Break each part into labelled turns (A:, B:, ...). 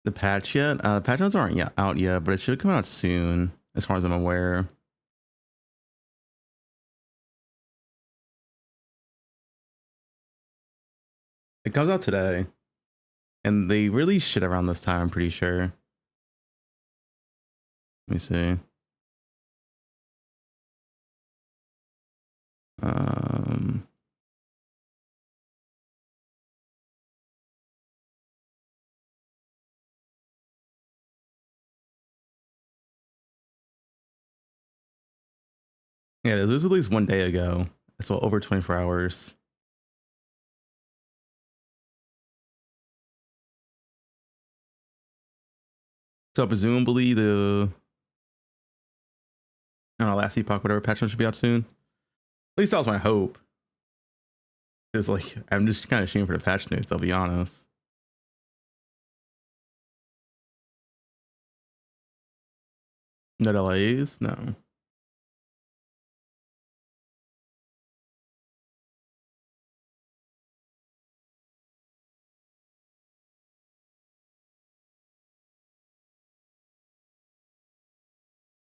A: The patch yet? Patch notes aren't yet out yet, but it should come out soon, as far as I'm aware. It comes out today, and they release shit around this time. I'm pretty sure. Let me see. Um, yeah, this was released 1 day ago. So over 24 hours. So presumably the I don't know, last Epoch, whatever patch note should be out soon. At least that was my hope. Because like I'm just kind of ashamed for the patch notes, I'll be honest. No delays? No.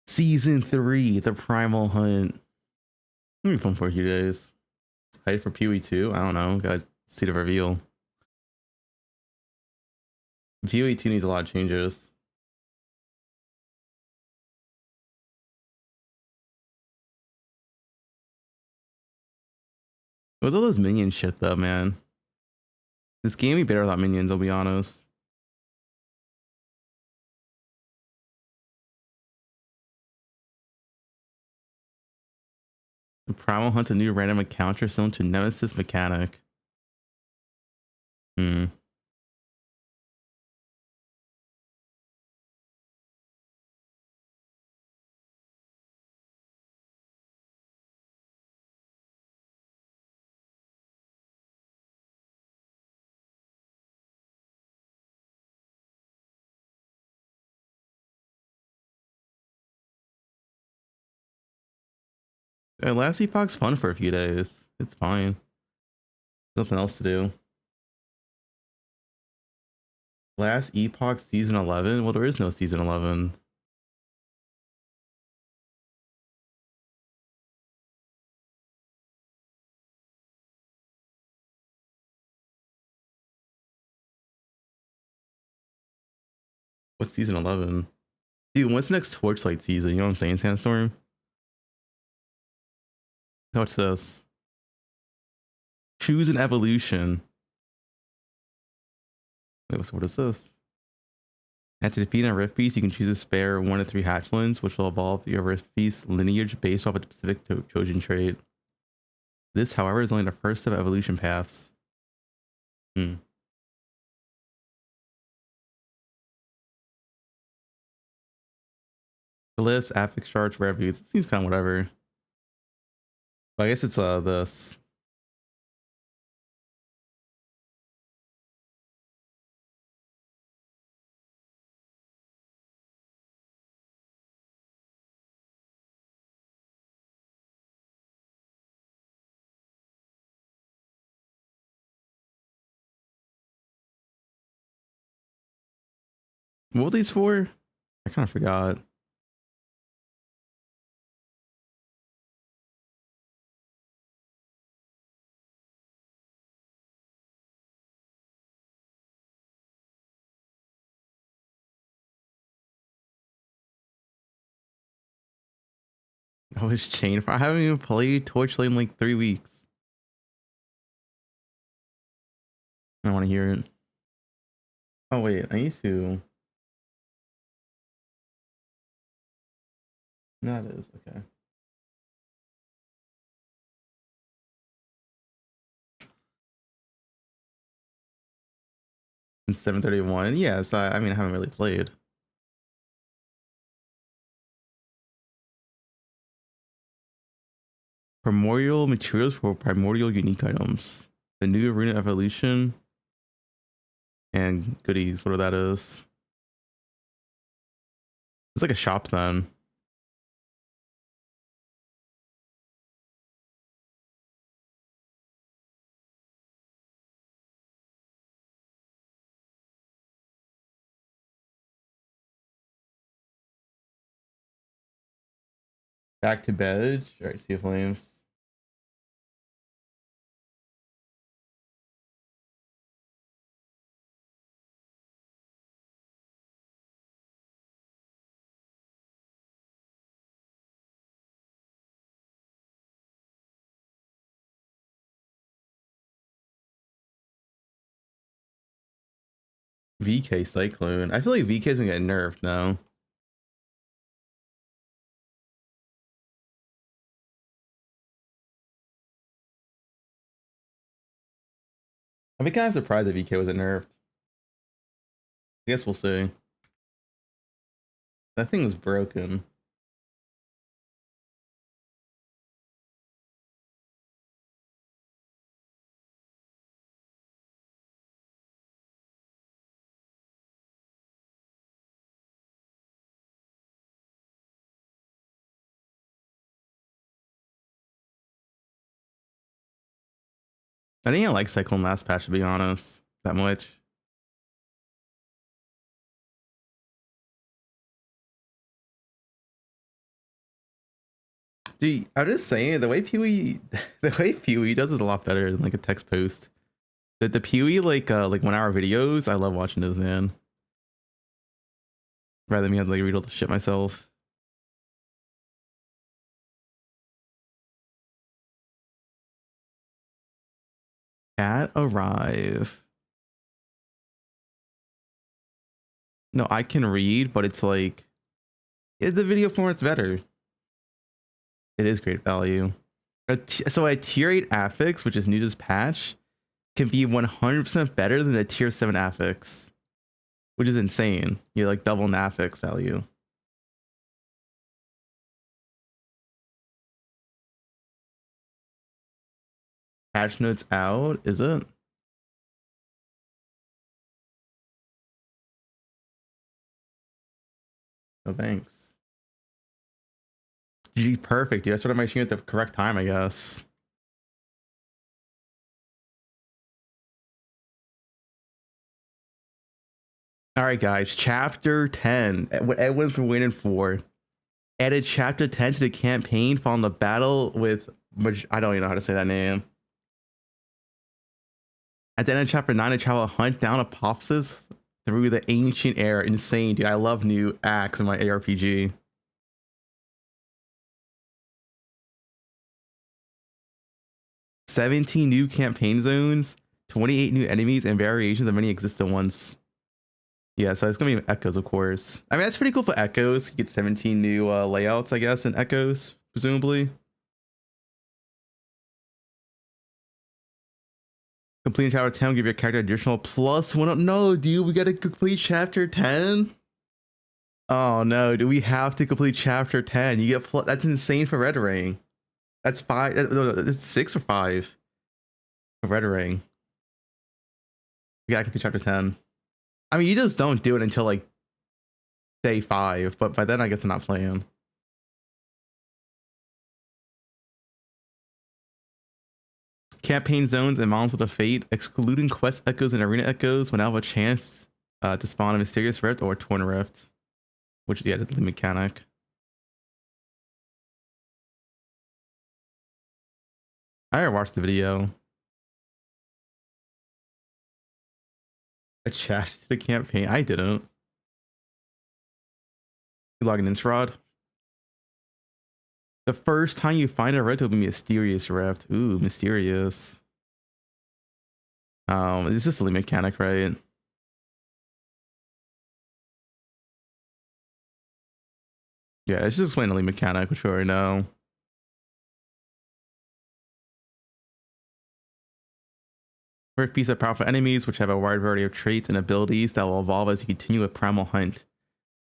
A: Season 3, the Primal Hunt. It'll be fun for a few days. Hype for PoE 2? I don't know. Guys, see the reveal. PoE 2 needs a lot of changes. What's all those minion shit though, man? This game be better without minions, I'll be honest. The Primal Hunt's a new random encounter similar to Nemesis mechanic. Hmm. Last Epoch's fun for a few days. It's fine. Nothing else to do. Last Epoch season 11? Well, there is no season 11. What's season 11? Dude, what's the next Torchlight season? You know what I'm saying, Sandstorm? What's this? Choose an evolution. Wait, what is this? After defeating a Rift Beast, you can choose to spare 1 of 3 hatchlings, which will evolve your Rift Beast lineage based off a specific Trojan trait. This, however, is only the first of evolution paths. Hmm. Glyphs, affix shards, rare boots. It seems kind of whatever. But I guess it's this. What were these for? I kind of forgot. I was chained for. I haven't even played Torchlight in like 3 weeks. I want to hear it. Oh wait, I need to. No, it is okay. It's 7:31. Yeah, so I mean, I haven't really played. Primordial materials for primordial unique items. The new arena evolution and goodies, whatever that is. It's like a shop then. Back to bed. All right, Sea of Flames. VK Cyclone. I feel like VK's gonna get nerfed now. I'd be kind of surprised if VK wasn't nerfed. I guess we'll see. That thing was broken. I didn't even like Cyclone last patch, to be honest, that much. Dude, I'm just saying the way Pewee, the way Pewee does is a lot better than like a text post. The Pewee like 1 hour videos, I love watching those, man. Rather than me have to like read all the shit myself. Cat arrive. No, I can read, but it's like the video format's better. It is great value. So a tier 8 affix, which is new to this patch, can be 100% better than a tier 7 affix, which is insane. You're like double an affix value. Patch notes out, is it? Oh, thanks. GG, perfect, dude. I started my stream at the correct time, I guess. All right, guys. Chapter 10. What Edwin's been waiting for. Added chapter 10 to the campaign following the battle with... I don't even know how to say that name. At the end of chapter 9, I travel hunt down Apophysis through the ancient era. Insane, dude. I love new acts in my ARPG. "17 new campaign zones, 28 new enemies, and variations of many existing ones." Yeah, so it's gonna be Echoes, of course. I mean, that's pretty cool for Echoes. You get 17 new layouts, I guess, in Echoes, presumably. Completing chapter 10 will give your character additional +1. No, dude, we gotta complete chapter 10. Oh no, do we have to complete chapter 10? You get that's insane for Red Ring. That's 5. No, it's 6 or 5 for Red Ring. We gotta complete chapter 10. I mean, you just don't do it until like day 5, but by then I guess I'm not playing. Campaign zones and Monsters of Fate, excluding quest echoes and arena echoes, will now have a chance to spawn a mysterious rift or a torn rift, which is the added mechanic. I already watched the video. I chatted to the campaign. I didn't. You logging in, Srod? The first time you find a rift will be mysterious rift. Ooh, mysterious. It's just a mechanic, right? Yeah, it's just explaining the mechanic, which we already know. Rift beasts are powerful enemies, which have a wide variety of traits and abilities that will evolve as you continue with Primal Hunt.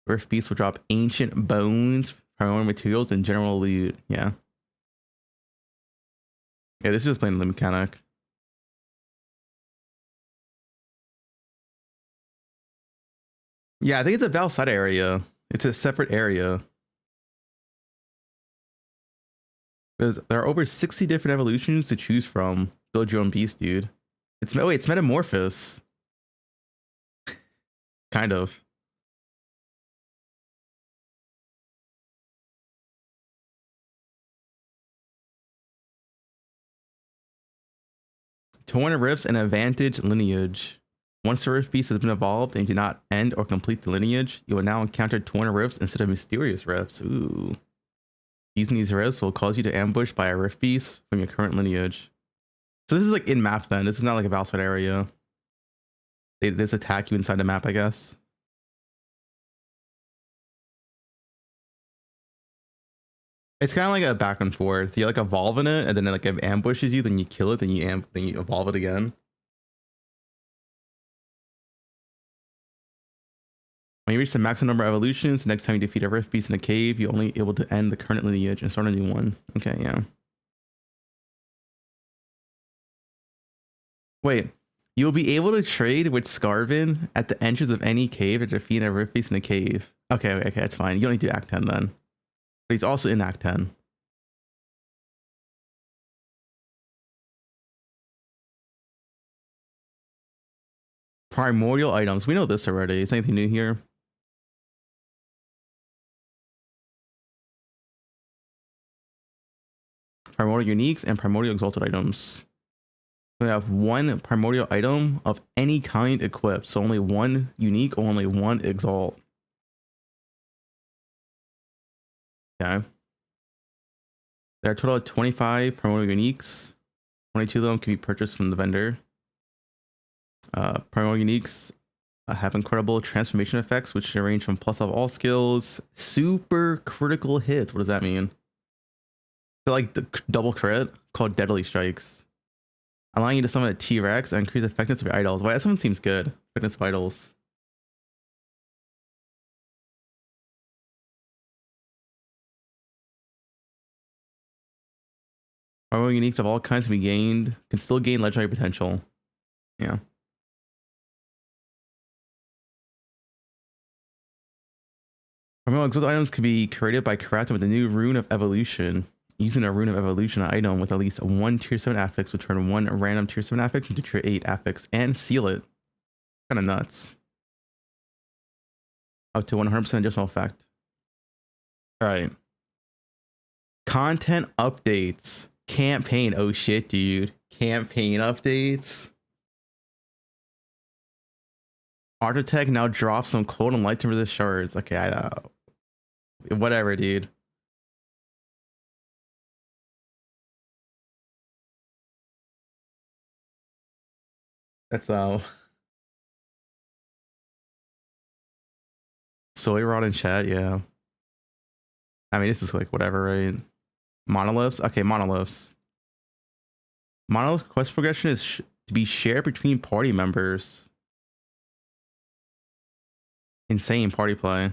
A: Rift beasts will drop ancient bones, primary materials, and general loot. Yeah. Yeah, this is just plain the mechanic. Yeah, I think it's a Valside area. It's a separate area. There are over 60 different evolutions to choose from. Build your own beast, dude. It's Metamorphosis. Kind of. Torn Rifts and Advantage Lineage. Once the Rift Beast has been evolved and you do not end or complete the lineage, you will now encounter Torn Rifts instead of Mysterious Rifts. Ooh. Using these rifts will cause you to ambush by a Rift Beast from your current lineage. So this is like in map then. This is not like a outside area. They just attack you inside the map, I guess. It's kind of like a back and forth. You like evolve in it, and then it like ambushes you, then you kill it, then you evolve it again. When you reach the maximum number of evolutions, the next time you defeat a Rift Beast in a cave, you're only able to end the current lineage and start a new one. Okay, yeah. Wait, you'll be able to trade with Scarvin at the entrance of any cave to defeat a Rift Beast in a cave. Okay, that's fine. You don't need to do Act 10 then. But he's also in Act 10. Primordial items. We know this already. Is anything new here? Primordial uniques and primordial exalted items. We have one primordial item of any kind equipped. So only one unique, only one exalt. Okay. There are a total of 25 primordial uniques. 22 of them can be purchased from the vendor. Primordial uniques have incredible transformation effects, which range from plus of all skills, super critical hits. What does that mean? They're like the double crit called Deadly Strikes, allowing you to summon a T-Rex and increase the effectiveness of your idols. Why, that one seems good. Effectiveness of idols. Primordial uniques of all kinds can be gained, can still gain legendary potential. Yeah. Primordial exalted items can be created by crafting with a new rune of evolution. Using a rune of evolution item with at least one tier 7 affix will turn one random tier 7 affix into tier 8 affix and seal it. Kind of nuts. Up to 100% additional effect. All right. Content updates. Campaign. Oh shit, dude. Campaign updates. Architect now drops some cold and light to resist shards. Okay, I know. Whatever, dude. That's soy rod in chat, yeah. I mean, this is like whatever, right? Monoliths. Okay, monoliths. Monolith quest progression is to be shared between party members. Insane party play.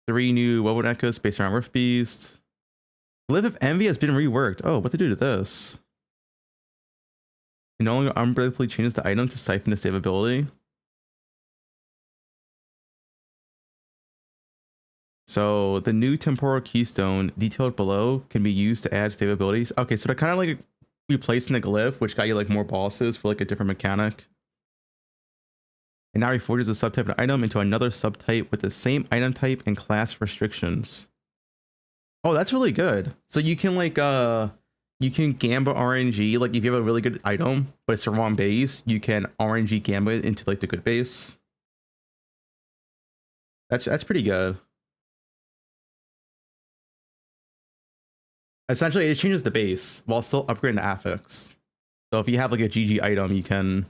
A: Three new Woven Echoes based around Rift Beast. Live of Envy has been reworked. Oh, what to do to this? It no longer unbreakably changes the item to siphon the save ability. So the new temporal keystone detailed below can be used to add save abilities. Okay, so they're kind of like replacing the glyph, which got you like more bosses for like a different mechanic. And now reforges a subtype of item into another subtype with the same item type and class restrictions. Oh, that's really good. So you can like you can gamba RNG, like if you have a really good item but it's the wrong base, you can RNG gamba it into like the good base. That's pretty good. Essentially, it changes the base while still upgrading the affix. So if you have like a GG item, you can.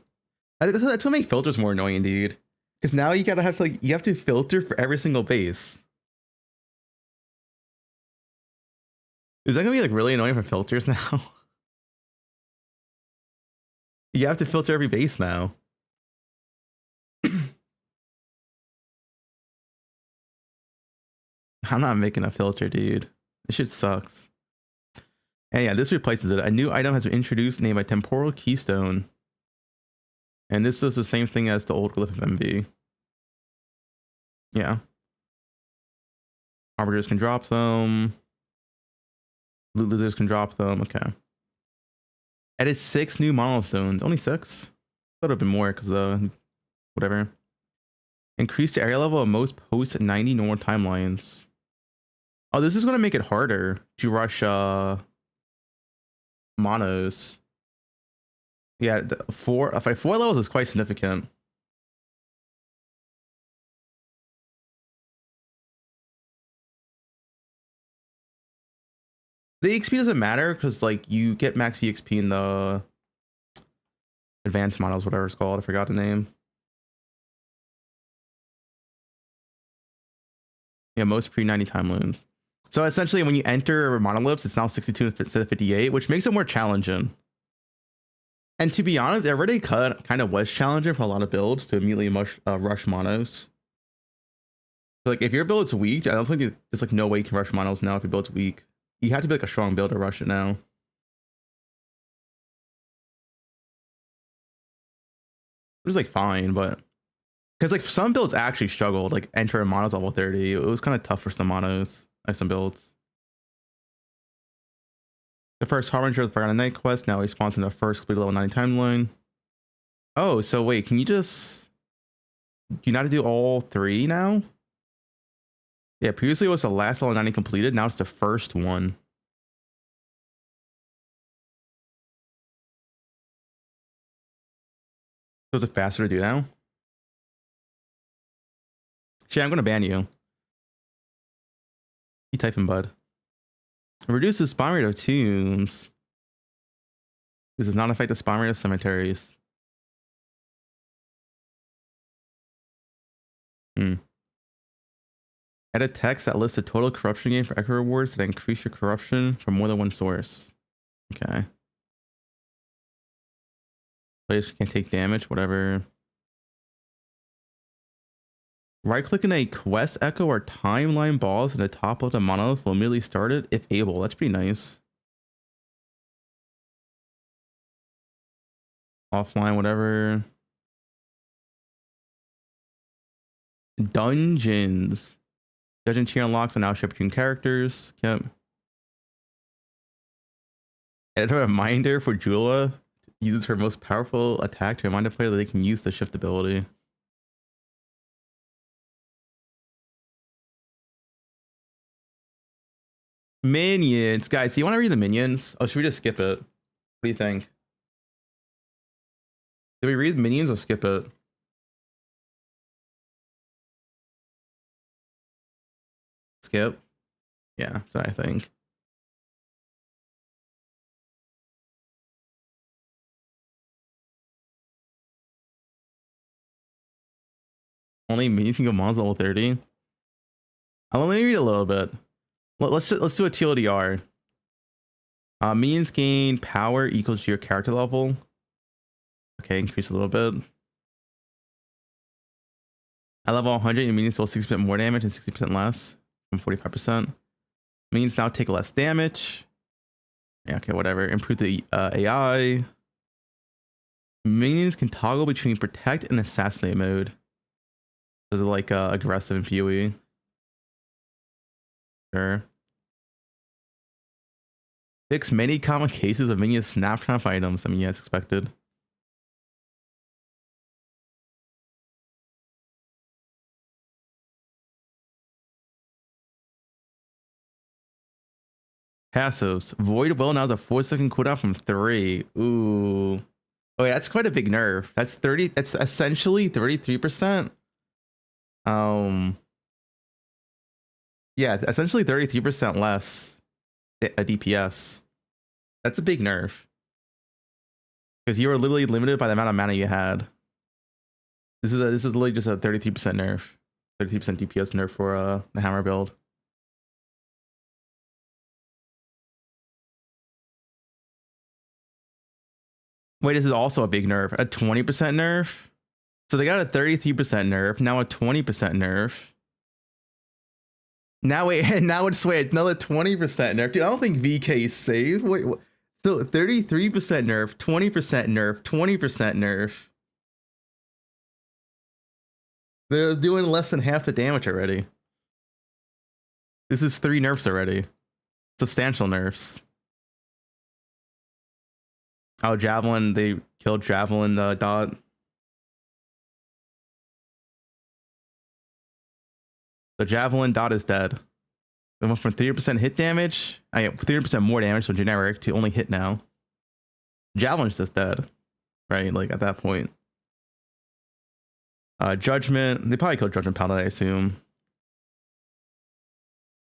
A: That's what make filters more annoying, dude. Because now you gotta have to like you have to filter for every single base. Is that gonna be like really annoying for filters now? You have to filter every base now. I'm not making a filter, dude. This shit sucks. And yeah, this replaces it. A new item has been introduced named a Temporal Keystone. And this does the same thing as the old Glyph of MV. Yeah. Arbiters can drop them. Loot lizards can drop them. Okay. Added 6 new milestones. Only 6? Thought it would have been more because of whatever. Increased the area level of most post 90 normal timelines. Oh, this is gonna make it harder to rush monos. Yeah, four levels is quite significant. The XP doesn't matter because like you get max EXP in the advanced models, whatever it's called. I forgot the name. Yeah, most pre-90 time loons. So essentially, when you enter monoliths, it's now 62 instead of 58, which makes it more challenging. And to be honest, it already kind of was challenging for a lot of builds to immediately rush monos. So like if your build's weak, I don't think there's like no way you can rush monos now if your build's weak. You have to be like a strong build to rush it now. It was like fine, but because like some builds actually struggled, like enter a monos level 30. It was kind of tough for some monos, like some builds. The first Harbinger of the Forgotten Night quest now respawns in the first complete level 90 timeline. Oh, so wait, can you not do all three now? Yeah, previously it was the last level 90 completed. Now it's the first one. So is it faster to do now? Shit, I'm gonna ban you. You typing, bud. Reduce the spawn rate of tombs. This does not affect the spawn rate of cemeteries. Edit text that lists the total corruption gain for echo rewards that increase your corruption from more than one source. Okay. Players can take damage, whatever. Right click in a quest echo or timeline balls at the top of the monolith will immediately start it if able. That's pretty nice. Offline, whatever. Dungeons. Dungeon tier unlocks are now shared between characters. Yep. Edit a reminder for Jula. Uses her most powerful attack to remind the player that they can use the shift ability. Minions. Guys, do you want to read the minions? Oh, should we just skip it? What do you think? Do we read minions or skip it? Skip? Yeah, that's what I think. Only minions can go mons level 30. Let me read a little bit. Let's do a TLDR. Minions gain power equals to your character level. Okay, increase a little bit. At level 100, your minions deal 60% more damage and 60% less from 45%. Minions now take less damage. Yeah, okay, whatever. Improve the AI. Minions can toggle between protect and assassinate mode. Those are like aggressive and PoE. Sure. Fix many common cases of minion snapshot items. I mean, yeah, it's expected. Passives. Void Will now has a 4-second cooldown from 3. Ooh. Oh yeah, that's quite a big nerf. That's 30. That's essentially 33%. Yeah, essentially 33% less a DPS. That's a big nerf. Because you were literally limited by the amount of mana you had. This is literally just a 33% nerf. 33% DPS nerf for the hammer build. Wait, this is also a big nerf. A 20% nerf? So they got a 33% nerf, now a 20% nerf. Now wait, now it's another 20% nerf. Dude, I don't think VK is safe. Wait, what? So 33% nerf, 20% nerf, 20% nerf. They're doing less than half the damage already. This is 3 nerfs already. Substantial nerfs. Oh, Javelin, they killed Javelin dot. The Javelin dot is dead. It went from 30% hit damage, 30% more damage, so generic, to only hit now. Javelin's just dead, right? Like at that point. Judgment, they probably killed Judgment Paladin, I assume.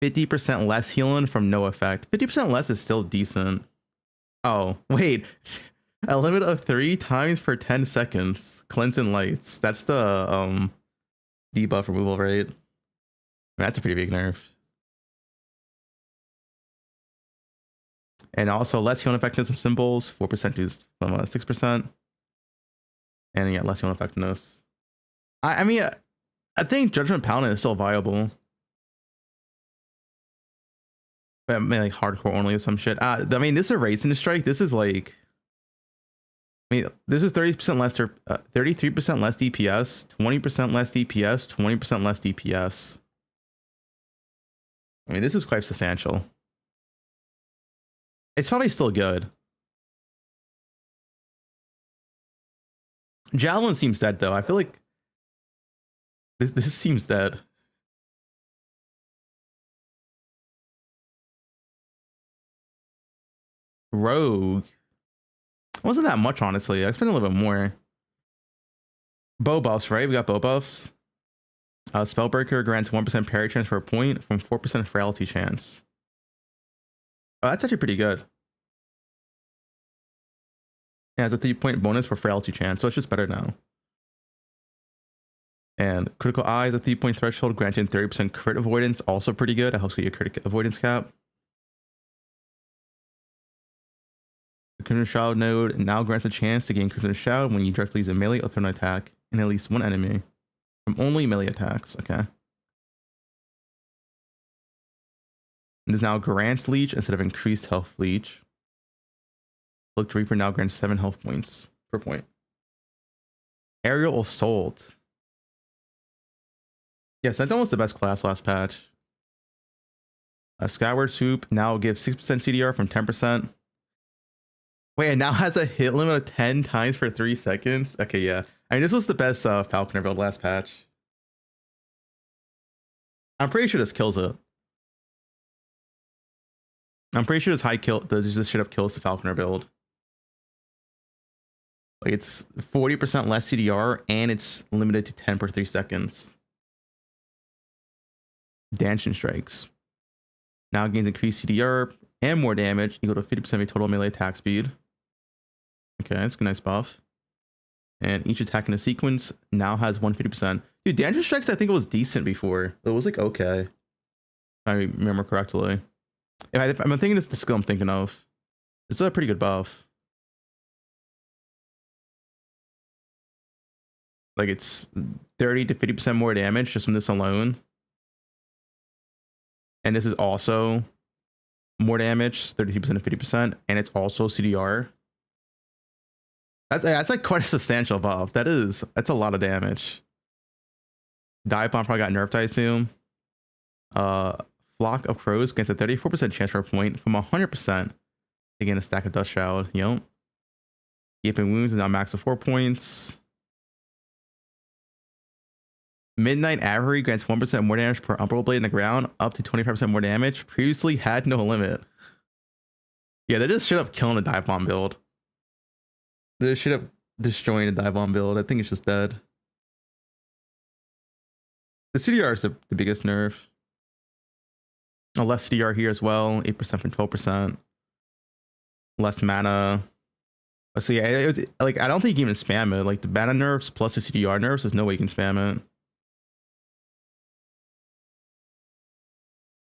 A: 50% less healing from no effect. 50% less is still decent. Oh, wait. A limit of 3 times for 10 seconds. Cleansing Lights. That's the debuff removal rate. That's a pretty big nerf. And also less healing effectiveness of symbols. 4% to 6%. And yeah, less healing effectiveness. I mean, I think Judgment Paladin is still viable. But maybe like hardcore only or some shit. I mean, this Erasing Strike, this is like, I mean, this is 30% less or 33% less DPS, 20% less DPS, 20% less DPS. I mean, this is quite substantial. It's probably still good. Javelin seems dead though. I feel like this seems dead. Rogue. Wasn't that much, honestly. I spent a little bit more. Bow buffs, right? We got bow buffs. Spellbreaker grants 1% parry chance for a point from 4% frailty chance. Oh, that's actually pretty good. Yeah, it's a 3-point bonus for frailty chance, so it's just better now. And Critical Eye is a 3-point threshold, granting 30% crit avoidance, also pretty good. It helps with your crit avoidance cap. The Crimson Shroud node now grants a chance to gain Crimson Shroud when you directly use a melee or thrown attack in at least one enemy from only melee attacks. Okay. It is now grants leech instead of increased health leech. Look, Reaper now grants 7 health points per point. Aerial Assault. Yes, that's almost the best class last patch. A Skyward Swoop now gives 6% CDR from 10%. Wait, it now has a hit limit of 10 times for 3 seconds? Okay, yeah. I mean, this was the best Falconer build last patch. I'm pretty sure this kills it. I'm pretty sure this high kill, this shit up kills the Falconer build. Like, it's 40% less CDR, and it's limited to 10 per 3 seconds. Dancing Strikes. Now gains increased CDR and more damage, equal to 50% of your total melee attack speed. Okay, that's a nice buff. And each attack in a sequence now has 150%. Dude, Dancing Strikes, I think it was decent before. It was like okay, if I remember correctly. If I'm thinking it's the skill I'm thinking of. It's a pretty good buff. Like, it's 30 to 50% more damage just from this alone. And this is also more damage, 32% to 50%, and it's also CDR. That's like quite a substantial buff. That's a lot of damage. Dive Bomb probably got nerfed, I assume. Flock of Crows gets a 34% chance for a point from 100% to gain a stack of Dust Shroud. Yep. Gaping Wounds is now max of 4 points. Midnight Avery grants 1% more damage per Umbral Blade in the ground, up to 25% more damage. Previously had no limit. Yeah, they're just straight up killing the Dive Bomb build. They're straight up destroying the Dive Bomb build. I think it's just dead. The CDR is the biggest nerf. Less CDR here as well, 8% from 12%. Less mana. So yeah, like, I don't think you can even spam it. Like, the mana nerfs plus the CDR nerfs, there's no way you can spam it.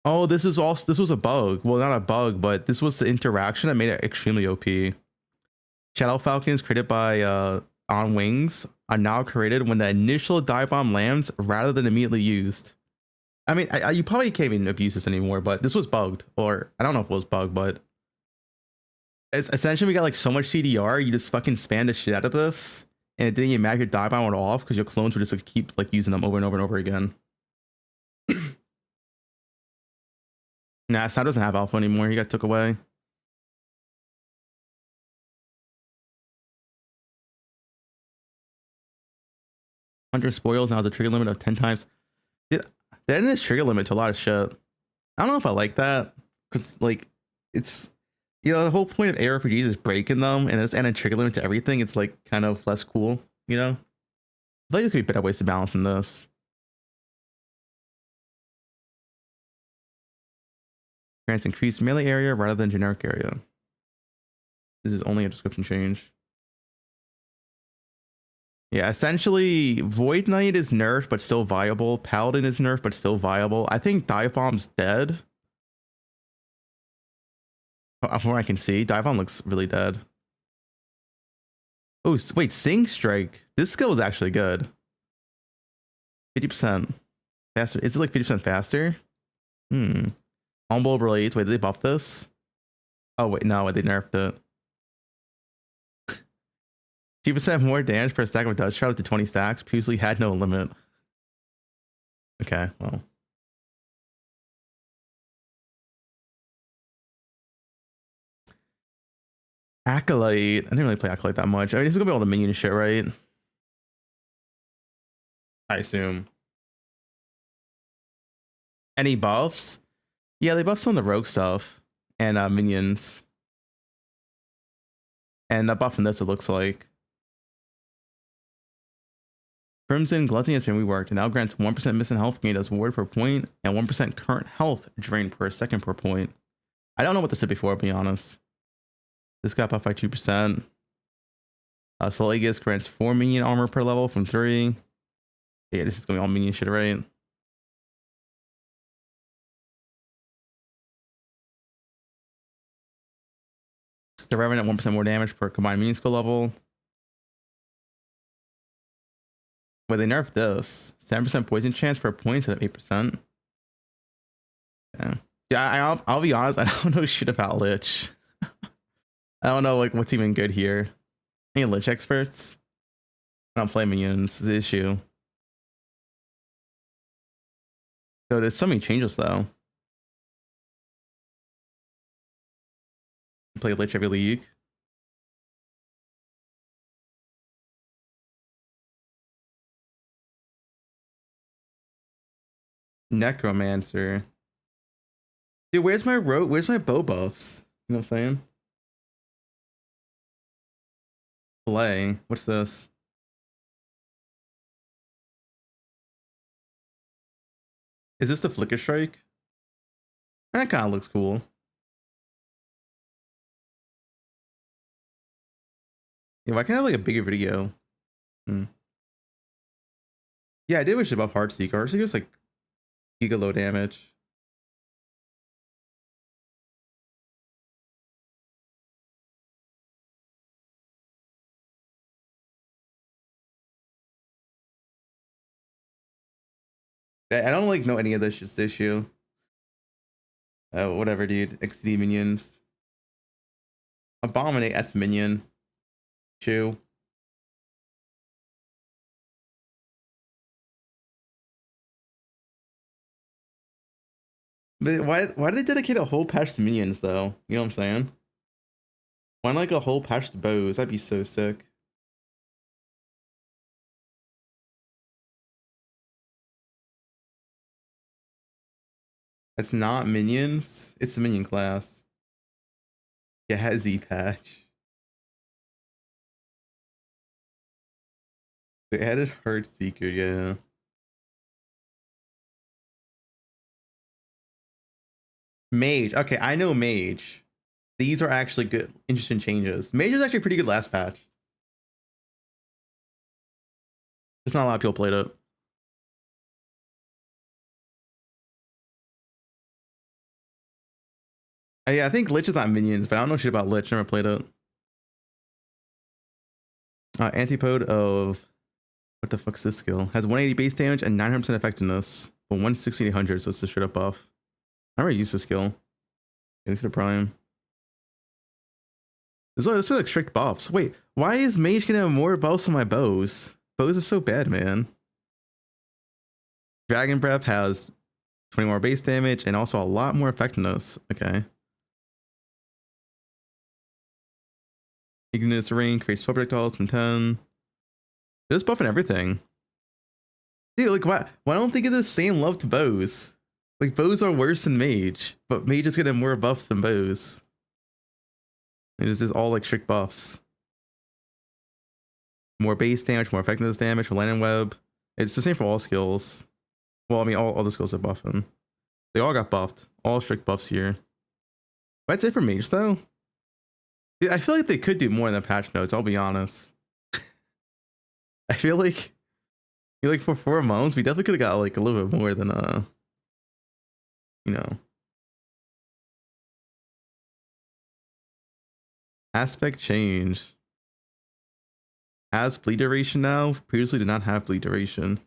A: Oh, this was a bug. Well, not a bug, but this was the interaction that made it extremely OP. Shadow Falcons created by On Wings are now created when the initial dive bomb lands rather than immediately used. I mean, you probably can't even abuse this anymore, but this was bugged, or I don't know if it was bugged, but it's essentially we got like so much CDR, you just fucking spam the shit out of this, and it didn't even matter if your dive bomb went off because your clones would just like, keep like using them over and over and over again. Nah, Sad doesn't have alpha anymore. He got took away. Hunter Spoils now has a trigger limit of 10 times. They're in this trigger limit to a lot of shit. I don't know if I like that because like it's the whole point of ARPGs is breaking them and it's adding trigger limit to everything. It's like kind of less cool, you know. I think there could be better ways to balance in this. Grants increased melee area rather than generic area. This is only a description change. Yeah, essentially, Void Knight is nerfed but still viable. Paladin is nerfed but still viable. I think Dive Bomb's dead. From what I can see, Dive Bomb looks really dead. Oh, wait, Sing Strike. This skill is actually good. 50% faster. Is it like 50% faster? Humble Blade. Wait, did they buff this? Oh, wait, no, they nerfed it. 2% more damage per stack of Dutch Shroud to 20 stacks. Previously had no limit. Okay, well. Acolyte. I didn't really play Acolyte that much. I mean, he's gonna be able to minion shit, right? I assume. Any buffs? Yeah, they buffed some of the rogue stuff and minions. And that buff in this, it looks like. Crimson Gluttony has been reworked and now grants 1% missing health gain as ward per point and 1% current health drain per second per point. I don't know what this did before, to be honest. This got buffed by 2%. Soul Aegis grants 4 minion armor per level from 3. Yeah, this is gonna be all minion shit, right? The Revenant 1% more damage per combined minion skill level. Wait, they nerfed this. 7% poison chance per point instead of 8%. Yeah, I'll be honest, I don't know shit about Lich. I don't know like what's even good here. Any Lich experts? I don't play minions, is the issue. So there's so many changes though. Play Lich every league. Necromancer. Dude, where's my bow buffs? You know what I'm saying? Play. What's this? Is this the Flicker Strike? That kind of looks cool. Yeah, why can't I have like a bigger video? Yeah, I did wish about Heartseeker. Heartseeker is like giga low damage. I don't like know any of this issue. Whatever, dude. XD minions. Abominate, that's minion. Chew. But why do they dedicate a whole patch to minions though? You know what I'm saying? Why not like a whole patch to bows? That'd be so sick. It's not minions. It's the minion class. Yeah, it has Z patch. They added Heartseeker, yeah. Mage. Okay, I know Mage. These are actually good, interesting changes. Mage is actually pretty good last patch. Just not a lot of people played it. Yeah, I think Lich is not minions, but I don't know shit about Lich. Never played it. Antipode of what the fuck's this skill? Has 180 base damage and 900% effectiveness, but 160 800, so it's a straight up buff. I already used this skill. Into the prime. There's like strict buffs. Wait, why is Mage gonna have more buffs on my bows? Bows is so bad, man. Dragon Breath has 20 more base damage and also a lot more effectiveness. Okay. Ignis Ring creates 12 projectiles from 10. Just buffing everything. Dude, like why don't they give the same love to bows? Like bows are worse than mage, but mage is getting more buff than bows. It is just all like strict buffs. More base damage, more effectiveness damage for landing web. It's the same for all skills. Well, I mean, all the skills are buffing. They all got buffed. All strict buffs here. That's it for mage though. Yeah, I feel like they could do more in the patch notes. I'll be honest. I feel like for 4 months, we definitely could have got like a little bit more than you know, aspect change. Has bleed duration now. Previously did not have bleed duration.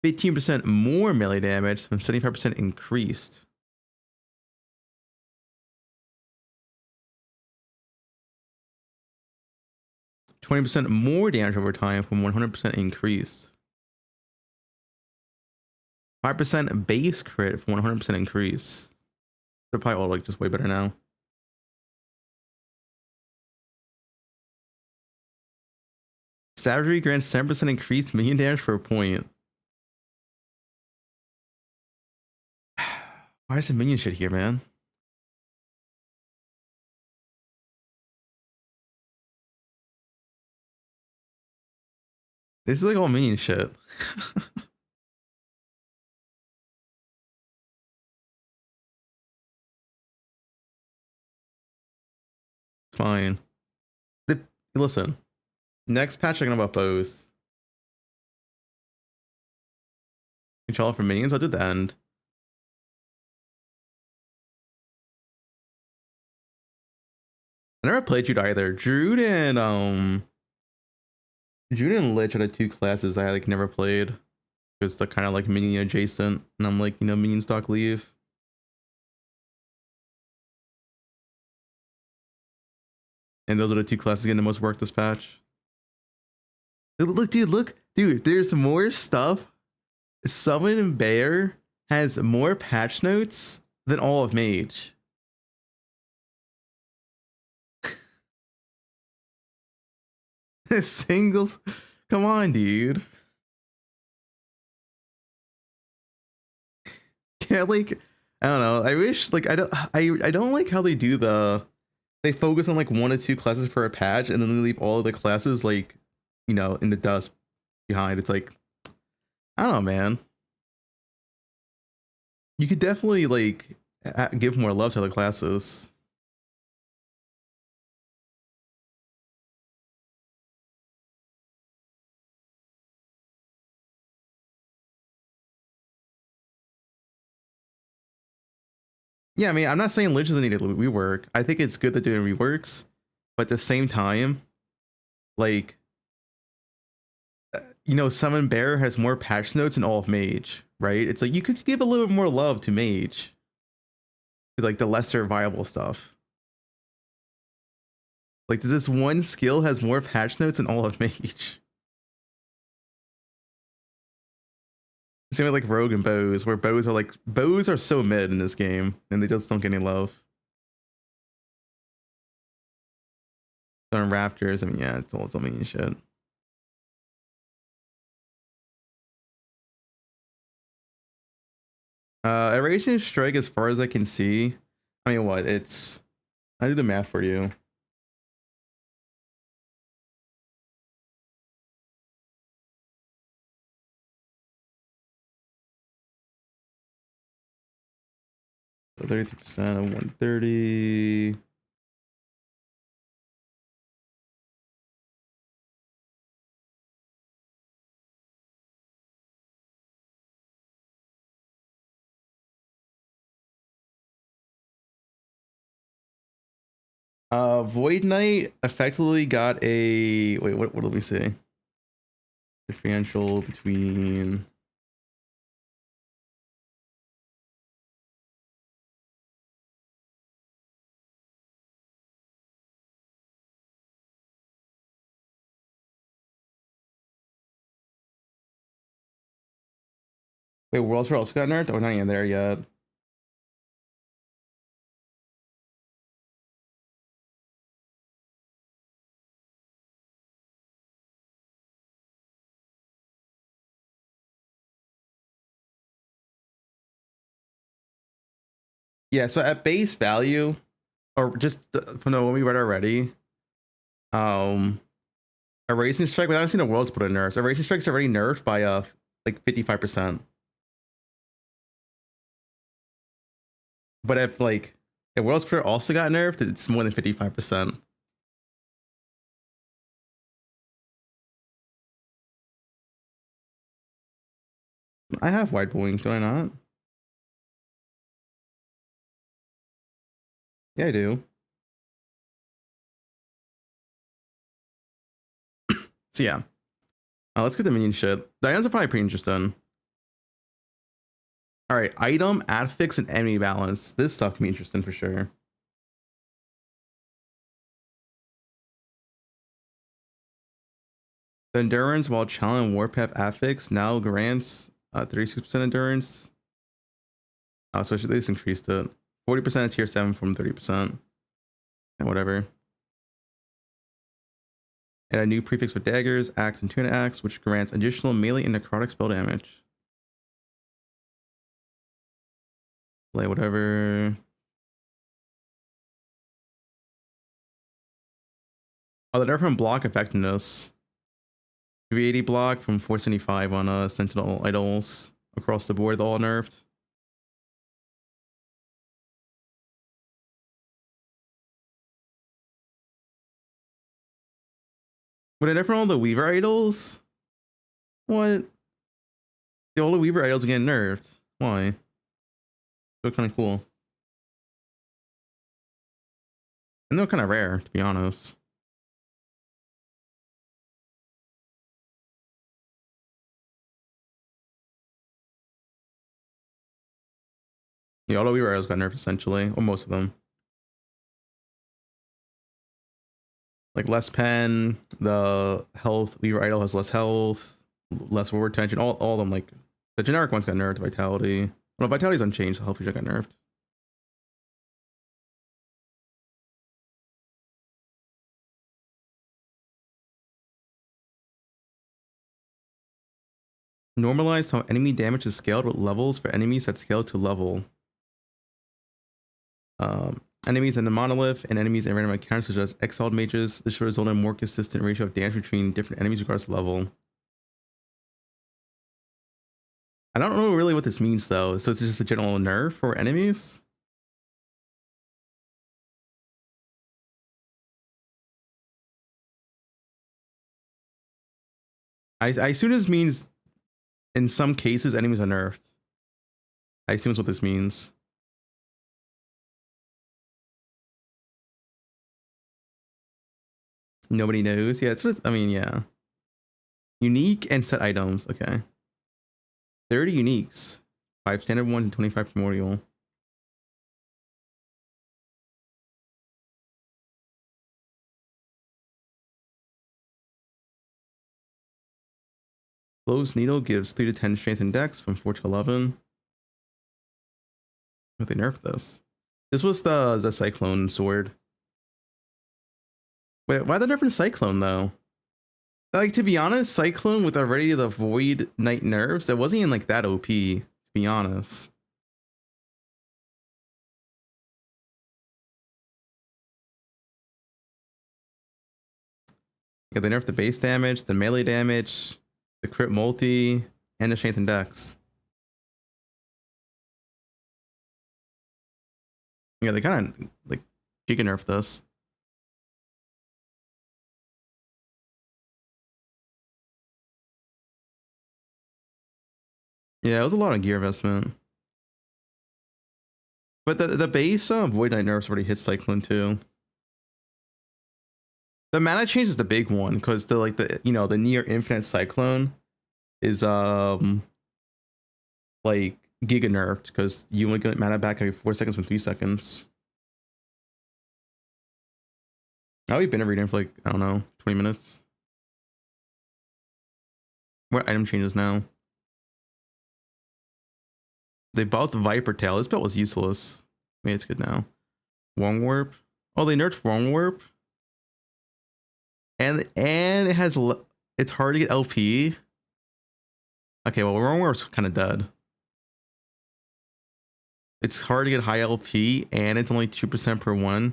A: 15% more melee damage from 75% increased. %20 more damage over time from 100% increased. 5% base crit from 100% increase. They're probably all like just way better now. Savagery grants 10% increased minion damage for a point. Why is the minion shit here, man? This is like all minion shit. It's fine. Listen, next patch I'm gonna buff bows. Control for minions, I'll do the end. I never played Jude either. Jude and Lich are the 2 classes I like never played. Because they're kind of like minion adjacent. And I'm like, minion stock leave. And those are the 2 classes getting the most work this patch. Look, dude, there's more stuff. Summon and Bear has more patch notes than all of Mage. Singles, come on, dude. Can't like, I don't know. I wish like I don't like how they do they focus on like 1 or 2 classes for a patch and then they leave all of the classes like in the dust behind. It's like, I don't know, man. You could definitely like give more love to other classes. Yeah, I mean, I'm not saying Lich doesn't need a rework. I think it's good that doing reworks, but at the same time, like, Summon Bear has more patch notes than all of Mage, right? It's like you could give a little bit more love to Mage, to, like the lesser viable stuff. Like, does this one skill has more patch notes than all of Mage? Same with like Rogue and Bows, where Bows are so mid in this game, and they just don't get any love. So in Raptors, I mean, yeah, it's all minion shit. Aeration Strike, as far as I can see, I mean, what? I do the math for you. So 33% of 130. Void Knight effectively got a wait. What did we say? Differential between. Wait, Worlds for also got nerfed? Oh, not even there yet. Yeah, so at base value, or just from the one we read already, um, a racing strike. We haven't seen the world's put in nerfs. A racing strike's already nerfed by like 55%. But if world's put also got nerfed, it's more than 55%. I have wide bowling, do I not? Yeah, I do. So yeah, let's get the minion shit. The items are probably pretty interesting. All right, item, affix, and enemy balance. This stuff can be interesting for sure. The endurance while channeling warpath affix now grants 36% endurance. So they just increased it. 40% at tier 7 from 30%. And whatever. And a new prefix for daggers, axe, and tuna axe, which grants additional melee and necrotic spell damage. Play whatever. Oh, the nerf from block effectiveness. 380 block from 475 on Sentinel idols across the board, all nerfed. But a nerf from all the Weaver idols? What? All the Weaver idols are getting nerfed. Why? They're kind of cool. And they're kind of rare, to be honest. Yeah, all the Weaver idols got nerfed essentially, or most of them. Like less pen, the health Weaver idol has less health, less forward tension. All of them, like the generic ones got nerfed. Vitality. Well, Vitality's unchanged. The health feature got nerfed. Normalize how enemy damage is scaled with levels for enemies that scale to level. Enemies in the monolith and enemies in random encounters such as exiled mages. This should result in a more consistent ratio of damage between different enemies regardless of level. I don't know really what this means though. So it's just a general nerf for enemies. I assume this means in some cases enemies are nerfed. I assume that's what this means. Nobody knows. Yeah, it's just, I mean, yeah. Unique and set items. Okay. 30 uniques. 5 standard ones and 25 primordial. Closed needle gives 3 to 10 strength and dex from 4 to 11. But they nerfed this. This was the cyclone sword. Wait, why the nerfing cyclone though? Like, to be honest, cyclone with already the void knight nerfs, that wasn't even like that OP, to be honest. Yeah, they nerfed the base damage, the melee damage, the crit multi, and the strength and dex. Yeah, they kind of like giga nerfed this. Yeah, it was a lot of gear investment. But the base Void Knight nerfs already hit Cyclone too. The mana change is the big one because the near infinite Cyclone is like giga nerfed because you only get mana back every 4 seconds from 3 seconds. Now we've been reading for like, I don't know, 20 minutes. What item changes now? They bought the Viper Tail. This belt was useless. Maybe it's good now. Wrong Warp. Oh, they nerfed Wrong Warp. And it has it's hard to get LP. Okay, well, Wrong Warp's kind of dead. It's hard to get high LP, and it's only 2% per one.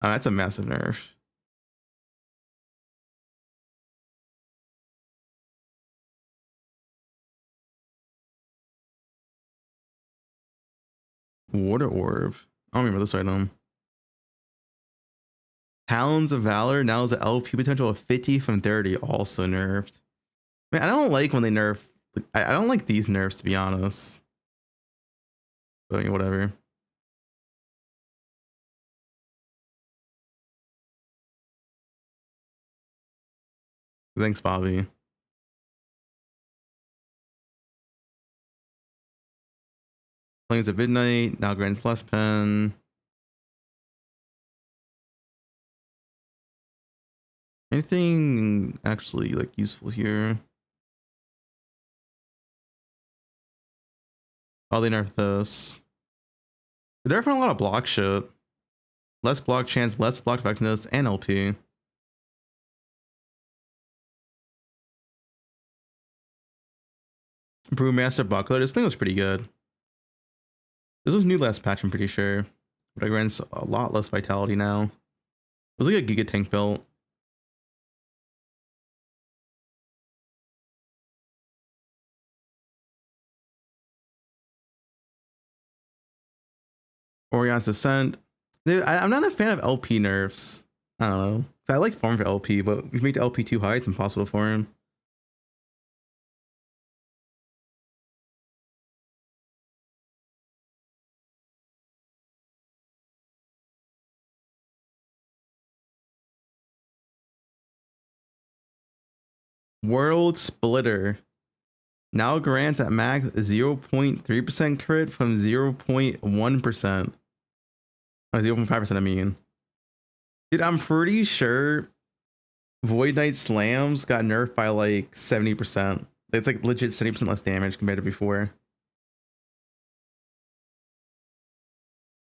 A: Oh, that's a massive nerf. Water Orb. I don't remember this item. Talons of Valor now has an LP potential of 50 from 30, also nerfed. Man, I don't like when they nerf. I don't like these nerfs, to be honest. But I mean, whatever. Thanks, Bobby. Flames at Midnight now grants less pen. Anything actually like useful here? Oh, they nerfed this. They're nerfing a lot of block shit. Less block chance, less block effectiveness, and LP. Brewmaster Buckler. This thing was pretty good. This was new last patch, I'm pretty sure. But it grants a lot less vitality now. It was like a Giga Tank built. Orion's Descent. Dude, I'm not a fan of LP nerfs. I don't know. I like farm for LP, but if you make the LP too high, it's impossible for him. World Splitter now grants at max 0.3% crit from 0.1%. Or 0.5%, I mean. Dude, I'm pretty sure Void Knight Slams got nerfed by like 70%. It's like legit 70% less damage compared to before.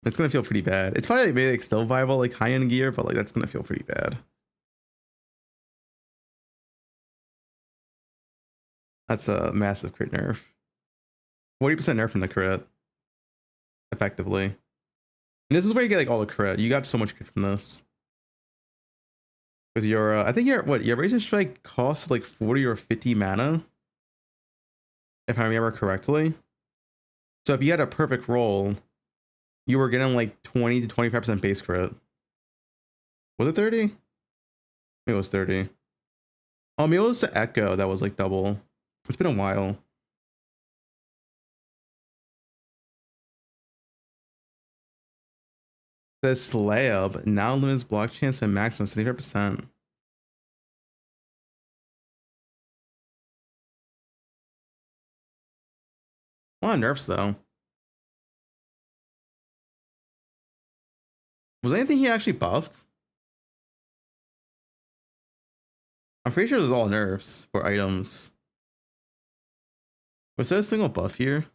A: It's gonna feel pretty bad. It's probably like, maybe like still viable, like high-end gear, but like that's gonna feel pretty bad. That's a massive crit nerf. 40% nerf from the crit, effectively. And this is where you get like all the crit. You got so much crit from this. Because your, I think your Razor Strike costs like 40 or 50 mana, if I remember correctly. So if you had a perfect roll, you were getting like 20 to 25% base crit. Was it 30? Maybe it was 30. Oh, maybe it was the Echo that was like double. It's been a while. The Slab now limits block chance to a maximum 75%. A lot of nerfs though. Was anything he actually buffed? I'm pretty sure it was all nerfs for items. Was there a single buff here?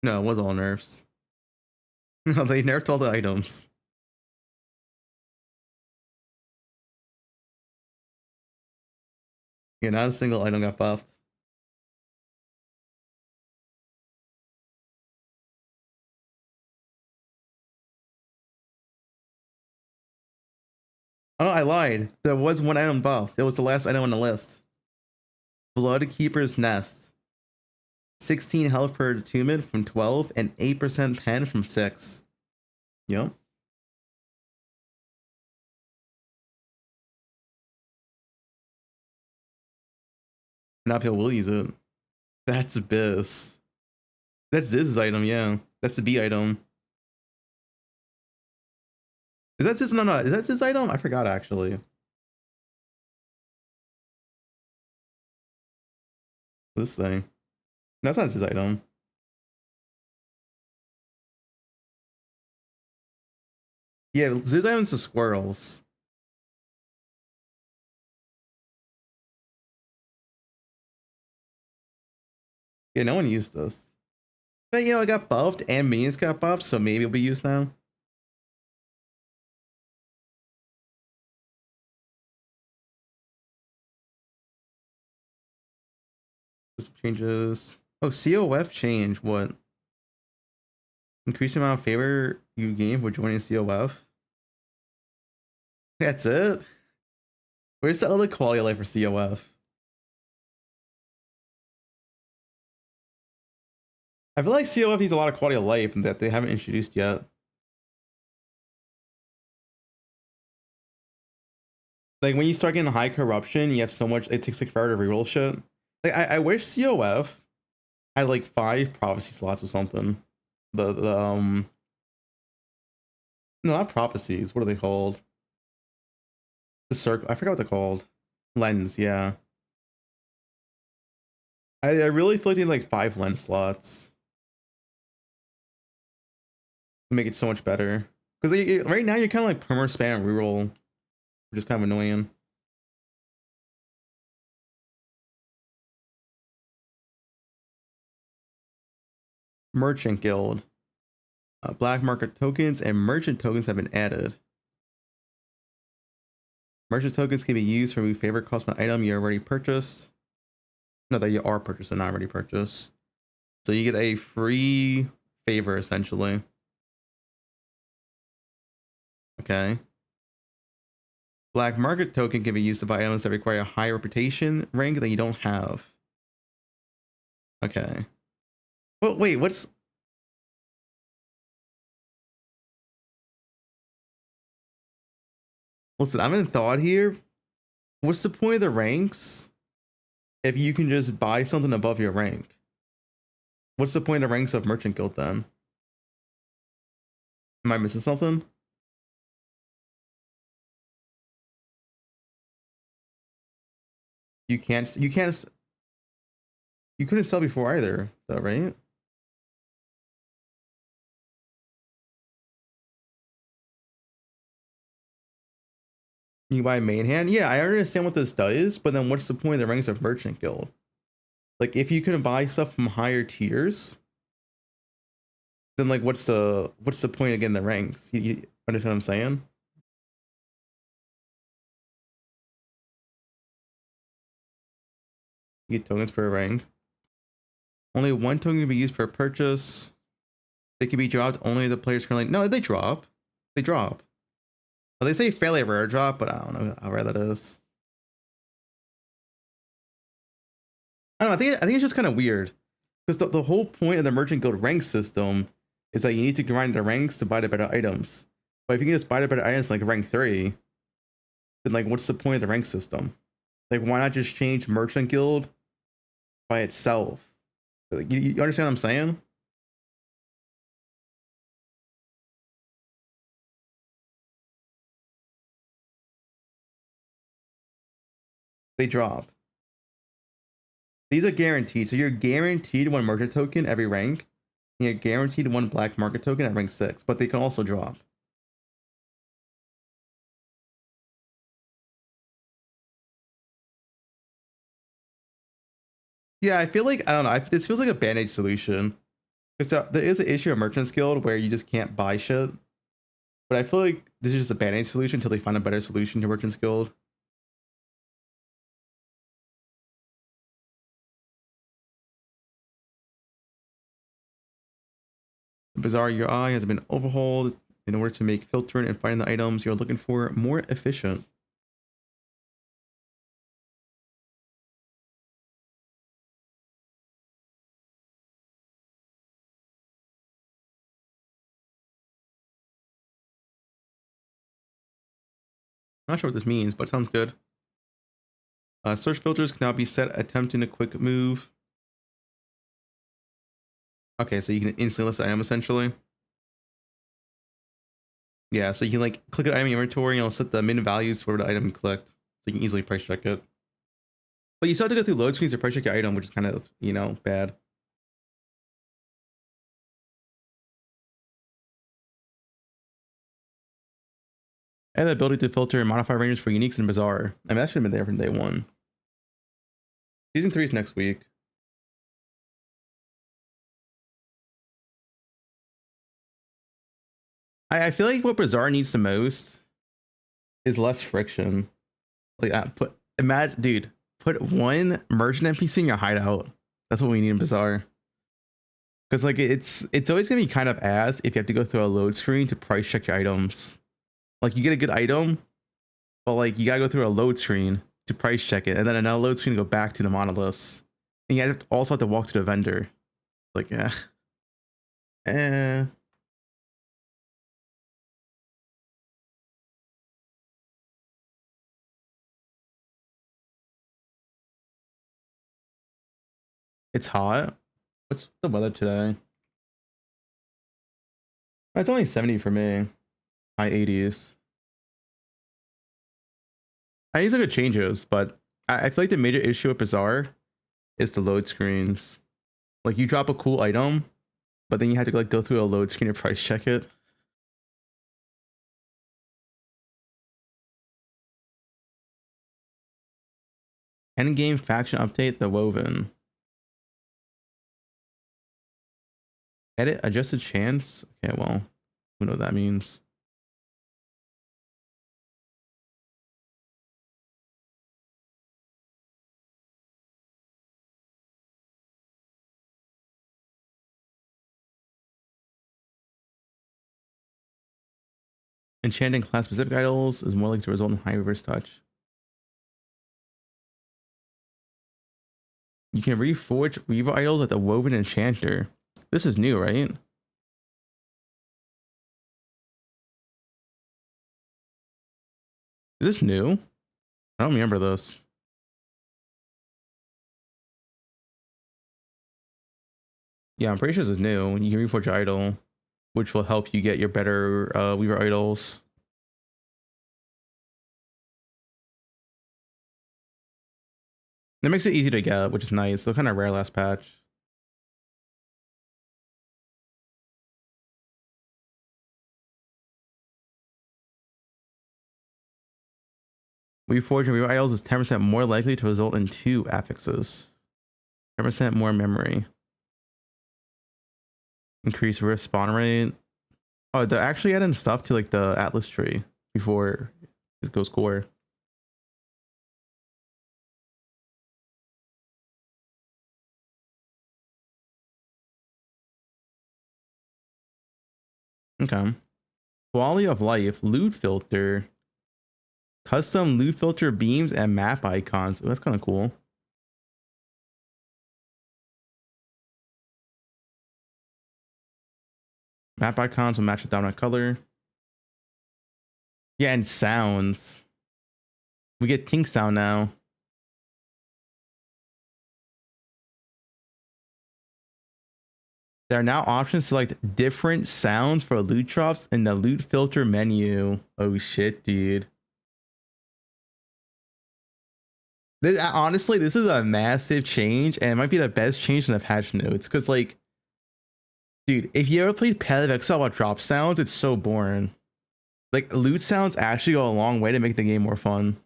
A: No, it was all nerfs. No, they nerfed all the items. Yeah, not a single item got buffed. Oh, I lied. There was one item buffed. It was the last item on the list. Bloodkeeper's Nest. 16 health per attunement from 12 and 8% pen from 6. Yep. Now people will use it. That's Abyss. That's Ziz's item, yeah. That's the B item. Is that Ziz? No, no. Is that Ziz's item? I forgot actually. This thing. That's not his item. Yeah, Ziz item's the squirrels. Yeah, no one used this. But you know, it got buffed and minions got buffed, so maybe it'll be used now. This changes. Oh, COF change. What? Increase the amount of favor you gain for joining COF. That's it. Where's the other quality of life for COF? I feel like COF needs a lot of quality of life and that they haven't introduced yet. Like when you start getting high corruption, you have so much. It takes like forever to reroll shit. Like I wish COF had like 5 prophecy slots or something. The no, not prophecies. What are they called? The circle. I forgot what they're called. Lens. Yeah. I really feel like they need like 5 lens slots to make it so much better. Because right now you're kind of like perma spam reroll, which is kind of annoying. Merchant Guild. Black market tokens and merchant tokens have been added. Merchant tokens can be used to remove favorite cost of an item you already purchased. No, that you are purchasing, not already purchased. So you get a free favor essentially. Okay. Black market token can be used to buy items that require a high reputation rank that you don't have. Okay. Well, wait, what's... Listen, I'm in thought here. What's the point of the ranks if you can just buy something above your rank? What's the point of ranks of Merchant Guild then? Am I missing something? You couldn't sell before either, though, right? You buy main hand? Yeah, I understand what this does, but then what's the point of the ranks of Merchant Guild? Like, if you can buy stuff from higher tiers, then like, what's the point of getting the ranks? You understand what I'm saying? You get tokens per rank. Only 1 token can be used per purchase. They can be dropped only if the players currently. No, they drop. They drop. Well, they say fairly rare drop, but I don't know how rare that is. I don't know. I think it's just kind of weird because the whole point of the Merchant Guild rank system is that you need to grind the ranks to buy the better items. But if you can just buy the better items like rank 3, then like what's the point of the rank system? Like why not just change Merchant Guild by itself? Like, you understand what I'm saying? They drop. These are guaranteed. So you're guaranteed 1 merchant token every rank. And you're guaranteed 1 black market token at rank 6, but they can also drop. Yeah, I feel like, I don't know, this feels like a band-aid solution. Because there is an issue of Merchant's Guild where you just can't buy shit. But I feel like this is just a band-aid solution until they find a better solution to Merchant's Guild. The Bizarre UI has been overhauled in order to make filtering and finding the items you're looking for more efficient. I'm not sure what this means, but it sounds good. Search filters can now be set attempting a quick move. Okay, so you can instantly list the item essentially. Yeah, so you can like click an item inventory and it'll set the min values for the item you clicked. So you can easily price check it. But you still have to go through load screens to price check your item, which is kind of, you know, bad. And the ability to filter and modify ranges for uniques and bizarre. I mean, that should have been there from day 1. Season 3 is next week. I feel like what bizarre needs the most is less friction. Like, imagine, dude, put 1 merchant NPC in your hideout. That's what we need in Bazaar. Because like it's always gonna be kind of ass if you have to go through a load screen to price check your items. Like you get a good item, but like you gotta go through a load screen to price check it, and then another load screen to go back to the monoliths. And you also have to walk to the vendor. Like eh. It's hot. What's the weather today? It's only 70 for me. High 80s. These are good changes, but I feel like the major issue with Bazaar is the load screens. Like you drop a cool item, but then you have to like go through a load screen to price check it. Endgame faction update, the Woven. Edit adjusted chance. Okay, well, who knows what that means. Enchanting class specific idols is more likely to result in high reverse touch. You can reforge Weaver idols at the Woven Enchanter. This is new, right? Is this new? I don't remember this. Yeah, I'm pretty sure this is new. You can reforge idol, which will help you get your better Weaver idols. That makes it easy to get, which is nice. So kind of rare last patch. Reforging Weaver idols is 10% more likely to result in 2 affixes. 10% more memory. Increase rift spawn rate. Oh, they're actually adding stuff to like the Atlas tree before it goes core. Okay. Quality of life, loot filter, custom loot filter beams, and map icons. Ooh, that's kind of cool. Map icons will match the dominant color. Yeah, and sounds. We get Tink sound now. There are now options to select different sounds for loot drops in the loot filter menu. Oh shit, dude. This, honestly, this is a massive change, and it might be the best change in the patch notes. Because, like, dude, if you ever played Path of Exile about drop sounds, it's so boring. Like, loot sounds actually go a long way to make the game more fun.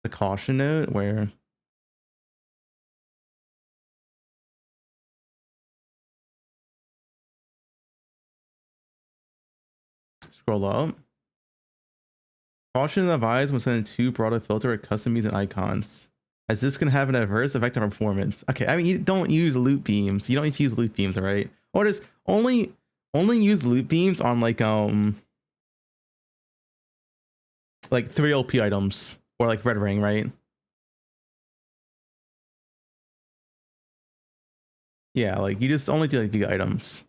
A: The caution note, where scroll up. Caution advised when sending 2 broader filter at custom means and icons, as this can have an adverse effect on performance. Okay, I mean, you don't use loot beams. You don't need to use loot beams, all right? Or just only use loot beams on like 3 LP items or like red ring, right? Yeah, like you just only do like big items.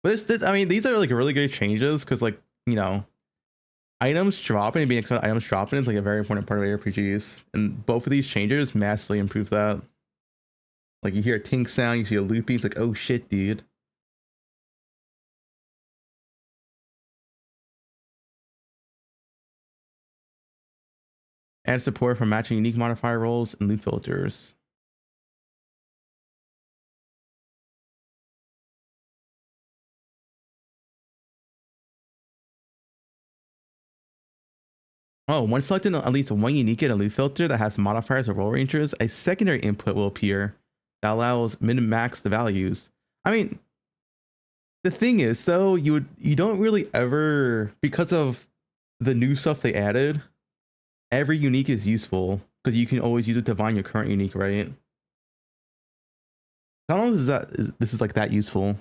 A: But this, I mean, these are like really good changes because, like, you know, items dropping and being excited items dropping is like a very important part of RPGs, and both of these changes massively improve that. Like you hear a tink sound, you see a looping, it's like, oh shit, dude. Add support for matching unique modifier roles and loot filters. Oh, when selecting at least one unique and a loot filter that has modifiers or role rangers, a secondary input will appear that allows min-max the values. I mean, the thing is, though, you don't really ever, because of the new stuff they added, every unique is useful because you can always use it to find your current unique, right? I don't know if this is like that useful.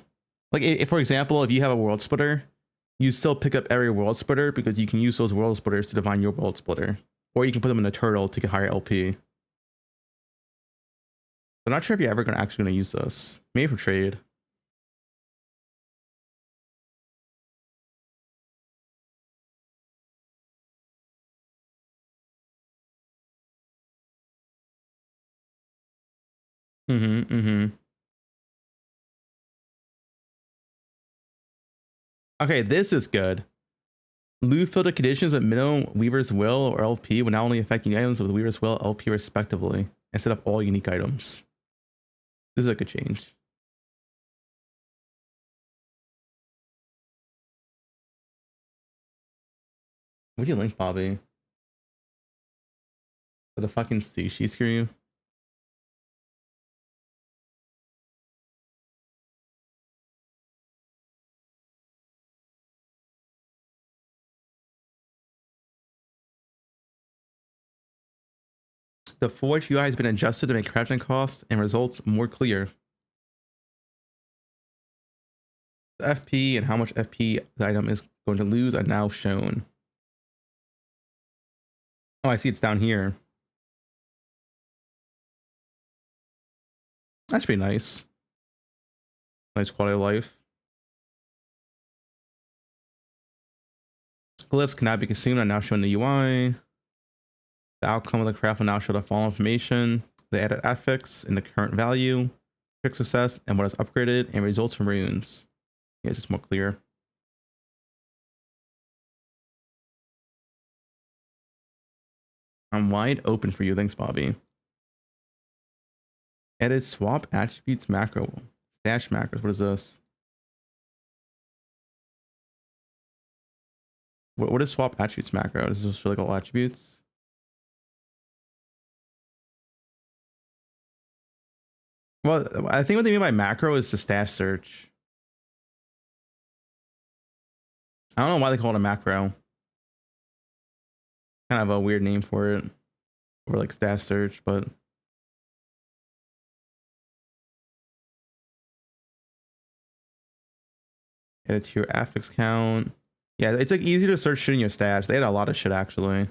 A: Like, if, for example, if you have a world splitter, you still pick up every world splitter because you can use those world splitters to define your world splitter, or you can put them in a turtle to get higher LP. I'm not sure if you're ever actually gonna use this. Maybe for trade. Mm-hmm. Mm-hmm. Okay, this is good. Loot filter conditions with minimum Weaver's Will or LP will now only affect unique items with Weaver's Will LP respectively, instead of all unique items. This is a good change. What'd you link, Bobby? For the fucking sushi screw? The Forge UI has been adjusted to make crafting costs and results more clear. The FP and how much FP the item is going to lose are now shown. Oh, I see it's down here. That's pretty nice. Nice quality of life. Glyphs cannot be consumed are now shown in the UI. The outcome of the craft will now show the following information: the added affix and the current value, trick success, and what is upgraded, and results from runes. Yeah, it's just more clear. I'm wide open for you. Thanks, Bobby. Edit swap attributes macro. Stash macros. What is this? What is swap attributes macro? Is this just for like all attributes? Well, I think what they mean by macro is the stash search. I don't know why they call it a macro. Kind of a weird name for it. Or like stash search, but edit to your affix count. Yeah, it's like easier to search shit in your stash. They had a lot of shit actually.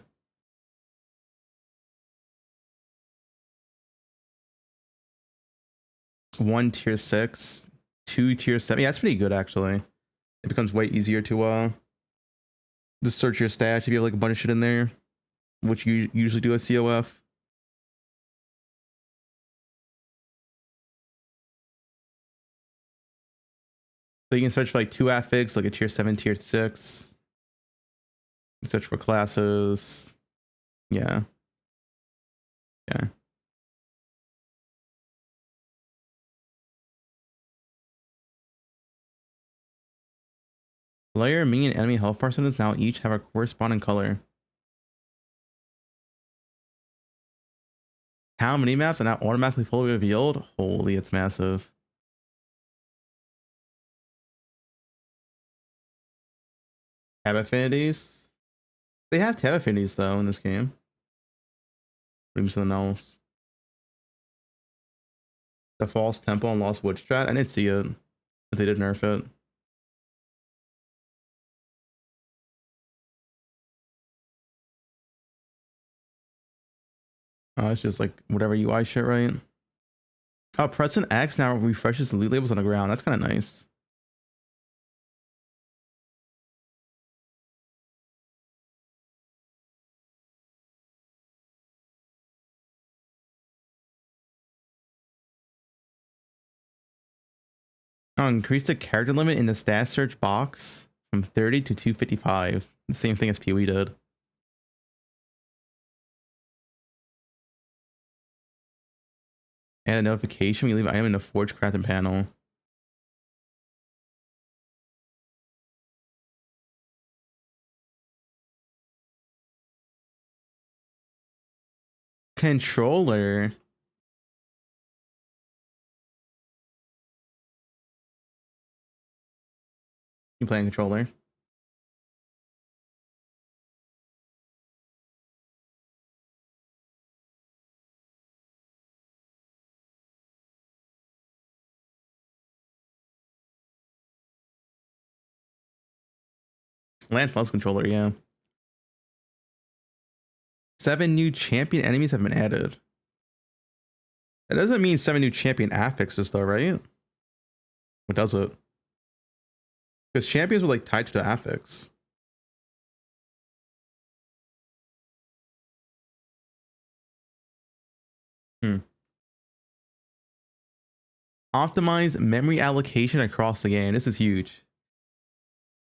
A: One tier 6, 2 tier 7. Yeah, that's pretty good actually. It becomes way easier to just search your stash if you have like a bunch of shit in there, which you usually do a COF. So you can search for like 2 affix, like a tier 7, tier 6. You search for classes. Yeah. Yeah. Player, minion, enemy health percentages now each have a corresponding color. How many maps are now automatically fully revealed? Holy, it's massive. Tab affinities? They have tab affinities though in this game. Maybe something else. The false temple and lost wood strat. I didn't see it, but they did nerf it. It's just like whatever UI shit, right? Oh, pressing X now refreshes the loot labels on the ground. That's kind of nice. Oh, increase the character limit in the stat search box from 30 to 255. The same thing as PoE did. And a notification when you leave an item in the forge crafting panel. Controller. You playing controller? Lance Mouse controller, yeah. 7 new champion enemies have been added. That doesn't mean 7 new champion affixes though, right? What does it? Because champions were like tied to the affix. Hmm. Optimize memory allocation across the game. This is huge.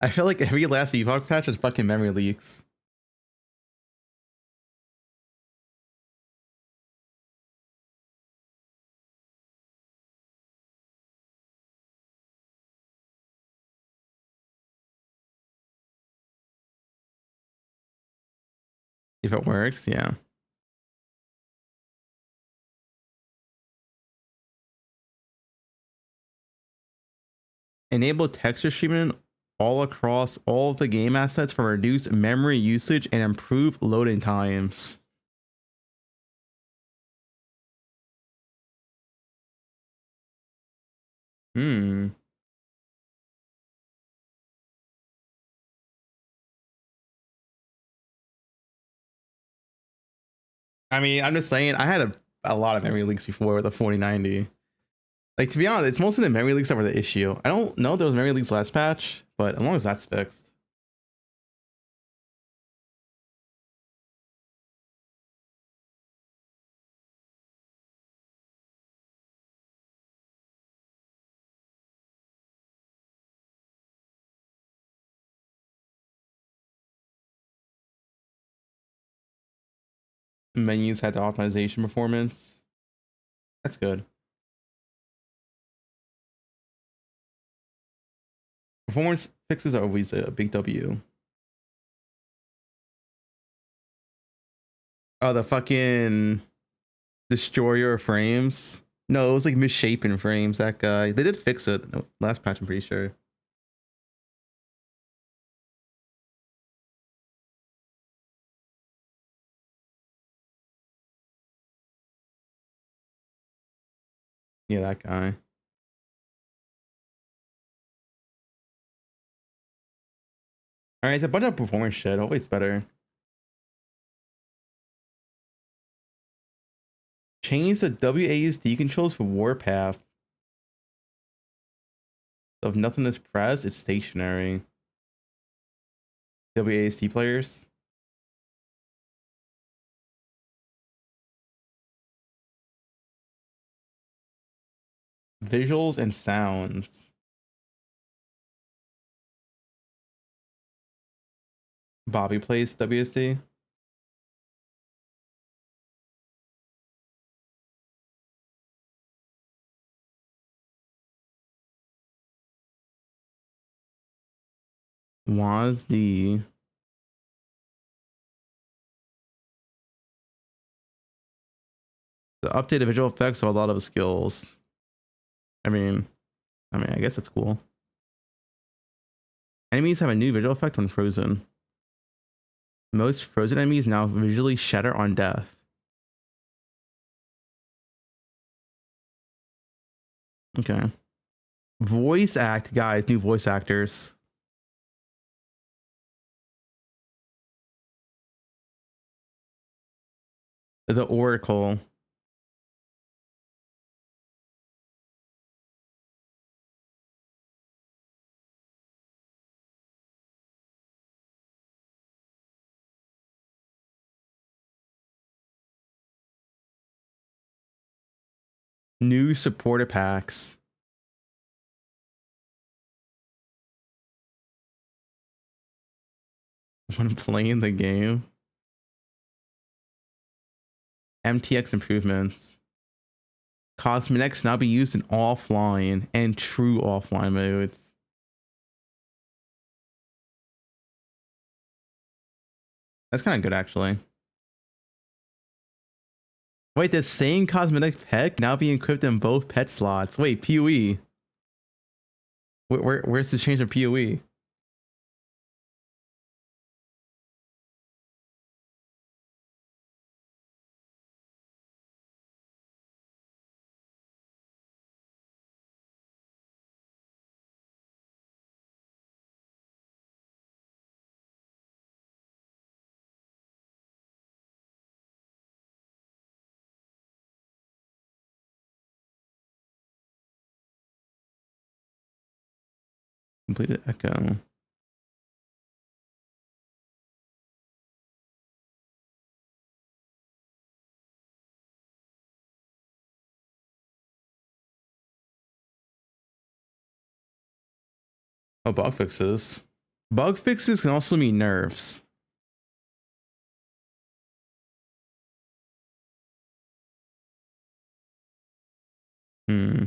A: I feel like every last Epoch patch has fucking memory leaks. If it works, yeah. Enable texture streaming all across all of the game assets for reduced memory usage and improve loading times. Hmm. I mean, I'm just saying, I had a lot of memory leaks before with the 4090. Like, to be honest, it's mostly the memory leaks that were the issue. I don't know if there was memory leaks last patch, but as long as that's fixed. Menus had the optimization performance. That's good. Performance fixes are always a big W. Oh, the fucking destroyer of frames. No, it was like misshapen frames. That guy. They did fix it last patch, I'm pretty sure. Yeah, that guy. All right, it's a bunch of performance shit. Hopefully, it's better. Change the WASD controls for Warpath. So if nothing is pressed, it's stationary. WASD players. Visuals and sounds. Bobby plays WASD. WASD. The updated visual effects have a lot of skills. I mean, I guess it's cool. Enemies have a new visual effect when frozen. Most frozen enemies now visually shatter on death. Okay. Voice act, guys. New voice actors. The Oracle. New supporter packs. When playing the game. MTX improvements. Cosmetics now be used in offline and true offline modes. That's kind of good, actually. Wait, the same cosmetic pet now be equipped in both pet slots. Wait, PoE. Where's the change of PoE? Completed Echo. Oh, bug fixes. Bug fixes can also mean nerfs. Hmm.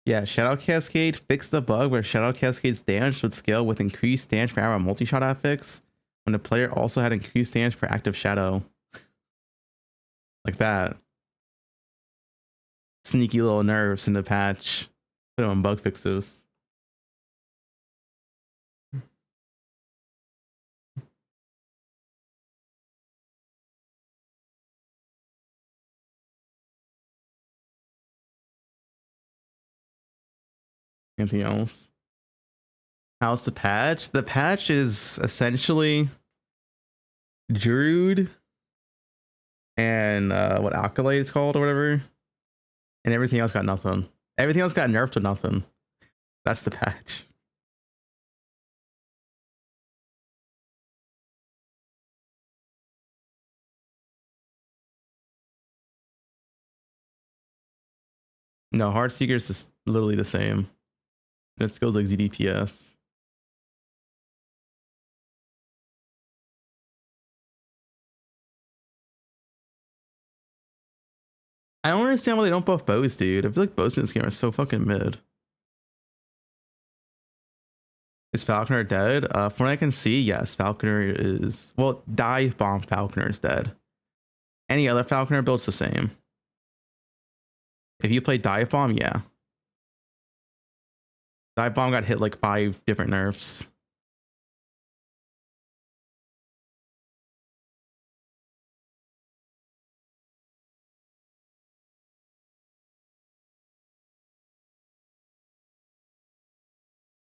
A: Yeah, Shadow Cascade fixed the bug where Shadow Cascade's damage would scale with increased damage for our multi-shot affix when the player also had increased damage for active Shadow. Like that. Sneaky little nerfs in the patch. Put them on bug fixes. Anything else? How's the patch? The patch is essentially Druid and what Alkalite is called or whatever. And everything else got nothing. Everything else got nerfed to nothing. That's the patch. No, Heart Seekers is literally the same. It goes like ZDPS. I don't understand why they don't buff bows, dude. I feel like bows in this game are so fucking mid. Is Falconer dead? From what I can see, yes, Falconer is... Well, Dive Bomb Falconer is dead. Any other Falconer build's the same. If you play Dive Bomb, yeah. Dive Bomb got hit like 5 different nerfs.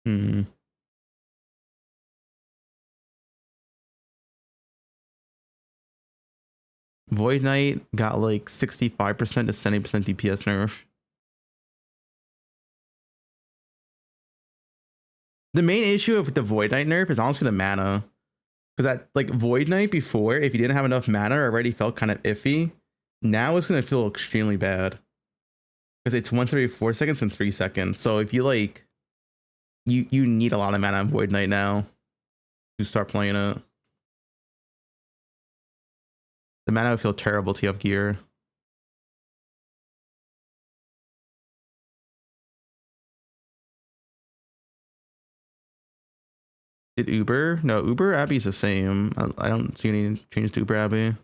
A: Hmm. Void Knight got like 65% to 70% DPS nerf. The main issue with the Void Knight nerf is honestly the mana. Because that like Void Knight before, if you didn't have enough mana, already felt kind of iffy. Now it's gonna feel extremely bad. Because it's once every 4 seconds and 3 seconds. So if you like you need a lot of mana on Void Knight now to start playing it. The mana would feel terrible to have gear. Did Uber? No, Uber Abbey's the same. I don't see any changes to Uber Abbey.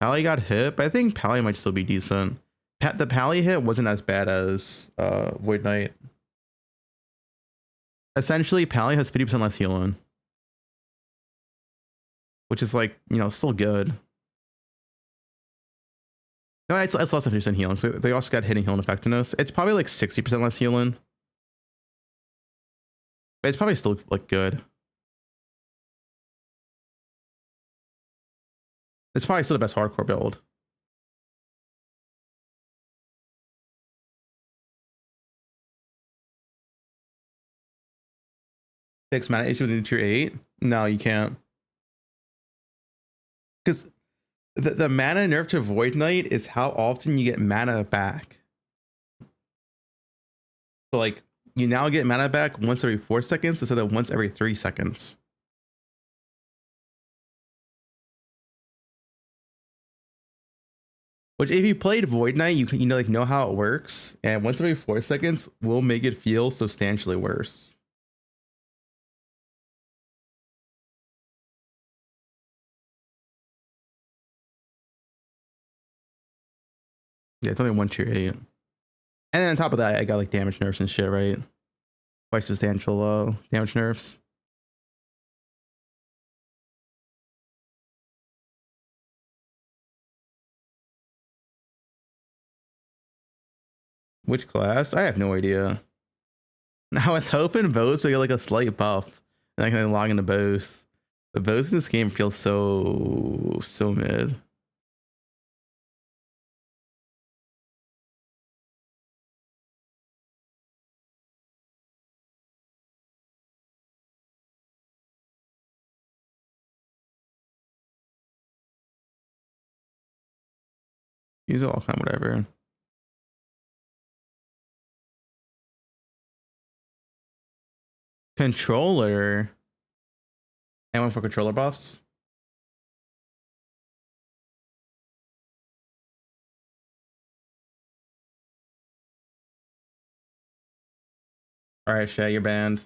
A: Pally got hit, but I think Pally might still be decent. The Pally hit wasn't as bad as Void Knight. Essentially, Pally has 50% less healing. Which is like, you know, still good. No, it's less than 50% healing. So they also got hitting healing effectiveness. It's probably like 60% less healing. But it's probably still like good. It's probably still the best hardcore build. Fix mana issue in tier 8? No, you can't. Because the mana nerf to Void Knight is how often you get mana back. So like you now get mana back once every 4 seconds instead of once every 3 seconds. Which if you played Void Knight, you know like know how it works, and once every 4 seconds will make it feel substantially worse. Yeah, it's only 1 tier 8. And then on top of that, I got like damage nerfs and shit, right? Quite substantial damage nerfs. Which class? I have no idea. I was hoping bows would get like a slight buff, and I can log into bows. The bows in this game feel so mid. Use all kind of whatever. Controller. Anyone for controller buffs? All right, Shay, you're banned.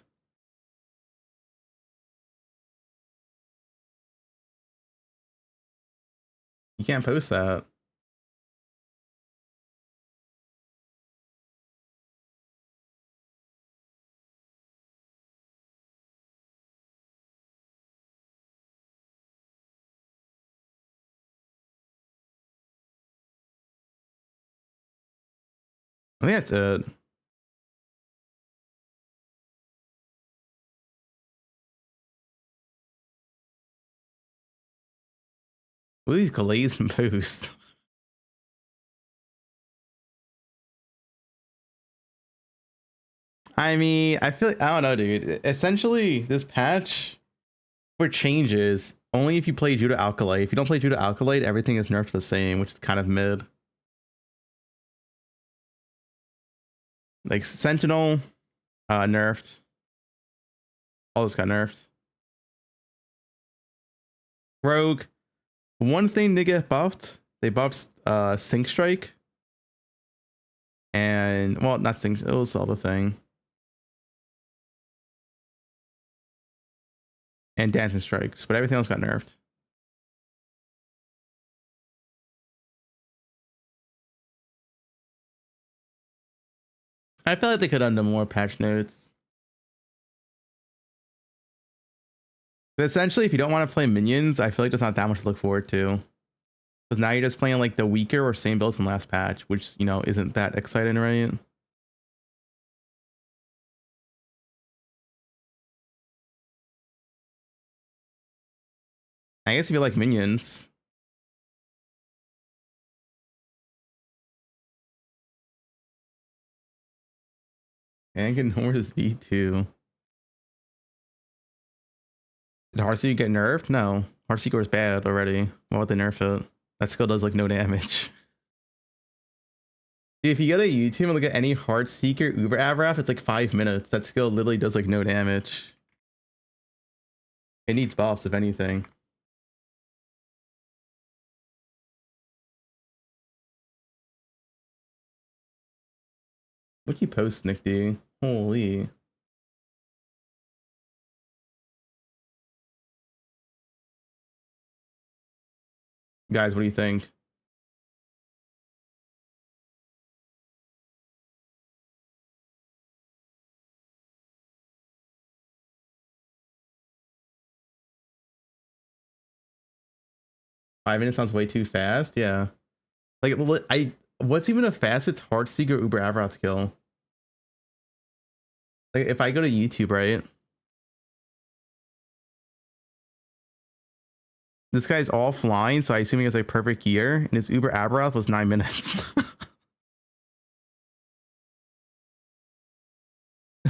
A: You can't post that. I think that's it. What are these glazed and posts? I mean, I feel like, I don't know, dude. Essentially, this patch for changes only if you play Judah Alkalite. If you don't play Judah Alkalite, everything is nerfed the same, which is kind of mid. Like Sentinel, nerfed. All this got nerfed. Rogue. One thing they get buffed. They buffed Sync Strike. And well, not Sync. It was the other thing. And Dancing Strikes, but everything else got nerfed. I feel like they could have done more patch notes. But essentially, if you don't want to play minions, I feel like there's not that much to look forward to. Because now you're just playing like the weaker or same builds from last patch, which, you know, isn't that exciting, right? I guess if you like minions. And can ignore his V2. Did Heartseeker get nerfed? No. Heartseeker is bad already. Why would they nerf it? That skill does like no damage. Dude, if you go to YouTube and look at any Heartseeker Uber Avraf, it's like 5 minutes. That skill literally does like no damage. It needs buffs, if anything. What'd you post, Nick D? Holy. Guys, what do you think? Five minutes sounds way too fast. Yeah. Like, what's even a fastest Heartseeker Uber Avraf kill? Like, if I go to YouTube, right? This guy's all flying, so I assume he has like perfect gear, and his Uber Abrath was 9 minutes.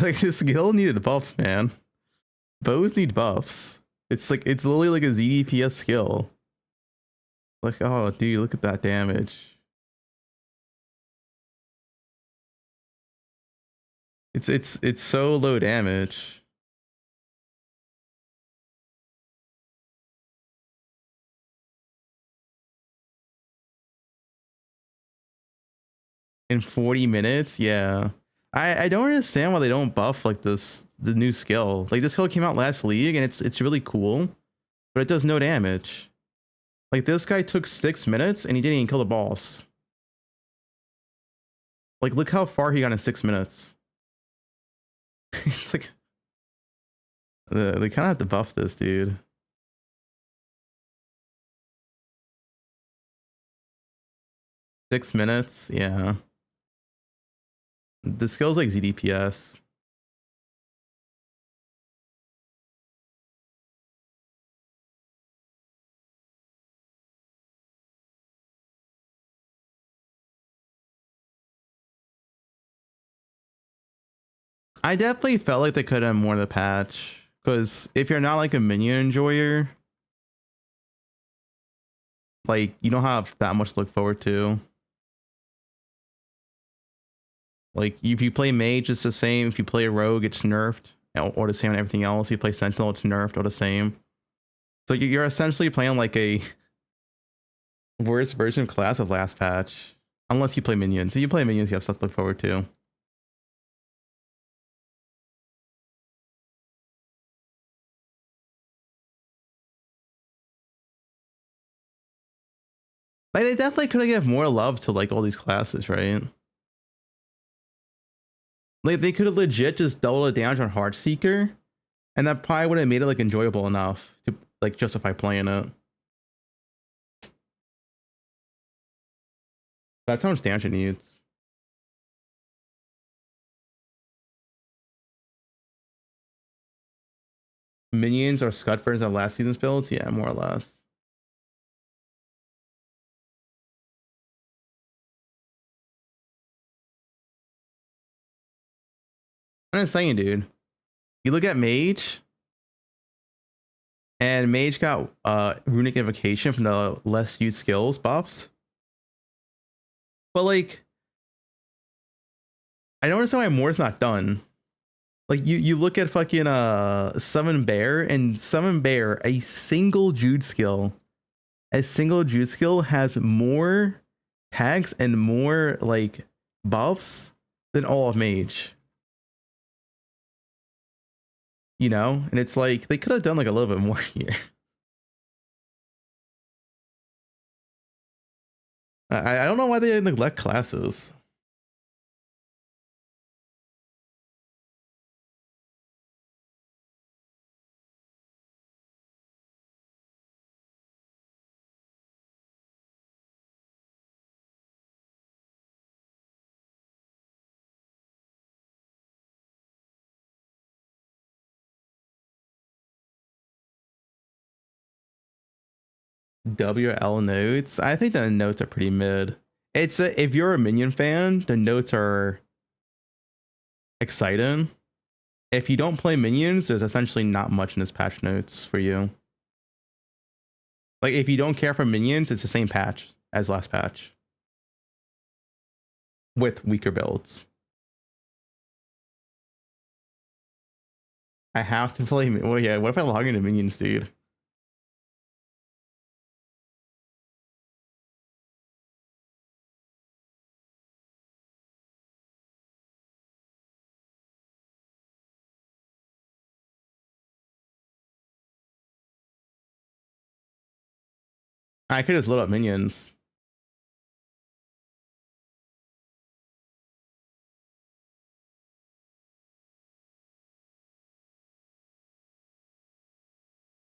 A: Like, his skill needed buffs, man. Bows need buffs. It's like, it's literally like a ZDPS skill. Like, oh, dude, look at that damage. It's so low damage. In 40 minutes, yeah. I don't understand why they don't buff like this the new skill. Like this skill came out last league and it's really cool, but it does no damage. Like this guy took 6 minutes and he didn't even kill the boss. Like look how far he got in 6 minutes. It's like they kind of have to buff this dude. 6 minutes, yeah. The skill's like ZDPS. I definitely felt like they could have more in the patch. Because if you're not like a minion enjoyer, like you don't have that much to look forward to. Like if you play mage, it's the same. If you play a rogue, it's nerfed, or the same on everything else. If you play sentinel, it's nerfed or the same. So you're essentially playing like a worse version of class of last patch. Unless you play minions. If you play minions, you have stuff to look forward to. Like they definitely could have given more love to like all these classes, right? Like they could have legit just doubled it down on Heartseeker, and that probably would have made it like enjoyable enough to like justify playing it. That's how much damage it needs. Minions or Scud versions of last season's builds, yeah, more or less. I'm just saying, dude. You look at Mage, and Mage got Runic Invocation from the less used skills buffs. But like, I don't understand why more's not done. Like you look at fucking Summon Bear, and Summon Bear, a single Jude skill has more tags and more like buffs than all of Mage. You know, and it's like they could have done like a little bit more here. I don't know why they neglect classes. WL notes. I think the notes are pretty mid. It's if you're a minion fan, the notes are exciting. If you don't play minions, there's essentially not much in this patch notes for you. Like if you don't care for minions, it's the same patch as last patch with weaker builds. I have to play. Well, yeah. What if I log into minions, dude? I could just load up minions.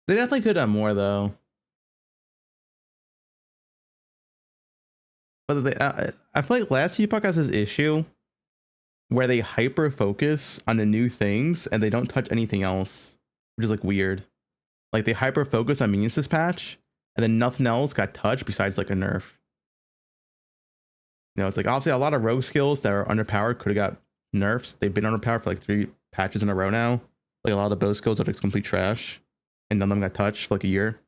A: They definitely could have more though. But I feel like last Epoch has this issue where they hyper focus on the new things and they don't touch anything else, which is like weird. Like they hyper focus on minions this patch, and then nothing else got touched besides like a nerf. You know, it's like obviously a lot of rogue skills that are underpowered could have got nerfs. They've been underpowered for like 3 patches in a row now. Like a lot of the bow skills are just complete trash, and none of them got touched for like a year.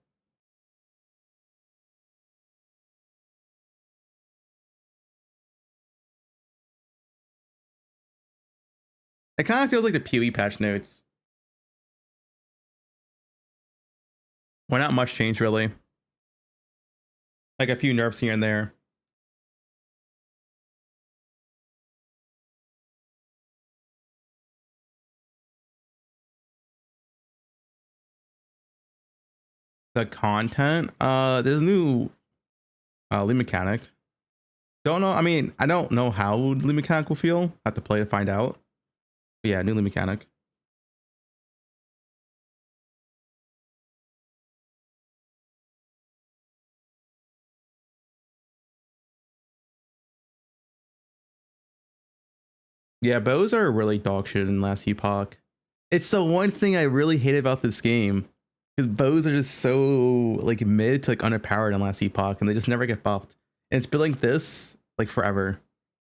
A: It kind of feels like the PoE patch notes. Why not much change really? Like a few nerfs here and there. The content, there's a new lead mechanic. Don't know. I mean, I don't know how lead mechanic will feel. I have to play to find out. But yeah, new lead mechanic. Yeah, bows are really dog shit in last Epoch. It's the one thing I really hate about this game. Because bows are just so like mid to like underpowered in last Epoch, and they just never get buffed. And it's been like this like forever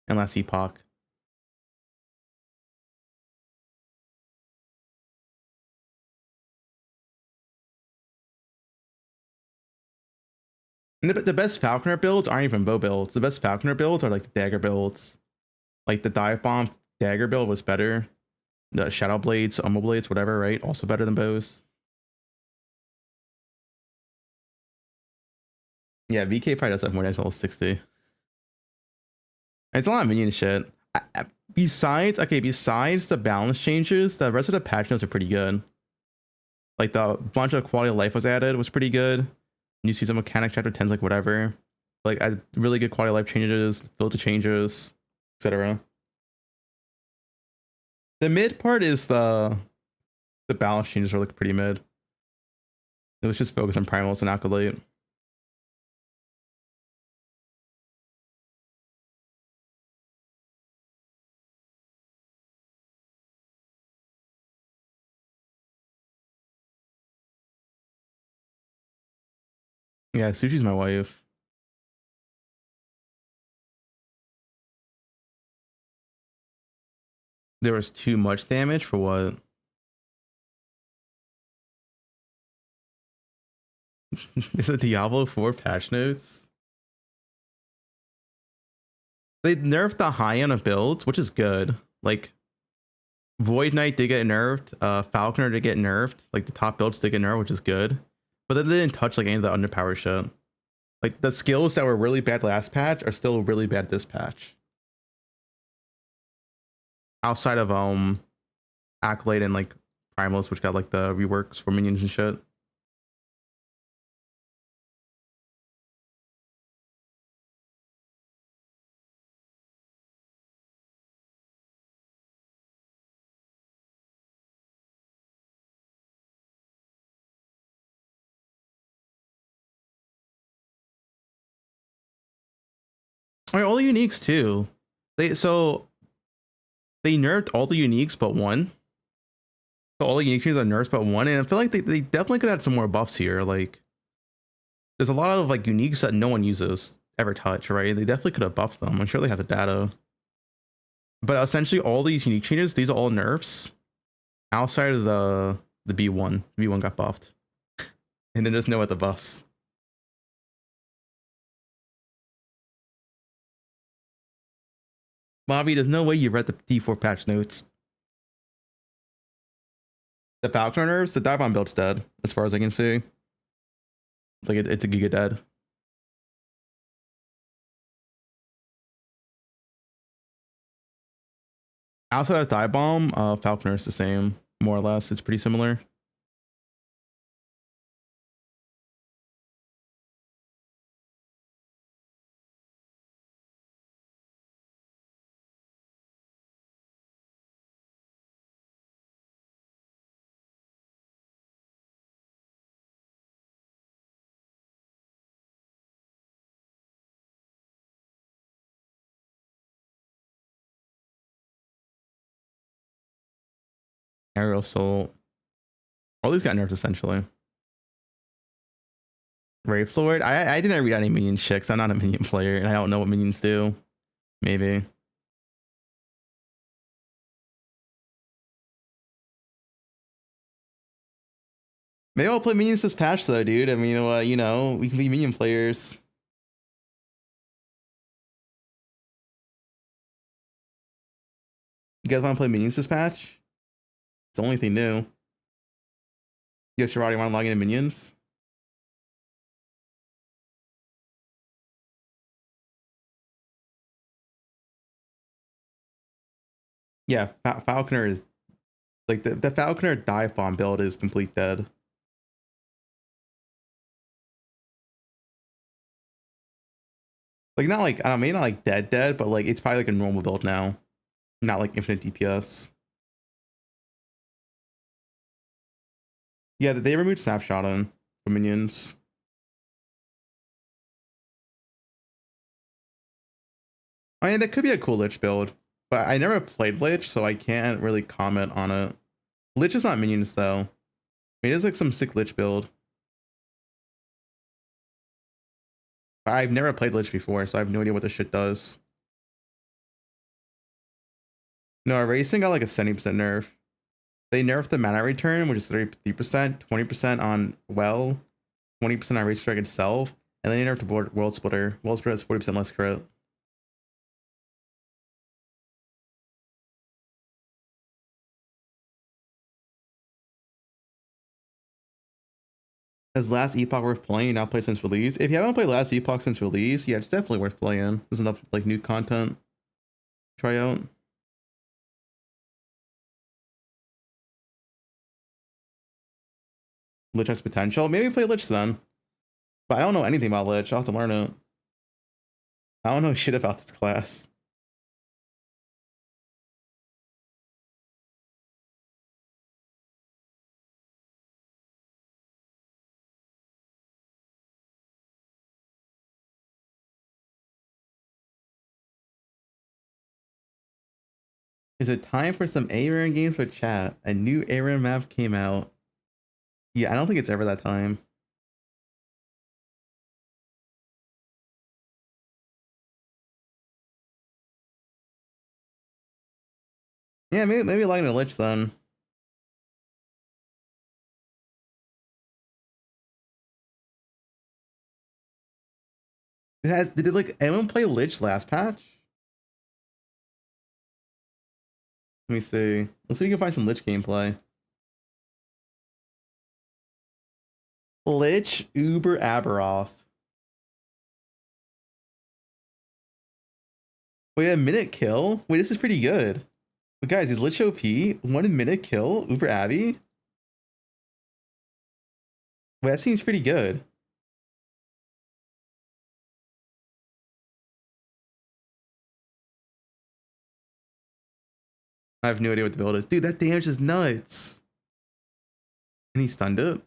A: in last Epoch. And the best Falconer builds aren't even bow builds. The best Falconer builds are like the dagger builds. Like the dive bomb dagger build was better. The shadow blades, umber blades, whatever, right? Also better than bows. Yeah, VK probably does have more damage level 60. It's a lot of minion shit. Besides the balance changes, the rest of the patch notes are pretty good. Like the bunch of quality of life was added was pretty good. You see some mechanic chapter 10's like whatever. Like really good quality of life changes, filter changes, etc. The mid part is the balance changes are like pretty mid. It was just focused on primals and acolyte. Yeah, Sushi's my wife. There was too much damage for what? Is it Diablo 4 patch notes? They nerfed the high end of builds, which is good. Like Void Knight did get nerfed, Falconer did get nerfed, like the top builds did get nerfed, which is good. But they didn't touch like any of the underpowered shit. Like the skills that were really bad last patch are still really bad this patch. Outside of Accolade and like Primals, which got like the reworks for minions and shit. I mean, all the uniques too. They nerfed all the uniques but one. So all the unique changes are nerfed but one, and I feel like they definitely could add some more buffs here. Like there's a lot of like uniques that no one uses ever touch, right? They definitely could have buffed them. I'm sure they have the data. But essentially all these unique changes, these are all nerfs outside of the B1. B1 got buffed. And then there's no other buffs. Bobby, there's no way you read the D4 patch notes. The Falconer nerfs, the dive bomb build's dead, as far as I can see. Like it's a giga dead. Outside of dive bomb, Falconer is the same, more or less. It's pretty similar. Aerial Soul. All these got nerfs essentially. Ray Floyd. I didn't read any minion shit. I'm not a minion player and I don't know what minions do. Maybe. Maybe I'll play minions this patch though, dude. I mean, you know, we can be minion players. You guys want to play minions this patch? It's the only thing new. You guys already want to log into minions? Yeah, Falconer is like the Falconer dive bomb build is complete dead. Like not like I don't mean not like dead, but like it's probably like a normal build now, not like infinite DPS. Yeah, they removed snapshot on for minions. I mean, that could be a cool Lich build. But I never played Lich, so I can't really comment on it. Lich is not minions though. I mean, it is like some sick Lich build. I've never played Lich before, so I have no idea what this shit does. No, Erasing got like a 70% nerf. They nerfed the mana return, which is 33%, 20% on Well, 20% on Race Strike itself, and then they nerfed World Splitter. World Splitter has 40% less crit. Is Last Epoch worth playing? Not played since release. If you haven't played Last Epoch since release, yeah, it's definitely worth playing. There's enough like new content to try out. Lich has potential. Maybe play Lich then. But I don't know anything about Lich. I'll have to learn it. I don't know shit about this class. Is it time for some ARAN games for chat? A new ARAN map came out. Yeah, I don't think it's ever that time. Yeah, maybe Lightning a Lich then. Did like anyone play Lich last patch? Let me see. Let's see if we can find some Lich gameplay. Lich Uber Aberoth. Wait, a minute kill? Wait, this is pretty good. But guys, is Lich OP? 1 minute kill? Uber Abby? Wait, that seems pretty good. I have no idea what the build is. Dude, that damage is nuts. And he stunned it.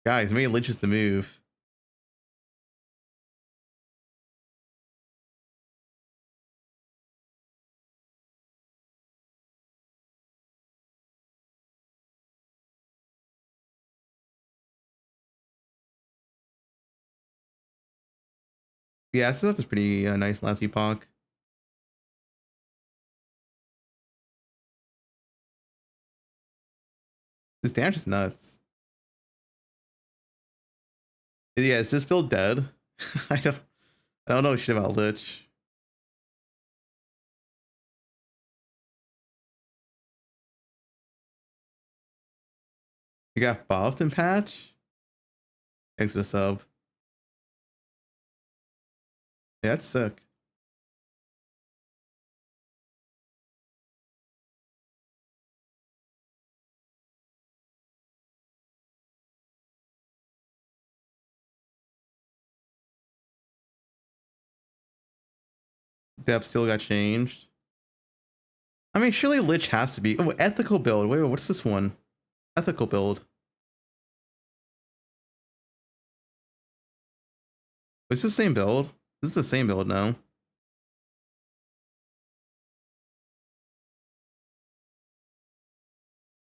A: Guys, maybe Lich is the move. Yeah, this stuff is pretty nice last epoch. This damage is nuts. Yeah, is this build dead? I don't know shit about Lich. You got buffed in patch? Thanks for the sub. Yeah, that's sick. Depth still got changed. I mean, surely Lich has to be. Oh, ethical build. Wait, what's this one? Ethical build. Is this the same build? This is the same build now.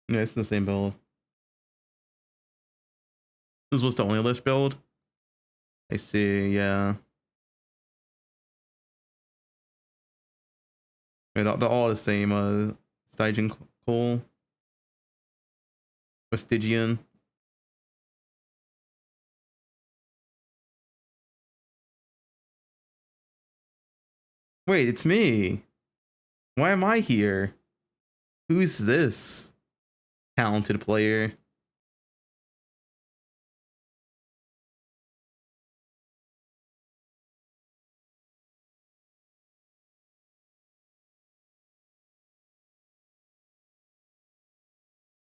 A: Yeah, it's the same build. This was the only Lich build. I see, yeah. They're all the same. Stygian Cole. Vestigian. Wait, it's me. Why am I here? Who's this talented player?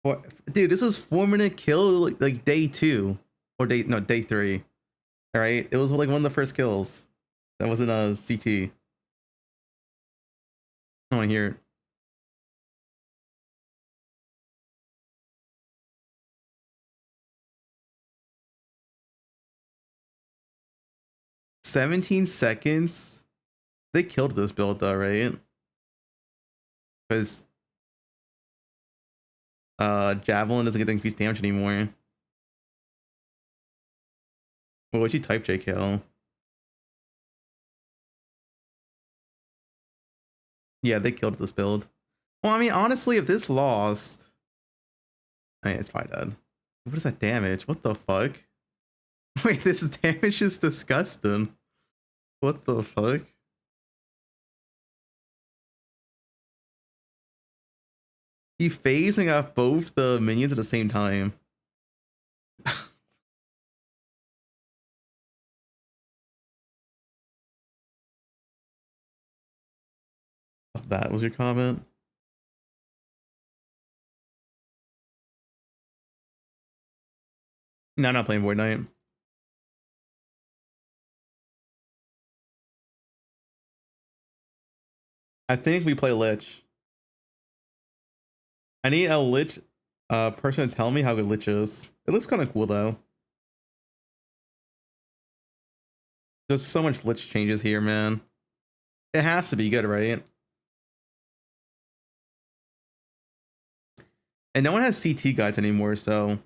A: What, dude? This was 4 minute kill like day 2 or day 3. All right, it was like one of the first kills. That wasn't a CT. I want to hear it. 17 seconds. They killed this build though, right? Because Javelin doesn't get the increased damage anymore. Well, what'd you type, JKL? Yeah, they killed this build. Well, I mean, honestly, if this lost, I mean, it's probably dead. What is that damage? What the fuck? Wait, this damage is disgusting. What the fuck? He phasing off both the minions at the same time. That was your comment? No, I'm not playing Void Knight. I think we play Lich. I need a Lich person to tell me how good Lich is. It looks kind of cool though. There's so much Lich changes here, man. It has to be good, right? And no one has CT guides anymore, so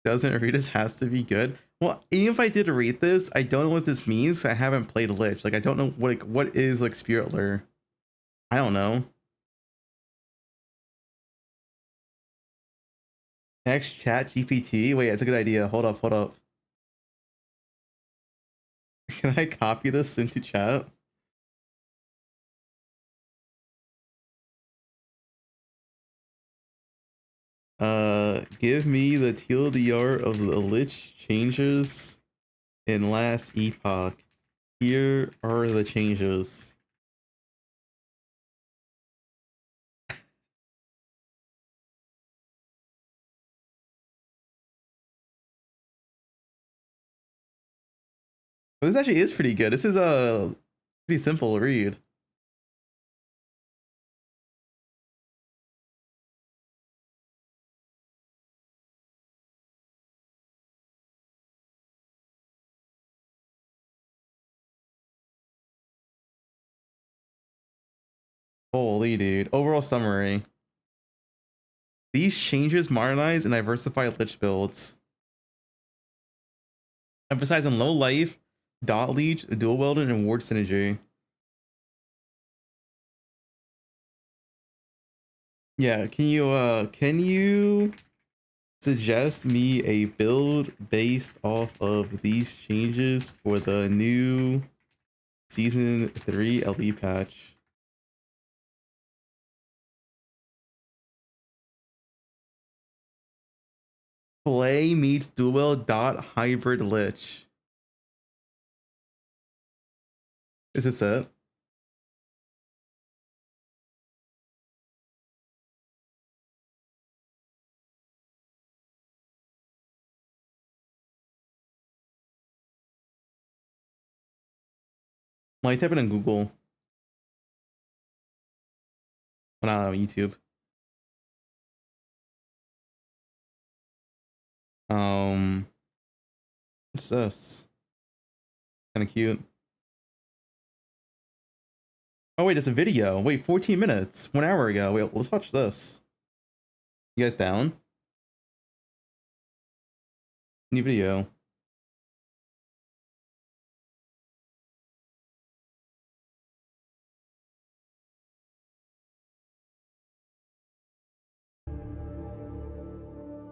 A: doesn't read it has to be good. Well, even if I did read this, I don't know what this means. I haven't played Lich. Like I don't know what is like Spirit Lure. I don't know. Next chat GPT. Wait, that's a good idea. Hold up, hold up. Can I copy this into chat? Give me the TLDR of the Lich changes in last Epoch. Here are the changes. This actually is pretty good. This is a pretty simple read. Holy dude. Overall summary. These changes modernize and diversify Lich builds. Emphasize on low life, dot leech, dual wielding, and ward synergy. Yeah, can you suggest me a build based off of these changes for the new season 3 LE patch? Play meets duel dot hybrid lich. Is this it? Well, I type it in Google. Well, not YouTube. What's this? Kind of cute. Oh wait, it's a video. Wait, 14 minutes, 1 hour ago. Wait, let's watch this. You guys down? New video.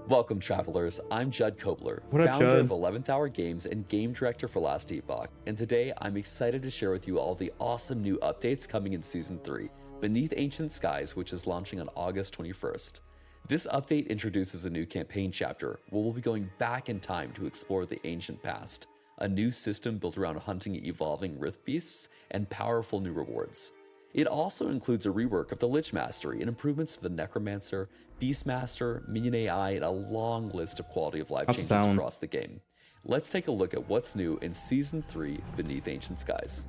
B: Welcome, travelers. I'm Judd Kobler,
A: What up,
B: founder
A: Judd?
B: of 11th Hour Games and game director for Last Epoch. And today, I'm excited to share with you all the awesome new updates coming in Season 3, Beneath Ancient Skies, which is launching on August 21st. This update introduces a new campaign chapter where we'll be going back in time to explore the ancient past, a new system built around hunting evolving Rift Beasts, and powerful new rewards. It also includes a rework of the Lich Mastery and improvements to the Necromancer, Beastmaster, Minion AI, and a long list of quality of life changes across the game. Let's take a look at what's new in Season 3, Beneath Ancient Skies.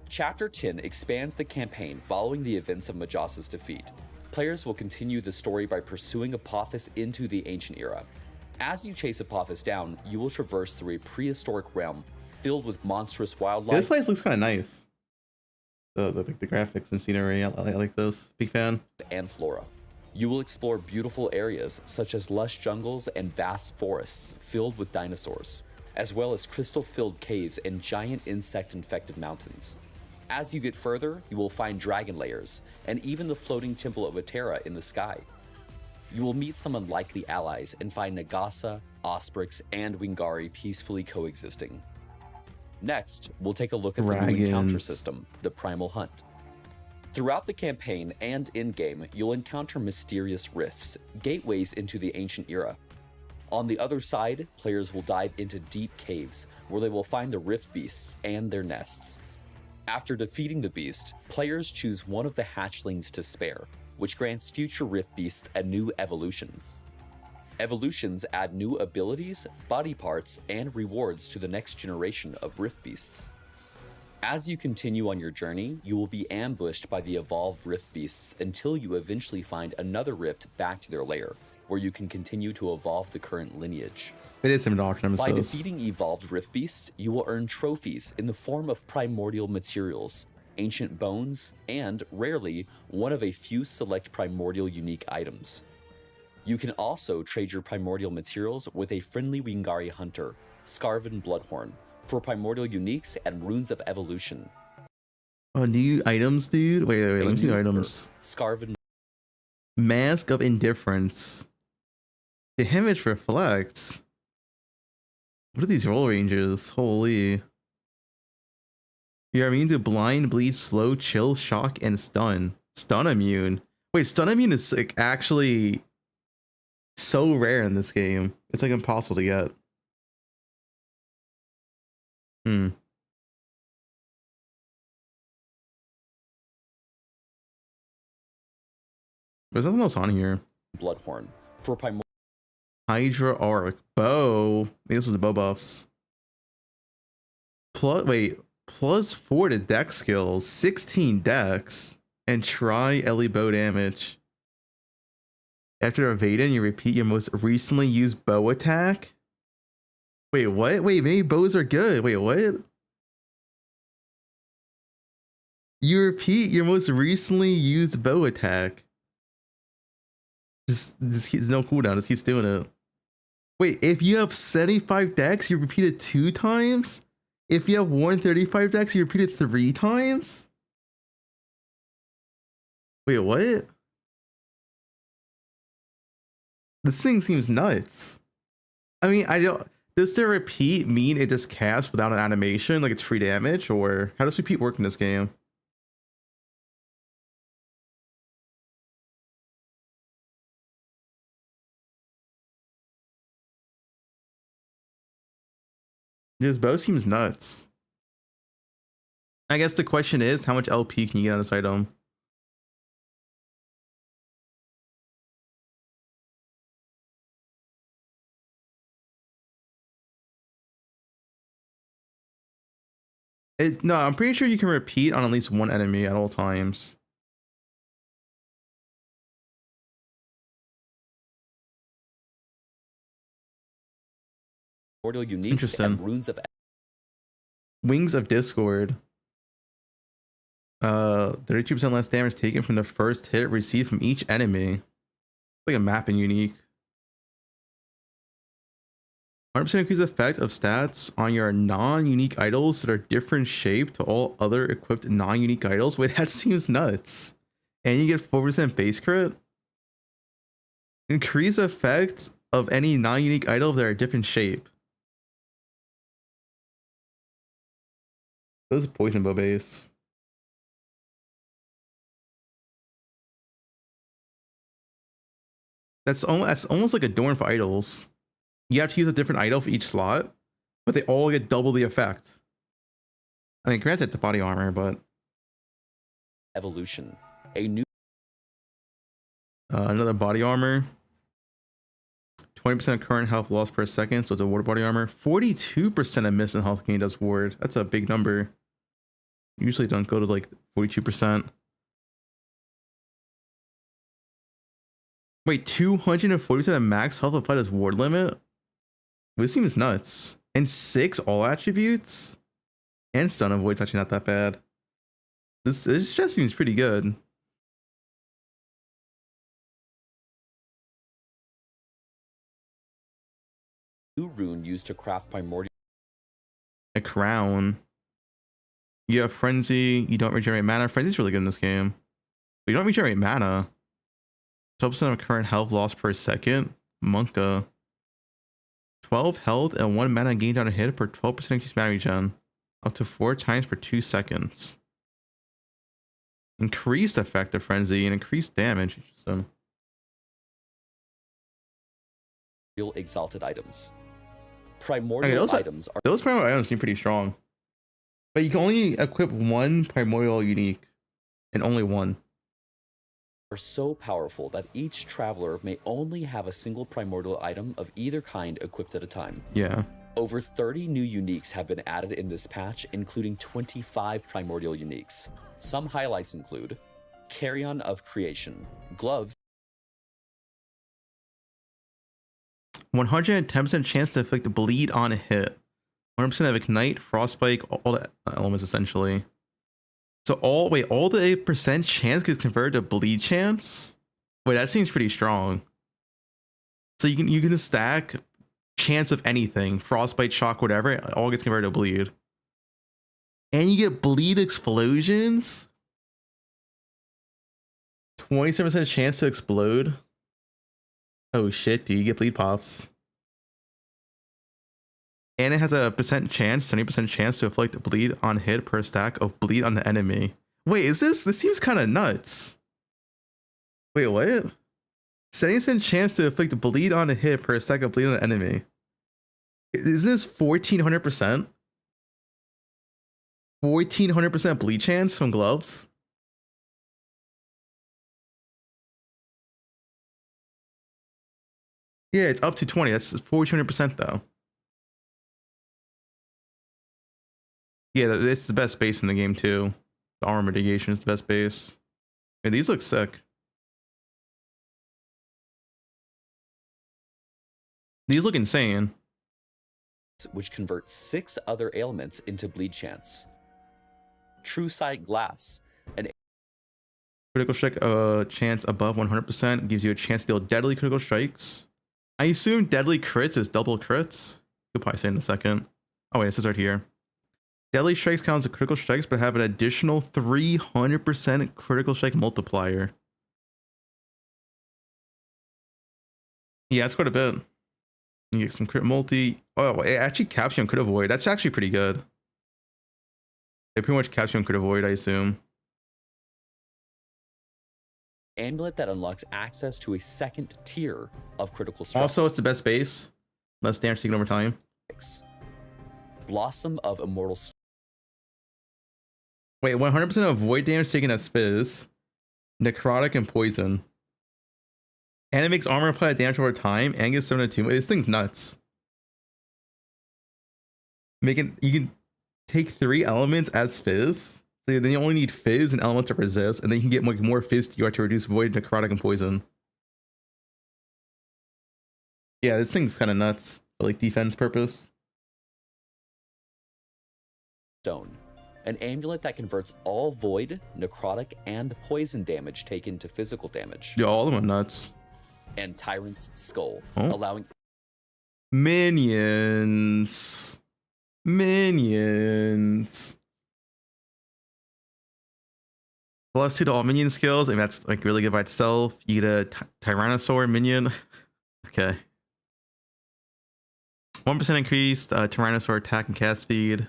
B: Chapter 10 expands the campaign following the events of Majasa's defeat. Players will continue the story by pursuing Apophis into the Ancient Era. As you chase Apophis down, you will traverse through a prehistoric realm filled with monstrous wildlife.
A: This place looks kind of nice. The graphics and scenery, I like those. Big fan.
B: And flora. You will explore beautiful areas such as lush jungles and vast forests filled with dinosaurs, as well as crystal-filled caves and giant insect-infected mountains. As you get further, you will find dragon layers and even the floating temple of Atera in the sky. You will meet some unlikely allies and find Nagasa, Osprix, and Wingari peacefully coexisting. Next, we'll take a look at the new encounter system, the Primal Hunt. Throughout the campaign and in-game, you'll encounter mysterious rifts, gateways into the Ancient Era. On the other side, players will dive into deep caves, where they will find the rift beasts and their nests. After defeating the beast, players choose one of the hatchlings to spare, which grants future rift beasts a new evolution. Evolutions add new abilities, body parts, and rewards to the next generation of rift beasts. As you continue on your journey, you will be ambushed by the evolved rift beasts until you eventually find another rift back to their lair, where you can continue to evolve the current lineage.
A: It is some doctrine.
B: By defeating evolved rift beasts, you will earn trophies in the form of primordial materials, ancient bones, and, rarely, one of a few select primordial unique items. You can also trade your primordial materials with a friendly Wingari hunter, Scarven Bloodhorn, for primordial uniques and runes of evolution.
A: Oh, new items, dude? Wait, let me see items.
B: Scarven
A: Mask of Indifference. The image reflects. What are these roll ranges? Holy. You're immune to blind, bleed, slow, chill, shock, and stun. Stun immune. Wait, stun immune is like actually so rare in this game. It's like impossible to get. There's nothing else on here.
B: Bloodhorn for primordial
A: Hydra Arc. Bow. Maybe this was the bow buffs. +4 to dex skills, 16 dex, and try Ellie bow damage. After evading, you repeat your most recently used bow attack. Wait, what? Wait, maybe bows are good. Wait, what? You repeat your most recently used bow attack. This keeps no cooldown. Just keeps doing it. Wait, if you have 75 dex, you repeat it 2 times? If you have 135 dex, you repeat it 3 times? Wait, what? This thing seems nuts. I mean, I don't. Does the repeat mean it just casts without an animation, like it's free damage, or how does repeat work in this game? This bow seems nuts. I guess the question is, how much LP can you get on this item? No, I'm pretty sure you can repeat on at least one enemy at all times.
B: uniques and runes of
A: Wings of Discord. 32% less damage taken from the first hit received from each enemy. Like a mapping unique. 100% increase effect of stats on your non-unique idols that are different shape to all other equipped non-unique idols. Wait, that seems nuts. And you get 4% base crit. Increase effect of any non-unique idol that are different shape. Those poison bow base. That's almost like a Dorn for idols. You have to use a different idol for each slot, but they all get double the effect. I mean, granted, it's a body armor, but
B: evolution. A new
A: another body armor. 20% current health loss per second, so it's a ward body armor. 42% of miss and health gain does ward. That's a big number. Usually don't go to like 42%. Wait, 240% of max health applied as ward limit? This seems nuts. And 6 all attributes? And stun avoid's actually not that bad. This just seems pretty good.
B: New rune used to craft primordial.
A: A crown. You have frenzy, you don't regenerate mana. Frenzy's really good in this game. But you don't regenerate mana. 12% of current health loss per second. Monka. 12 health and 1 mana gained on a hit for 12% increased mana regen. Up to 4 times per 2 seconds. Increased effect of frenzy and increased damage. Interesting.
B: Exalted items. Primordial items are
A: those primordial items seem pretty strong. But you can only equip one primordial unique. And only one.
B: Are so powerful that each traveler may only have a single primordial item of either kind equipped at a time.
A: Yeah.
B: Over 30 new uniques have been added in this patch, including 25 primordial uniques. Some highlights include Carrion of Creation, Gloves,
A: 110% chance to inflict bleed on a hit. 100% of ignite, frostbite, all the elements essentially. So all the 8% chance gets converted to bleed chance. Wait, that seems pretty strong. So you can stack chance of anything, frostbite, shock, whatever, it all gets converted to bleed. And you get bleed explosions. 27% chance to explode. Oh shit, dude, you get bleed pops. And it has a percent chance, 70% chance to inflict bleed on hit per stack of bleed on the enemy. Wait, this seems kind of nuts. Wait, what? 70% chance to inflict bleed on a hit per stack of bleed on the enemy. Is this 1400%? 1400% bleed chance from gloves? Yeah, it's up to 20. That's 1400% though. Yeah, it's the best base in the game too. The armor mitigation is the best base. And these look sick. These look insane.
B: which converts 6 other ailments into bleed chance. True Sight Glass, an
A: critical strike chance above 100% gives you a chance to deal deadly critical strikes. I assume deadly crits is double crits. You'll probably say in a second. Oh wait, it says right here. Deadly strikes counts as critical strikes, but have an additional 300% critical strike multiplier. Yeah, that's quite a bit. You get some crit multi. Oh, it actually caps you on crit avoid. That's actually pretty good. They pretty much caps you on crit avoid, I assume.
B: amulet that unlocks access to a second tier of critical strikes.
A: Also, it's the best base. Less damage taken over time.
B: Blossom of Immortal.
A: Wait, 100% of void damage taken as fizz, necrotic, and poison. And it makes armor apply damage over time and gets 7 to 2. This thing's nuts. You can take 3 elements as fizz. So then you only need fizz and element to resist, and then you can get more fizz to reduce void, necrotic, and poison. Yeah, this thing's kind of nuts for like defense purpose.
B: Stone, an amulet that converts all void, necrotic, and poison damage taken to physical damage.
A: Yeah, all of them are nuts.
B: And Tyrant's Skull,
A: oh.
B: allowing
A: minions. Plus 2 to all minion skills. I mean, that's like really good by itself. You get a Tyrannosaur minion. Okay. 1% increased Tyrannosaur attack and cast speed.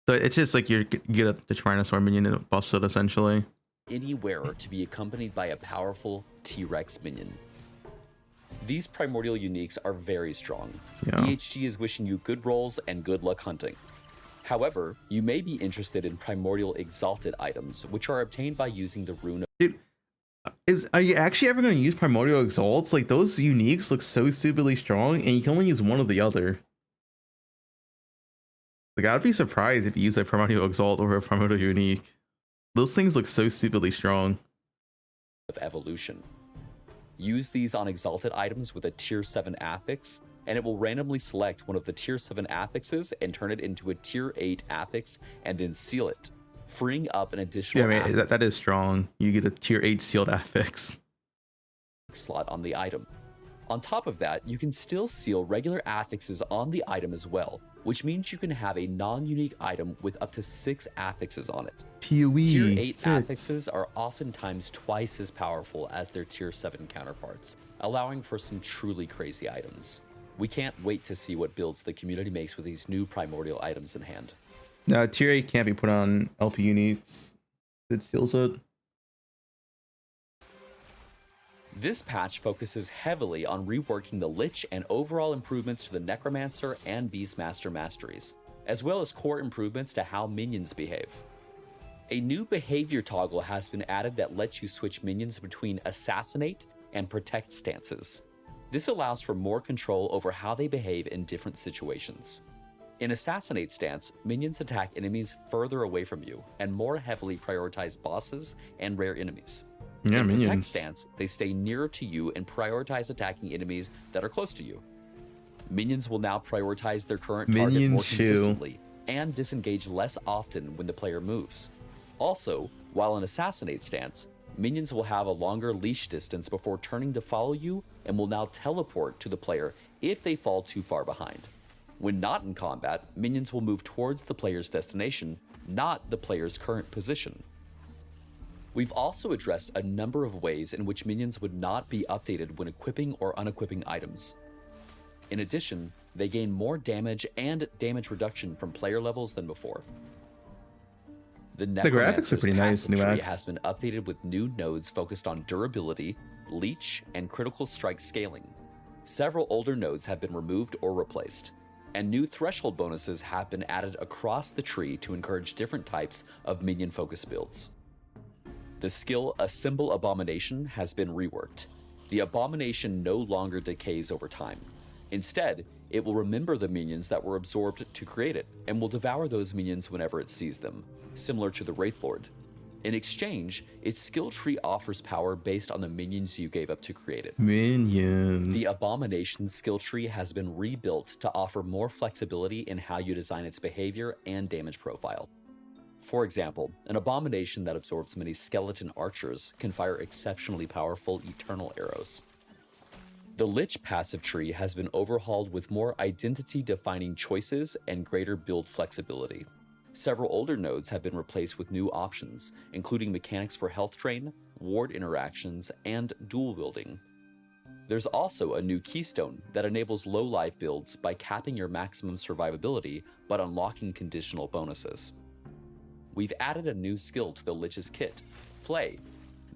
A: So it's just like you get the Tyrannosaur minion and it buffs it essentially.
B: Any wearer to be accompanied by a powerful T-Rex minion. These primordial uniques are very strong.
A: Yeah.
B: EHG is wishing you good rolls and good luck hunting. However, you may be interested in primordial exalted items, which are obtained by using the rune.
A: Dude, are you actually ever going to use primordial exalts? Like, those uniques look so stupidly strong, and you can only use one or the other. Like, I'd be surprised if you use a primordial exalt over a primordial unique. Those things look so stupidly strong.
B: Of evolution. Use these on exalted items with a tier 7 affix, and it will randomly select one of the tier 7 affixes and turn it into a tier 8 affix and then seal it, freeing up an additional
A: Yeah, I mean, that is strong. You get a tier 8 sealed affix
B: slot on the item. On top of that, you can still seal regular affixes on the item as well, which means you can have a non-unique item with up to 6 affixes on it.
A: PoE
B: Tier 8
A: 6.
B: affixes are oftentimes twice as powerful as their tier 7 counterparts, allowing for some truly crazy items. We can't wait to see what builds the community makes with these new primordial items in hand.
A: Now, tier 8 can't be put on LP units. It seals it.
B: This patch focuses heavily on reworking the Lich and overall improvements to the Necromancer and Beastmaster masteries, as well as core improvements to how minions behave. A new behavior toggle has been added that lets you switch minions between Assassinate and Protect stances. This allows for more control over how they behave in different situations. In Assassinate stance, minions attack enemies further away from you and more heavily prioritize bosses and rare enemies.
A: Yeah,
B: In
A: minions.
B: Protect stance, they stay nearer to you and prioritize attacking enemies that are close to you. Minions will now prioritize their current target
A: Minion
B: more
A: shoe.
B: consistently and disengage less often when the player moves. Also, while in Assassinate stance, minions will have a longer leash distance before turning to follow you and will now teleport to the player if they fall too far behind. When not in combat, minions will move towards the player's destination, not the player's current position. We've also addressed a number of ways in which minions would not be updated when equipping or unequipping items. In addition, they gain more damage and damage reduction from player levels than before. The
A: graphics are pretty nice,
B: passive
A: new
B: tree
A: acts.
B: has been updated with new nodes focused on durability, leech, and critical strike scaling. Several older nodes have been removed or replaced, and new threshold bonuses have been added across the tree to encourage different types of minion-focused builds. The skill Assemble Abomination has been reworked. The abomination no longer decays over time. Instead, it will remember the minions that were absorbed to create it, and will devour those minions whenever it sees them, similar to the Wraithlord. In exchange, its skill tree offers power based on the minions you gave up to create it.
A: Minions.
B: The Abomination skill tree has been rebuilt to offer more flexibility in how you design its behavior and damage profile. For example, an abomination that absorbs many skeleton archers can fire exceptionally powerful eternal arrows. The Lich passive tree has been overhauled with more identity-defining choices and greater build flexibility. Several older nodes have been replaced with new options, including mechanics for health drain, ward interactions, and dual wielding. There's also a new keystone that enables low life builds by capping your maximum survivability but unlocking conditional bonuses. We've added a new skill to the Lich's kit, Flay.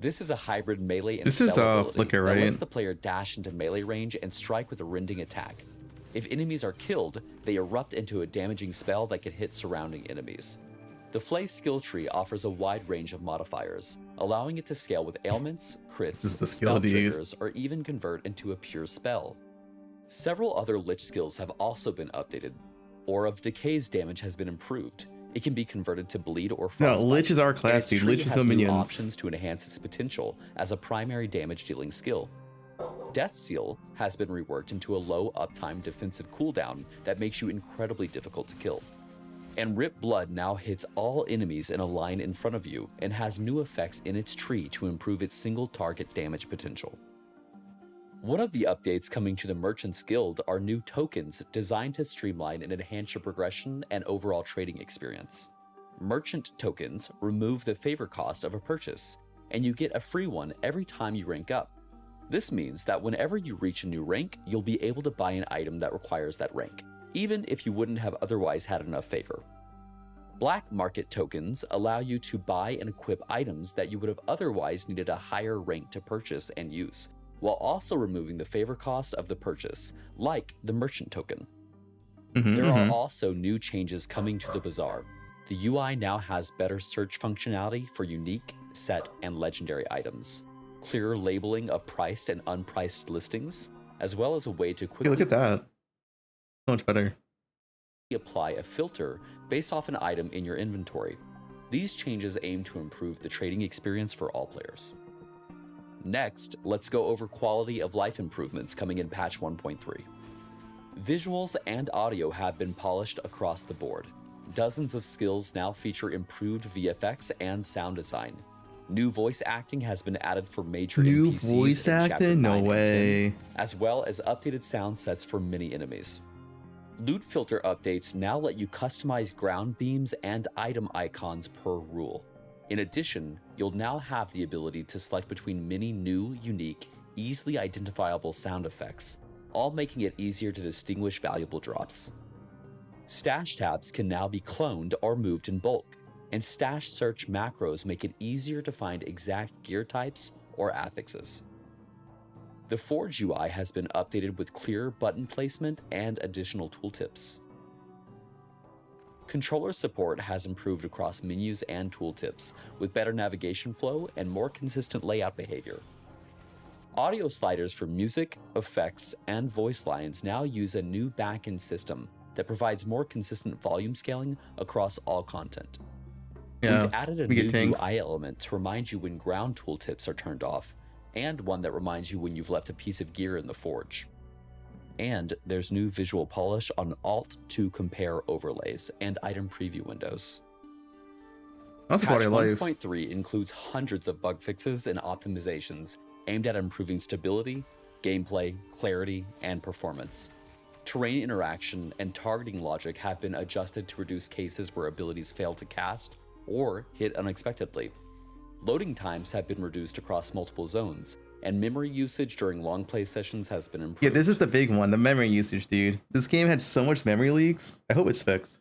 B: This is a hybrid melee and
A: This is,
B: spell ability
A: Flicker,
B: that
A: right?
B: lets the player dash into melee range and strike with a rending attack. If enemies are killed, they erupt into a damaging spell that can hit surrounding enemies. The Flay skill tree offers a wide range of modifiers, allowing it to scale with ailments, crits,
A: This is the
B: spell
A: skill, dude.
B: triggers, or even convert into a pure spell. Several other Lich skills have also been updated. Aura of Decay's damage has been improved. It can be converted to bleed or
A: No,
B: frostbite.
A: Lich is our
B: And its
A: class, dude.
B: tree
A: Lich is
B: has
A: no
B: new
A: minions.
B: options to enhance its potential as a primary damage dealing skill. Death Seal has been reworked into a low uptime defensive cooldown that makes you incredibly difficult to kill. And Rip Blood now hits all enemies in a line in front of you and has new effects in its tree to improve its single target damage potential. One of the updates coming to the Merchant's Guild are new tokens designed to streamline and enhance your progression and overall trading experience. Merchant tokens remove the favor cost of a purchase, and you get a free one every time you rank up. This means that whenever you reach a new rank, you'll be able to buy an item that requires that rank, even if you wouldn't have otherwise had enough favor. Black market tokens allow you to buy and equip items that you would have otherwise needed a higher rank to purchase and use, while also removing the favor cost of the purchase, like the merchant token. There are also new changes coming to the bazaar. The UI now has better search functionality for unique, set, and legendary items, clearer labeling of priced and unpriced listings, as well as a way to
A: Hey,
B: quickly
A: look at that. So much better.
B: apply a filter based off an item in your inventory. These changes aim to improve the trading experience for all players. Next, let's go over quality of life improvements coming in patch 1.3. Visuals and audio have been polished across the board. Dozens of skills now feature improved VFX and sound design. New voice acting has been added for major
A: New
B: NPCs
A: voice
B: in Chapter
A: acting? No
B: 9 and 10,
A: way.
B: as well as updated sound sets for mini enemies. Loot filter updates now let you customize ground beams and item icons per rule. In addition, you'll now have the ability to select between many new, unique, easily identifiable sound effects, all making it easier to distinguish valuable drops. Stash tabs can now be cloned or moved in bulk, and stash search macros make it easier to find exact gear types or affixes. The Forge UI has been updated with clearer button placement and additional tooltips. Controller support has improved across menus and tooltips, with better navigation flow and more consistent layout behavior. Audio sliders for music, effects, and voice lines now use a new backend system that provides more consistent volume scaling across all content.
A: Yeah,
B: We've added a new UI element to remind you when ground tooltips are turned off, and one that reminds you when you've left a piece of gear in the forge. And there's new visual polish on Alt to compare overlays and item preview windows.
A: That's
B: Patch
A: quality of life.
B: 1.3 includes hundreds of bug fixes and optimizations aimed at improving stability, gameplay, clarity, and performance. Terrain interaction and targeting logic have been adjusted to reduce cases where abilities fail to cast or hit unexpectedly. Loading times have been reduced across multiple zones, and memory usage during long play sessions has been improved.
A: Yeah, this is the big one, the memory usage, dude. This game had so much memory leaks. I hope it's fixed.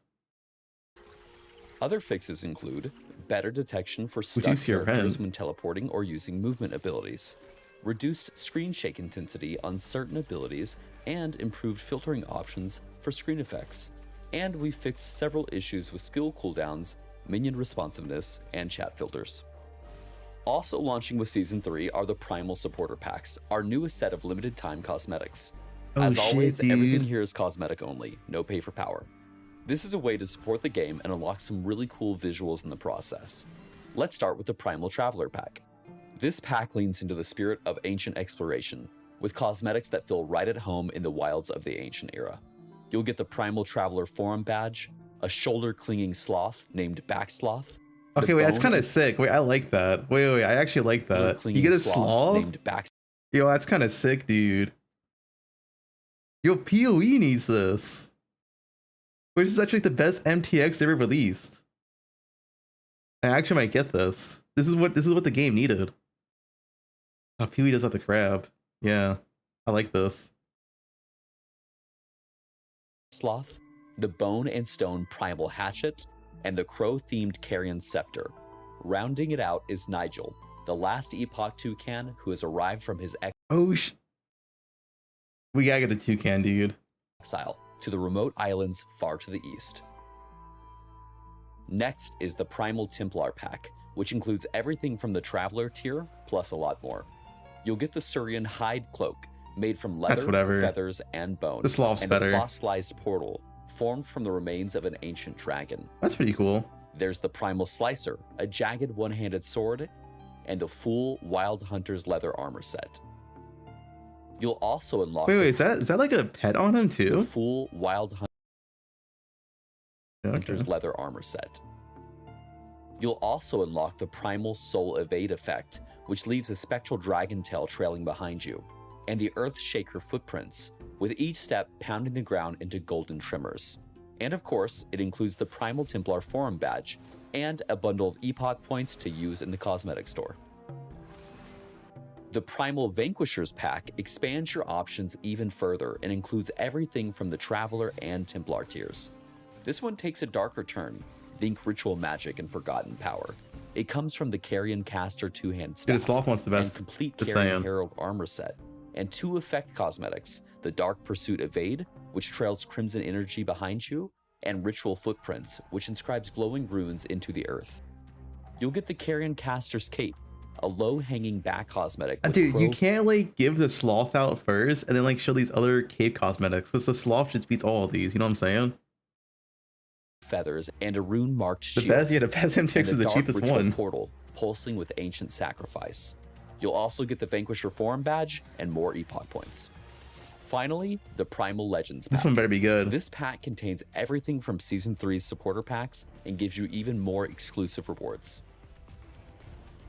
B: Other fixes include better detection for stuck
A: Reduce your
B: characters
A: RAM.
B: when teleporting or using movement abilities, reduced screen shake intensity on certain abilities, and improved filtering options for screen effects. And we fixed several issues with skill cooldowns, minion responsiveness, and chat filters. Also launching with Season 3 are the Primal Supporter Packs, our newest set of limited time cosmetics. As always, everything here is cosmetic only, no pay for power. This is a way to support the game and unlock some really cool visuals in the process. Let's start with the Primal Traveler Pack. This pack leans into the spirit of ancient exploration, with cosmetics that feel right at home in the wilds of the ancient era. You'll get the Primal Traveler Forum Badge, a shoulder-clinging sloth named Backsloth.
A: Okay, wait, that's kind of sick. Wait, I like that. Wait, I actually like that. You get a sloth?
B: Named
A: Yo, that's kind of sick, dude. Yo, PoE needs this. Wait, this is actually the best MTX ever released. I actually might get this. This is what the game needed. Oh, PoE does have the crab. Yeah, I like this.
B: Sloth, the Bone and Stone Primal Hatchet, and the crow-themed Carrion Scepter. Rounding it out is Nigel, the last Epoch toucan who has arrived from his
A: We gotta get a toucan, dude.
B: exile to the remote islands far to the east. Next is the Primal Templar Pack, which includes everything from the Traveler tier, plus a lot more. You'll get the Surian Hide Cloak, made from leather, feathers, and bone.
A: The sloth's
B: and
A: better.
B: the fossilized portal, formed from the remains of an ancient dragon.
A: That's pretty cool.
B: There's the Primal Slicer, a jagged one-handed sword, and the full Wild Hunter's leather armor set. You'll also unlock
A: Wait, is that like a pet on him
B: the
A: too?
B: full Wild Hunter's leather armor set. You'll also unlock the Primal Soul Evade effect, which leaves a spectral dragon tail trailing behind you, and the Earth Shaker footprints, with each step pounding the ground into golden tremors. And of course, it includes the Primal Templar Forum Badge, and a bundle of Epoch points to use in the cosmetic store. The Primal Vanquishers pack expands your options even further and includes everything from the Traveler and Templar tiers. This one takes a darker turn, think ritual magic and forgotten power. It comes from the Carrion Caster two-hand staff,
A: Dude, the sloth one's the best.
B: and complete
A: Just
B: Carrion
A: saying.
B: Herald armor set, and 2 effect cosmetics, the Dark Pursuit Evade, which trails crimson energy behind you, and Ritual Footprints, which inscribes glowing runes into the earth. You'll get the Carrion Caster's Cape, a low-hanging back cosmetic.
A: Dude, you can't like give the sloth out first and then like show these other cape cosmetics, because the sloth just beats all of these. You know what I'm saying?
B: Feathers and a rune-marked
A: The
B: shield.
A: best MTX is the cheapest
B: Ritual
A: one.
B: portal pulsing with ancient sacrifice. You'll also get the Vanquisher Forum badge and more Epoch points. Finally, the Primal Legends pack.
A: This one better be good.
B: This pack contains everything from Season 3's supporter packs and gives you even more exclusive rewards.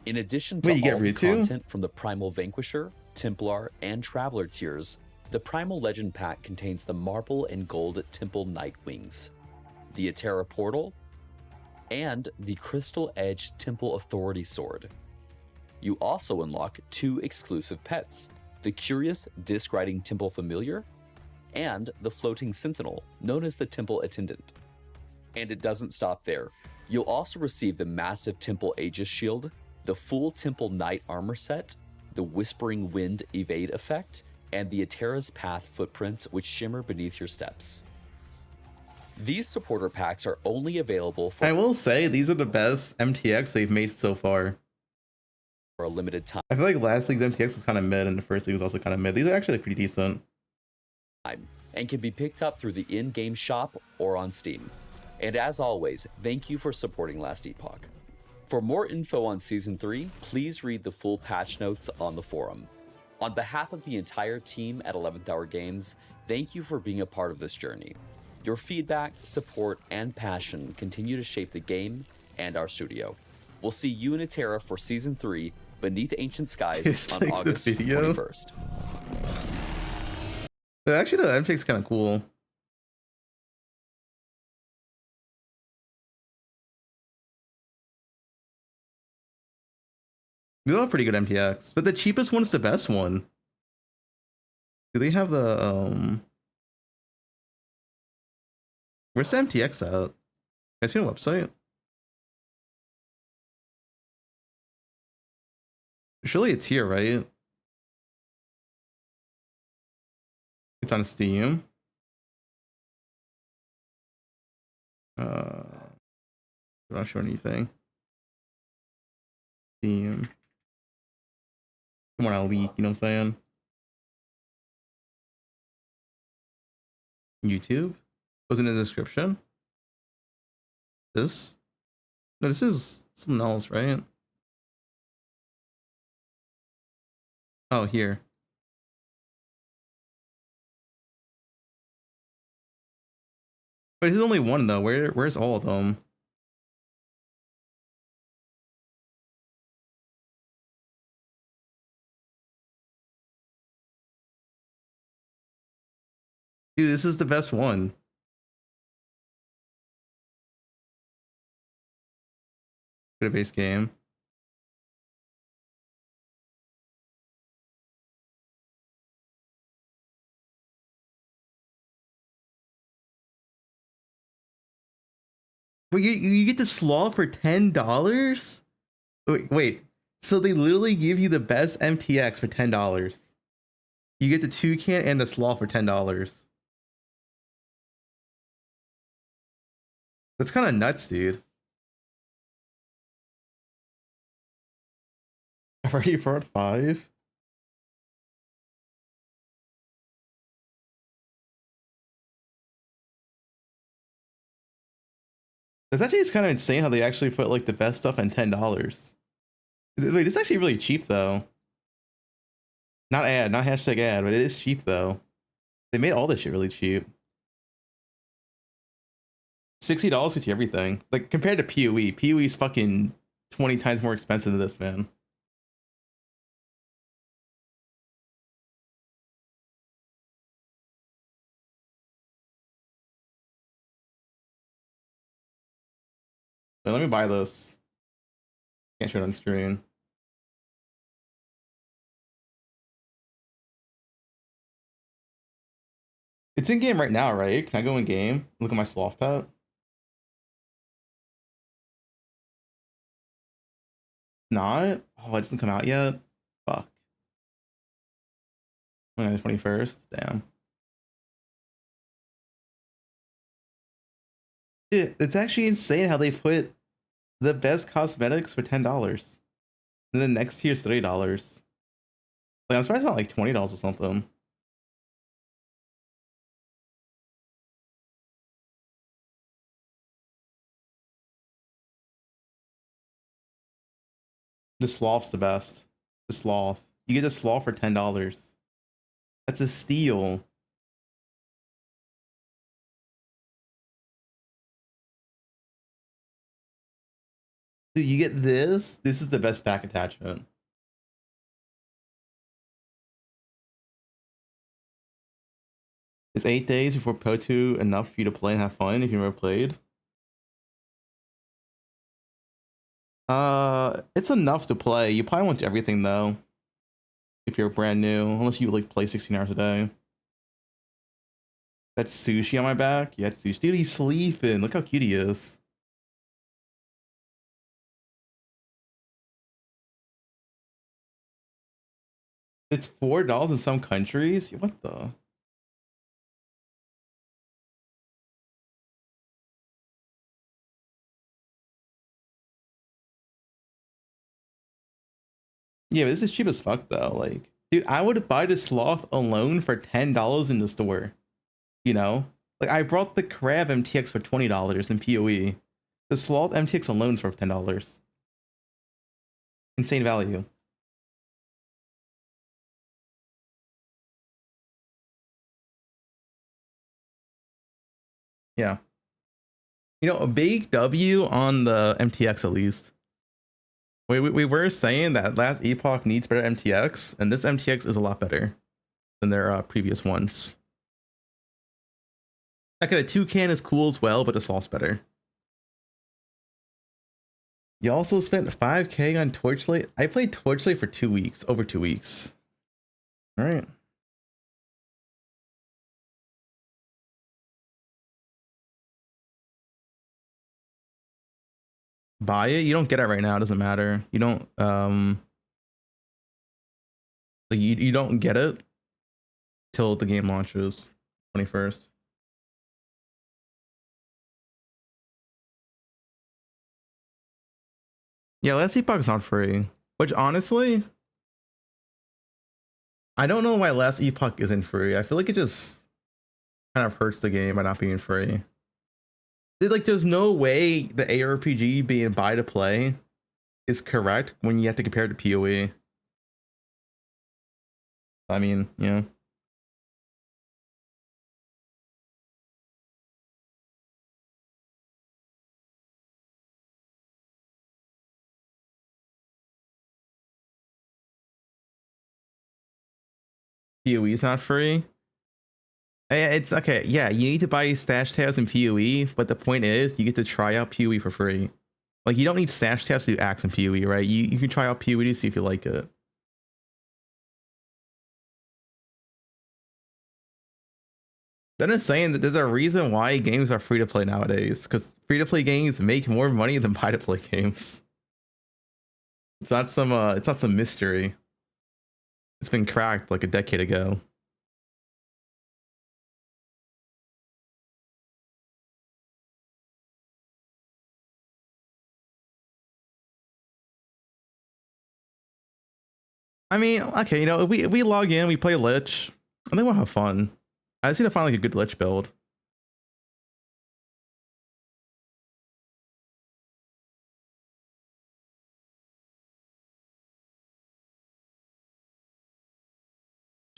B: In addition to all the content from the Primal Vanquisher, Templar, and Traveler tiers, the Primal Legend pack contains the Marble and Gold Temple Knight Wings, the Atera Portal, and the Crystal Edge Temple Authority Sword. You also unlock 2 exclusive pets, the Curious Disc Riding Temple Familiar, and the Floating Sentinel, known as the Temple Attendant. And it doesn't stop there. You'll also receive the massive Temple Aegis Shield, the full Temple Knight Armor set, the Whispering Wind Evade effect, and the Atera's Path footprints which shimmer beneath your steps. These supporter packs are only available for—
A: I will say, these are the best MTX they've made so far.
B: For a limited time.
A: I feel like last league's MTX was kind of mid, and the first league was also kind of mid. These are actually pretty decent.
B: And can be picked up through the in-game shop or on Steam. And as always, thank you for supporting Last Epoch. For more info on Season 3, please read the full patch notes on the forum. On behalf of the entire team at 11th Hour Games, thank you for being a part of this journey. Your feedback, support, and passion continue to shape the game and our studio. We'll see you in Atera for Season 3, Beneath Ancient Skies on August 21st.
A: Actually, the MTX is kind of cool. These are pretty good MTX, but the cheapest one's the best one. Do they have the where's the MTX at? Can I see a website? Surely it's here, right? It's on Steam. I'm not sure anything. Steam. Come on, I'll leak, you know what I'm saying? YouTube? Was in the description? This? No, this is something else, right? Oh, here. But this is only one though. Where's all of them? Dude, this is the best one. For the base game. Wait, you get the slaw for $10? Wait. So they literally give you the best MTX for $10. You get the toucan and the slaw for $10. That's kind of nuts, dude. I've already brought 5. That's actually, it's kind of insane how they actually put like the best stuff on $10. Wait, it's actually really cheap though. Not hashtag ad, but it is cheap though. They made all this shit really cheap. $60 with you everything. Like compared to PoE, PoE's fucking 20 times more expensive than this, man. Wait, let me buy this. Can't show it on screen. It's in game right now, right? Can I go in game? Look at my sloth pet. Not? Oh, it doesn't come out yet? Fuck. 21st? Damn. Dude, it's actually insane how they put the best cosmetics for $10. And then next tier is $30. Like, I'm surprised it's not like $20 or something. The sloth's the best. The sloth. You get the sloth for $10. That's a steal. Dude, you get this. This is the best back attachment. Is 8 days before Pro 2 enough for you to play and have fun if you've never played? It's enough to play. You probably want everything though. If you're brand new, unless you like play 16 hours a day. That's sushi on my back. Yeah, it's sushi. Dude, he's sleeping. Look how cute he is. It's $4 in some countries. What the? Yeah, but this is cheap as fuck though. Like, dude, I would buy the sloth alone for $10 in the store. You know, like I brought the crab MTX for $20 in PoE. The sloth MTX alone is for $10. Insane value. Yeah. You know, a big W on the MTX at least. We were saying that last Epoch needs better MTX, and this MTX is a lot better than their previous ones. Okay, the toucan is cool as well, but the sloth's better. You also spent 5K on Torchlight. I played Torchlight for 2 weeks, over 2 weeks. All right. Buy it. You don't get it right now. It doesn't matter. You don't like you don't get it till the game launches 21st. Yeah, Last Epoch's not free. Which honestly, I don't know why Last Epoch isn't free. I feel like it just kind of hurts the game by not being free. Like, there's no way the ARPG being buy to play is correct when you have to compare it to PoE. I mean, yeah. PoE is not free. It's okay. Yeah, you need to buy stash tabs in PoE, but the point is you get to try out PoE for free. Like, you don't need stash tabs to do acts in PoE, right? You can try out PoE to see if you like it. Then it's saying that there's a reason why games are free to play nowadays, because free to play games make more money than buy to play games. It's not some mystery. It's been cracked like a decade ago. I mean, okay, you know, if we log in, we play Lich, I think we'll have fun. I just need to find like a good Lich build.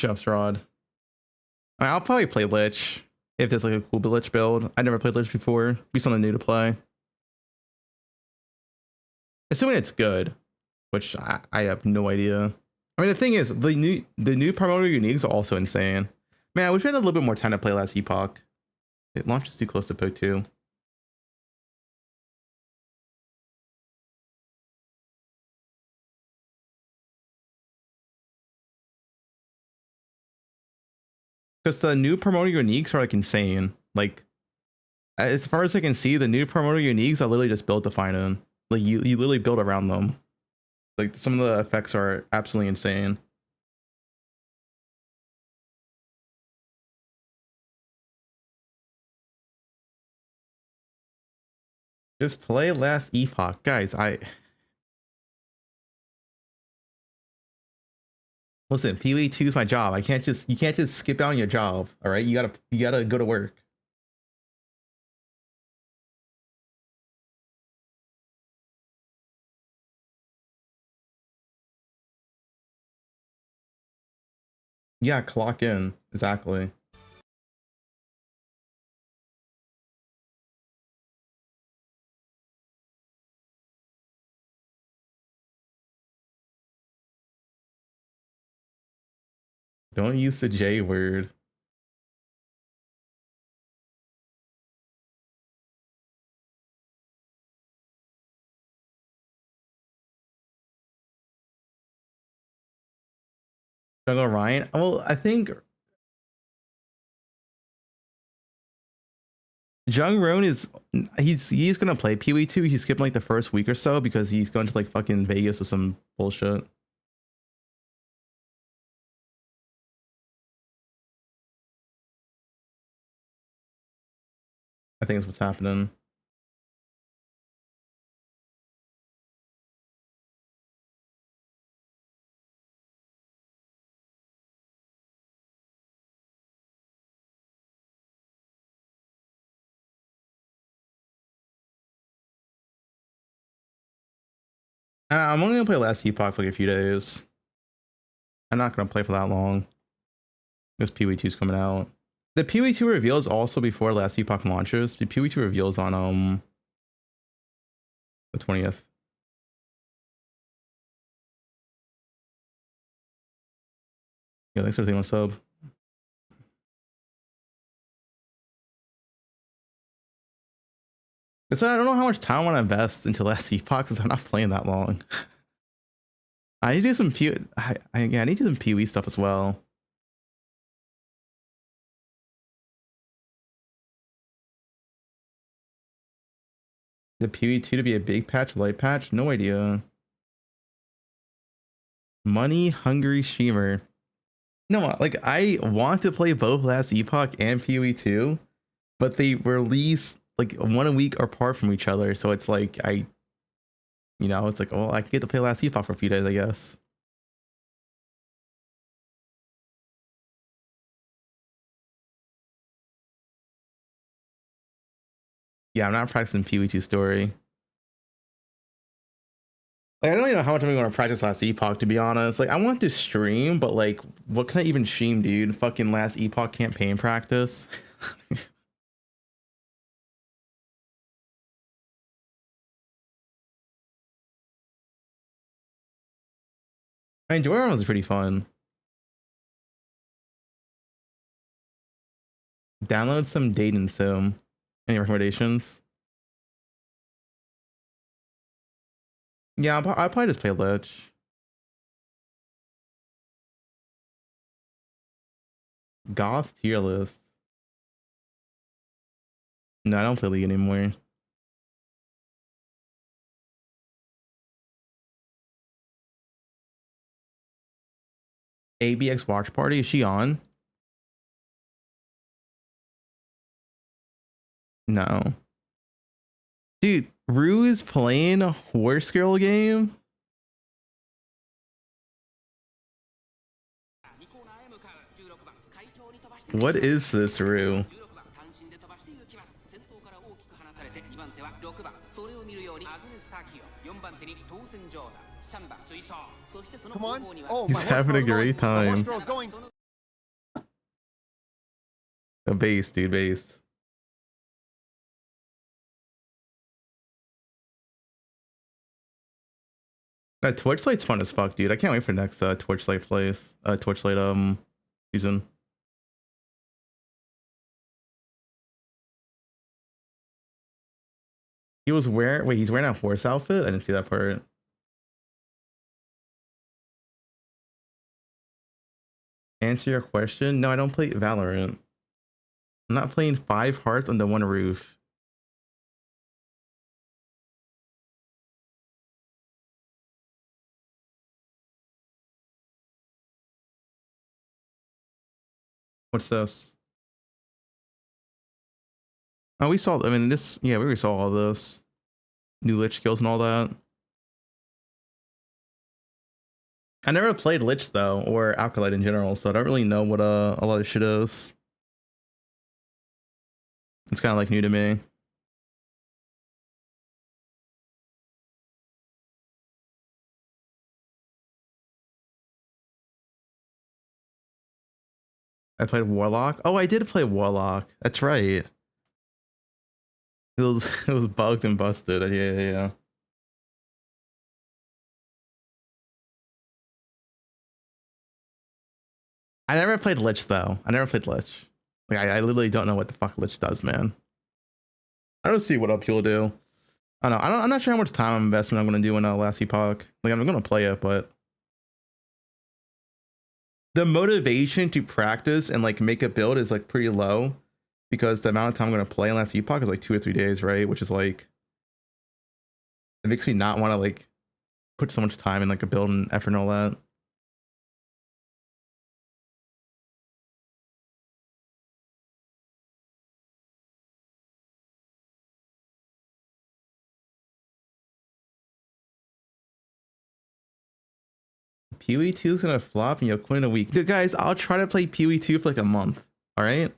A: Chef's Rod. I'll probably play Lich if there's like a cool Lich build. I never played Lich before. Be something new to play. Assuming it's good, which I have no idea. I mean, the thing is, the new primordial uniques are also insane. Man, I wish we had a little bit more time to play Last Epoch. It launches too close to Epoch 2. Because the new primordial uniques are like insane. Like, as far as I can see, the new primordial uniques are literally just built to find them. Like, you literally build around them. Like, some of the effects are absolutely insane. Just play Last Epoch, guys. Listen, PoE 2 is my job. You can't just skip out on your job. All right, you gotta go to work. Yeah, clock in. Exactly. Don't use the J word. Jungle Ryan. Well, I think Jung Roan is he's gonna play PoE2. He's skipping like the first week or so because he's going to like fucking Vegas with some bullshit. I think that's what's happening. I'm only gonna play Last Epoch for like a few days. I'm not gonna play for that long. Because PoE2 is coming out. The PoE2 reveal is also before Last Epoch launches. The PoE2 reveal is on the 20th. Yeah, thanks for everything on sub. That's why I don't know how much time I want to invest into Last Epoch because I'm not playing that long. I need to do some I need to do some PoE stuff as well. The PoE2 to be a big patch, light patch? No idea. Money hungry streamer. No, like I want to play both Last Epoch and PoE2, but they release like 1 week apart from each other. So it's like it's like, well, I get to play Last Epoch for a few days, I guess. Yeah, I'm not practicing PoE2 story. Like, I don't even know how much I'm going to practice Last Epoch, to be honest. Like, I want to stream, but like, what can I even stream, dude? Fucking Last Epoch campaign practice. I mean, Joy was pretty fun. Download some dating sim. Any recommendations? Yeah, I'll probably just play Lich. Goth tier list. No, I don't play League anymore. ABX Watch Party, is she on? No. Dude, Rue is playing a horse girl game? What is this, Rue?
C: Come on. Oh,
A: He's having a great time.
C: Going.
A: A base, dude, base. That Torchlight's fun as fuck, dude. I can't wait for next Torchlight place. Torchlight season. He was wearing he's wearing a horse outfit? I didn't see that part. Answer your question? No, I don't play Valorant. I'm not playing 5 hearts under one roof. What's this? Oh, we saw, I mean, this, yeah, we already saw all this. New Lich skills and all that. I never played Lich though, or Alkalite in general, so I don't really know what a lot of shit is. It's kind of like new to me. I played Warlock. Oh, I did play Warlock. That's right. It was it was bugged and busted. Yeah. I never played Lich though. I never played Lich. Like I literally don't know what the fuck Lich does, man. I don't see what up he'll do. I don't know. I'm not sure how much time investment I'm gonna do in Last Epoch. Like I'm gonna play it, but the motivation to practice and like make a build is like pretty low because the amount of time I'm gonna play in Last Epoch is like 2 or 3 days, right? Which is like it makes me not want to like put so much time in like a build and effort and all that. PoE 2 is gonna flop and you'll quit in a week. Dude, guys, I'll try to play PoE 2 for like a month. All right.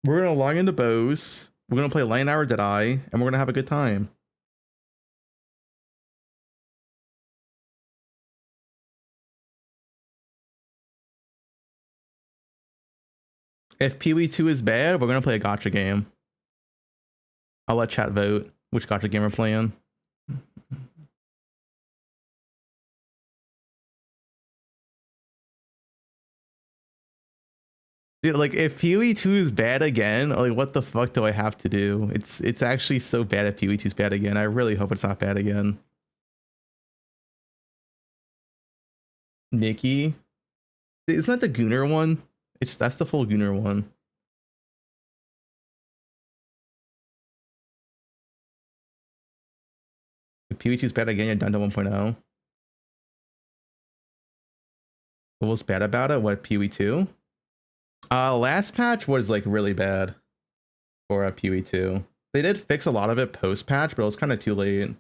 A: We're gonna log into Bose. We're gonna play Lion Hour Deadeye, and we're gonna have a good time. If PoE 2 is bad, we're gonna play a gotcha game. I'll let chat vote which gotcha game we're playing. Dude, like if PoE 2 is bad again, like what the fuck do I have to do? It's actually so bad if PoE 2 is bad again. I really hope it's not bad again. Nikki, isn't that the Gunnar one? That's the full Gunnar one. If PoE 2 is bad again, you're done to 1.0. What was bad about it? What, PoE 2? Last patch was like really bad for PoE 2. They did fix a lot of it post patch, but it was kind of too late.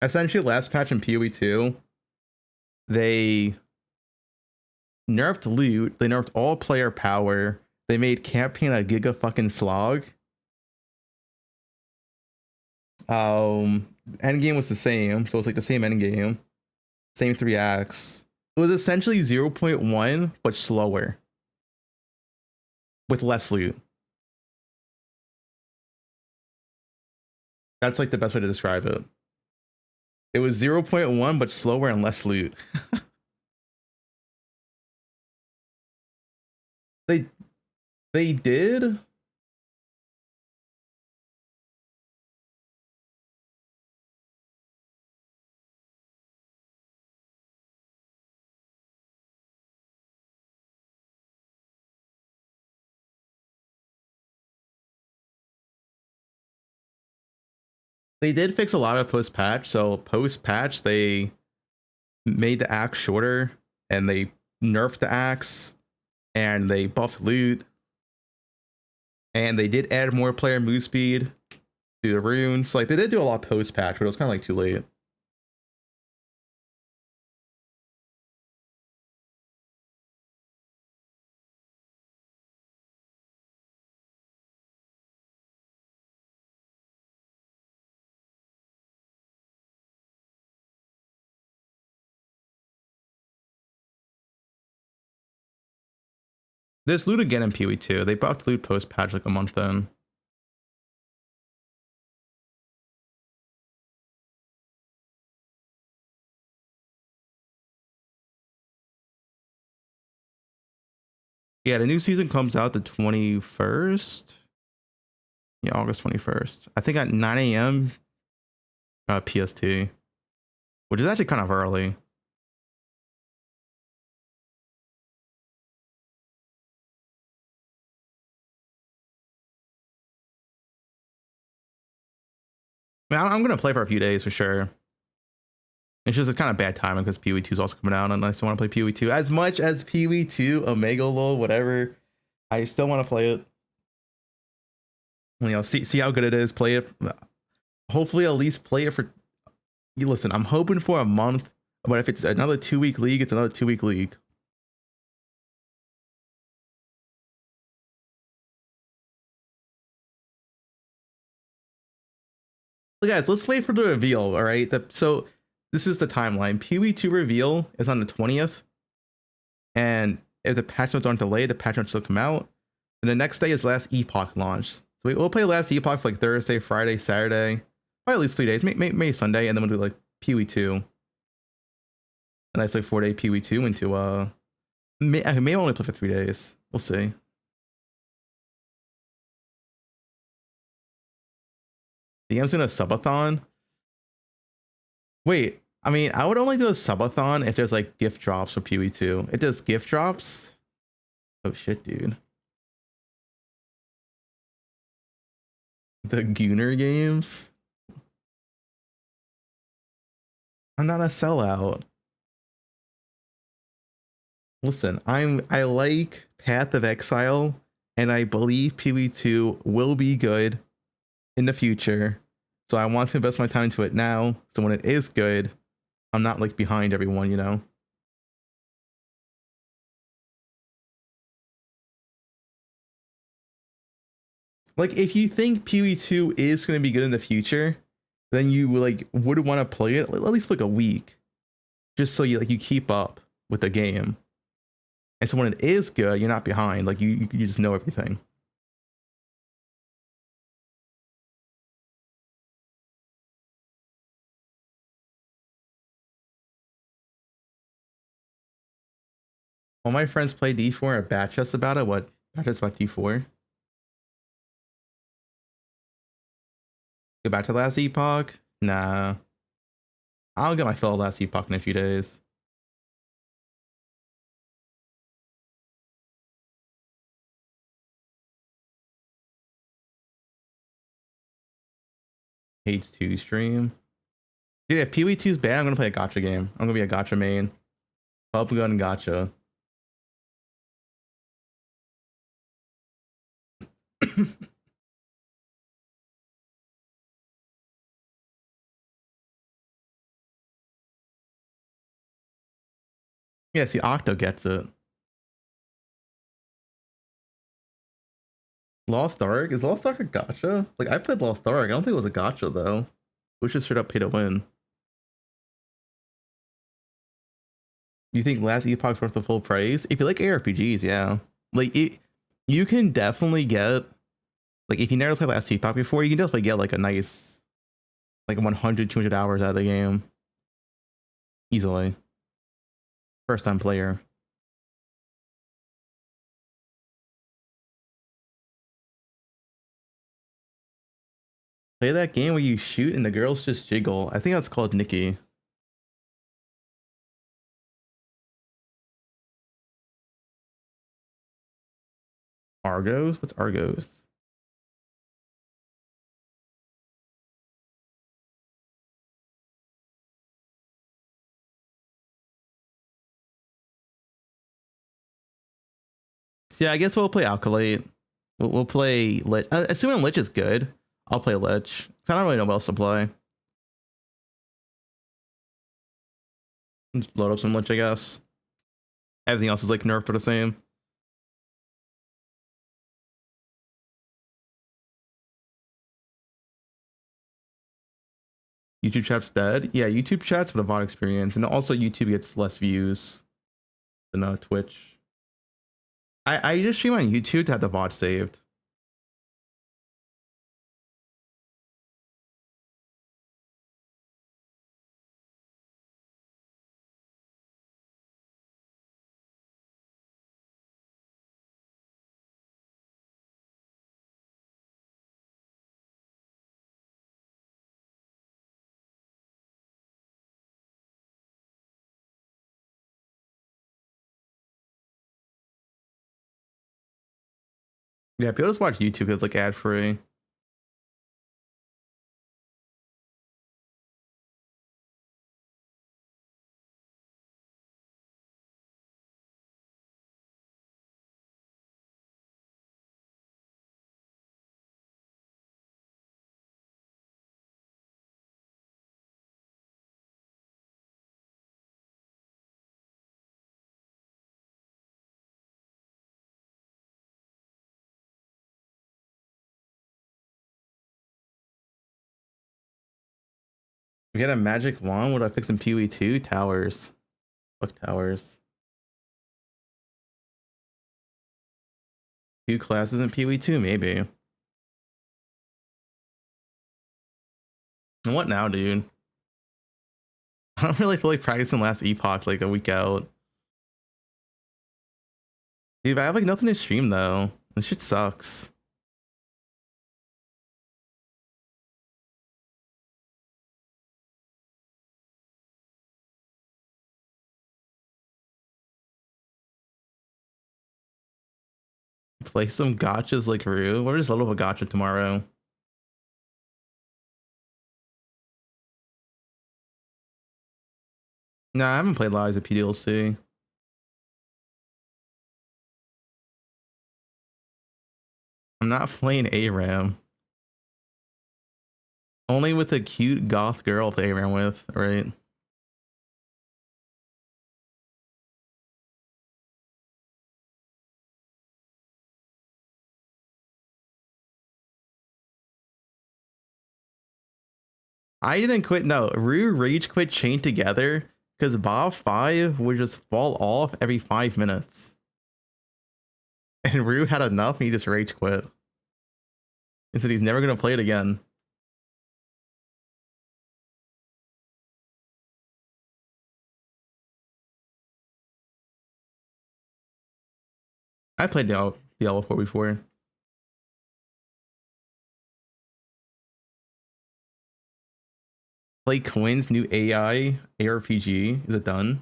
A: Essentially, last patch in PoE 2, they nerfed loot, they nerfed all player power, they made campaign a giga fucking slog. Endgame was the same, so it's like the same endgame, same 3 acts. It was essentially 0.1 but slower with less loot. That's like the best way to describe it. It was 0.1 but slower and less loot. They did. They did fix a lot of post patch. So post patch, they made the axe shorter and they nerfed the axe and they buffed loot and they did add more player move speed to the runes. Like they did do a lot post patch, but it was kind of like too late. There's loot again in PoE 2. They buffed loot post patch like a month in. Yeah, the new season comes out the 21st. Yeah, August 21st. I think at 9 a.m. PST, which is actually kind of early. I mean, I'm gonna play for a few days for sure. It's just a kind of bad timing because PoE 2 is also coming out, and I still want to play PoE 2. As much as PoE 2, Omega LOL, whatever, I still want to play it. You know, see how good it is. Play it. Hopefully, at least play it for. Listen, I'm hoping for a month, but if it's another 2-week league, it's another 2-week league. So guys, let's wait for the reveal. All right. So this is the timeline. PoE2 reveal is on the 20th, and if the patch notes aren't delayed, the patch notes will come out. And the next day is last Epoch launch. So we'll play last Epoch for like Thursday, Friday, Saturday, probably at least 3 days, maybe Sunday, and then we'll do like PoE2. A nice like 4-day PoE2 into I may only play for 3 days. We'll see. The game's doing a subathon. Wait, I mean, I would only do a subathon if there's like gift drops for PoE2. It does gift drops. Oh shit, dude. The Gooner games. I'm not a sellout. Listen, I like Path of Exile, and I believe PoE2 will be good in the future. So I want to invest my time into it now. So when it is good, I'm not like behind everyone, you know? Like if you think PoE2 is going to be good in the future, then you like would want to play it at least for like a week, just so you keep up with the game. And so when it is good, you're not behind. Like you just know everything. All my friends play D4 at batch us about it. What batch us about D4? Go back to last Epoch? Nah. I'll get my fill of last Epoch in a few days. Hates 2 stream. Dude, if PoE2 is bad, I'm gonna play a gacha game. I'm gonna be a gacha main. Fubgun gacha. Yeah, see, Octo gets it. Lost Ark? Is Lost Ark a gacha? Like, I played Lost Ark. I don't think it was a gacha, though. It was just straight up pay to win. You think Last Epoch's worth the full price? If you like ARPGs, yeah. Like, you can definitely get... Like, if you never played Last Epoch before, you can definitely get, like, a nice... Like, 100, 200 hours out of the game. Easily. First time player. Play that game where you shoot and the girls just jiggle. I think that's called Nikki. Argos? What's Argos? Yeah, I guess we'll play Alkalate. We'll play Lich. Assuming Lich is good, I'll play Lich. I don't really know what else to play. Just load up some Lich, I guess. Everything else is like nerfed or the same. YouTube chat's dead. Yeah, YouTube chat's for the VOD experience, and also YouTube gets less views than Twitch. I just stream on YouTube to have the VOD saved. Yeah, people just watch YouTube because it's like ad free. We got a magic wand. What do I fix in PoE2? Towers. Fuck towers. 2 classes in PoE2, maybe. And what now, dude? I don't really feel like practicing last Epoch like a week out. Dude, I have like nothing to stream though. This shit sucks. Play some gotchas like Rue. We're just a little of a gotcha tomorrow. Nah, I haven't played Lies of PDLC. I'm not playing ARAM. Only with a cute goth girl to ARAM with, right? I didn't quit. No, Rue rage quit chained together because Bob 5 would just fall off every 5 minutes. And Rue had enough and he just rage quit. And said he's never going to play it again. I played Diablo 4 before. Play Quinn's new AI ARPG. Is it done?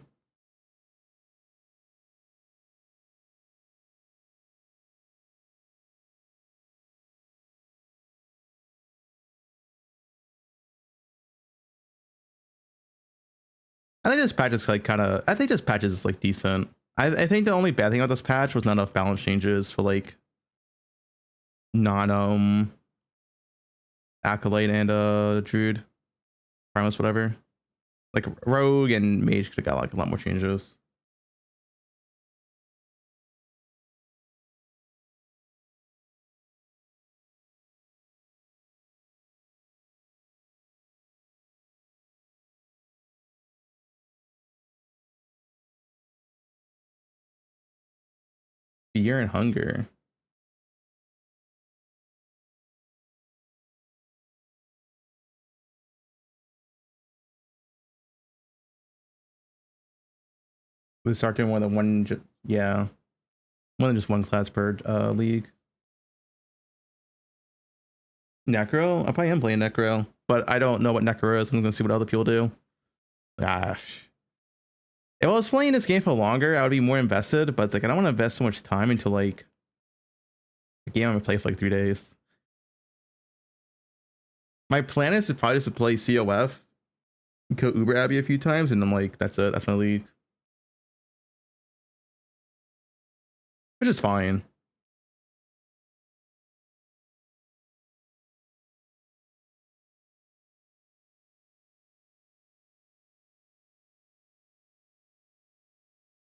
A: I think this patch is like kind of. I think this patch is like decent. I think the only bad thing about this patch was not enough balance changes for like non Acolyte and Druid, Primus, whatever. Like Rogue and Mage could have got like a lot more changes. Fear and Hunger. We start doing more than one. Yeah, more than just one class per league. Necro. I probably am playing Necro, but I don't know what Necro is. I'm gonna see what other people do. Gosh. If I was playing this game for longer, I would be more invested, but it's like I don't want to invest so much time into like a game I'm gonna play for like 3 days. My plan is to probably just to play COF, kill Uber Abbey a few times, and I'm like, that's it. That's my league. Which is fine.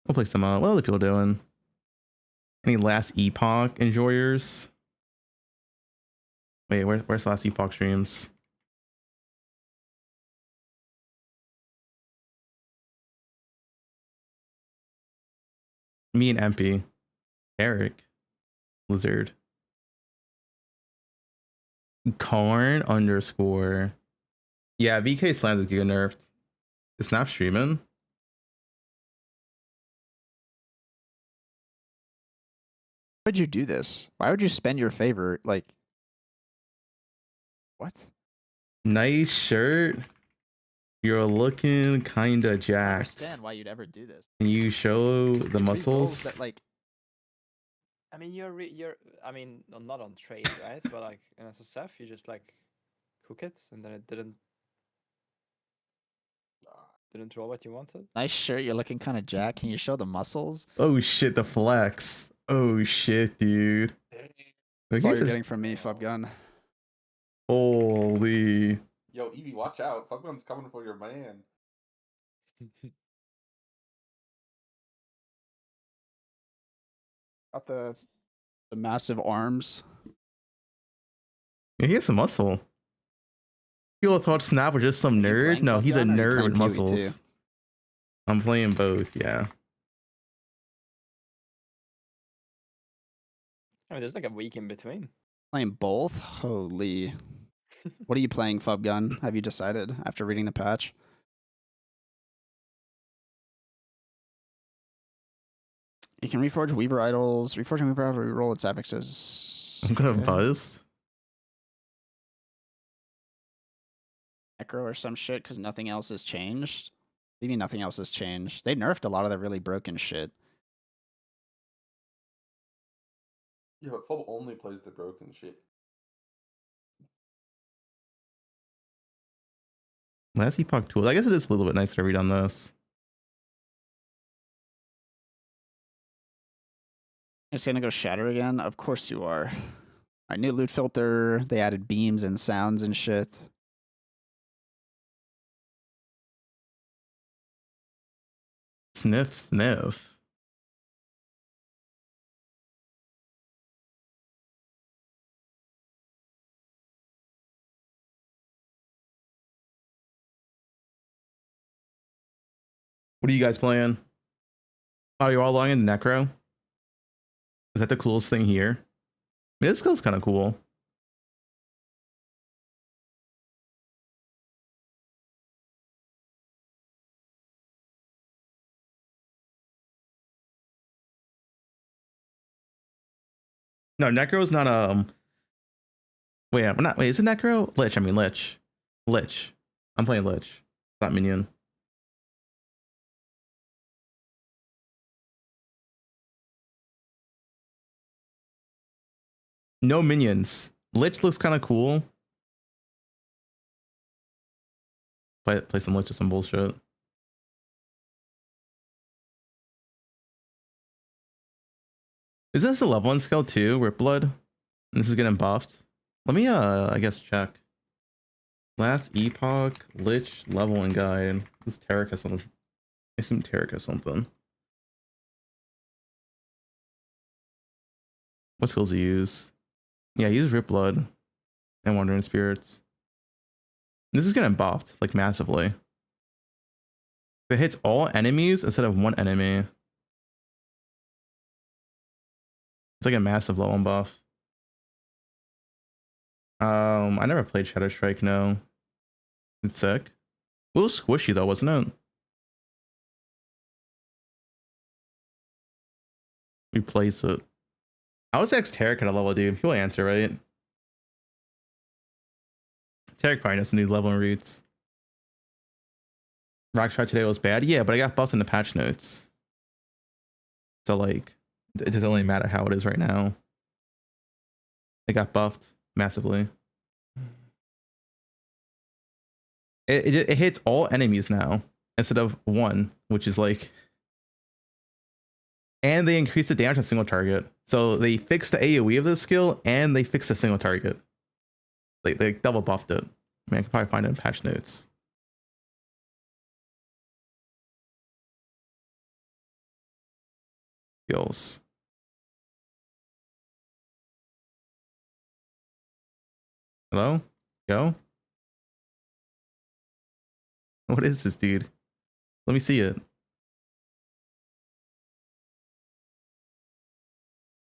A: We'll play some what other people doing? Any last Epoch enjoyers? Wait, where's last Epoch streams? Me and MP. Eric. Lizard. Corn underscore. Yeah, VK Slams is getting nerfed. Is Snap streaming?
D: Why would you do this? Why would you spend your favor? Like, what?
A: Nice shirt. You're looking kinda
D: I don't
A: jacked.
D: understand why you'd ever do this.
A: Can you show the
D: It'd be
A: muscles?
D: both, but, like,
E: I mean, you're. I mean, not on trade, right? But like in SSF, you just like cook it, and then it didn't draw what you wanted.
D: nice shirt. You're looking kind of jacked. Can you show the muscles?
A: Oh shit, the flex. Oh shit, dude.
F: That's all you're getting from me, Fubgun.
A: Holy.
G: Yo, Evie, watch out. Fubgun's coming for your man.
F: Got the massive arms.
A: Yeah, he has some muscle. People thought Snap was just some
D: Are you
A: nerd.
D: playing
A: No, he's a
D: Fubgun or are you
A: nerd
D: playing
A: with
D: PoE
A: muscles.
D: too?
A: I'm playing both, yeah.
E: I mean, there's like a week in between.
D: Playing both? Holy. What are you playing, Fubgun? Have you decided after reading the patch? You can reforge Weaver Idols. Reforging Weaver Idols, reroll its affixes.
A: I'm gonna
D: Okay.
A: buzz.
D: Necro or some shit because nothing else has changed. What do you mean nothing else has changed? They nerfed a lot of the really broken shit.
G: Yeah, but Fob only plays the broken shit.
A: Last Epoch tools. I guess it is a little bit nicer to read on this.
D: It's gonna go shatter again? Of course you are. Alright, new loot filter. They added beams and sounds and shit.
A: Sniff, sniff. What are you guys playing? Oh, you're all logging in Necro? Is that the coolest thing here? I mean, this skill's kind of cool. No, Necro is not wait, I'm not. Wait, is it Necro? Lich. I mean Lich. Lich. I'm playing Lich. Not minion. No minions. Lich looks kind of cool. Play some Lich or some bullshit. Is this a level 1 skill too? Rip Blood? And this is getting buffed. Let me I guess check. Last Epoch Lich leveling guide. This is Tarek has something. I assume Tarek has something. What skills do you use? Yeah, use Rip Blood and Wandering Spirits. This is getting buffed like massively. It hits all enemies instead of one enemy. It's like a massive level buff. I never played Shadow Strike, no. It's sick. A little squishy though, wasn't it? Replace it. I was ex Tarek at a level, dude. He'll answer, right? Tarek probably doesn't need level roots. Rockshot today was bad. Yeah, but I got buffed in the patch notes. So like, it doesn't really matter how it is right now. It got buffed massively. It hits all enemies now instead of one, which is like, and they increased the damage on single target. So they fixed the AoE of this skill and they fixed the single target. They double buffed it. I mean, I could probably find it in patch notes. Skills. Hello? Go? What is this, dude? Let me see it.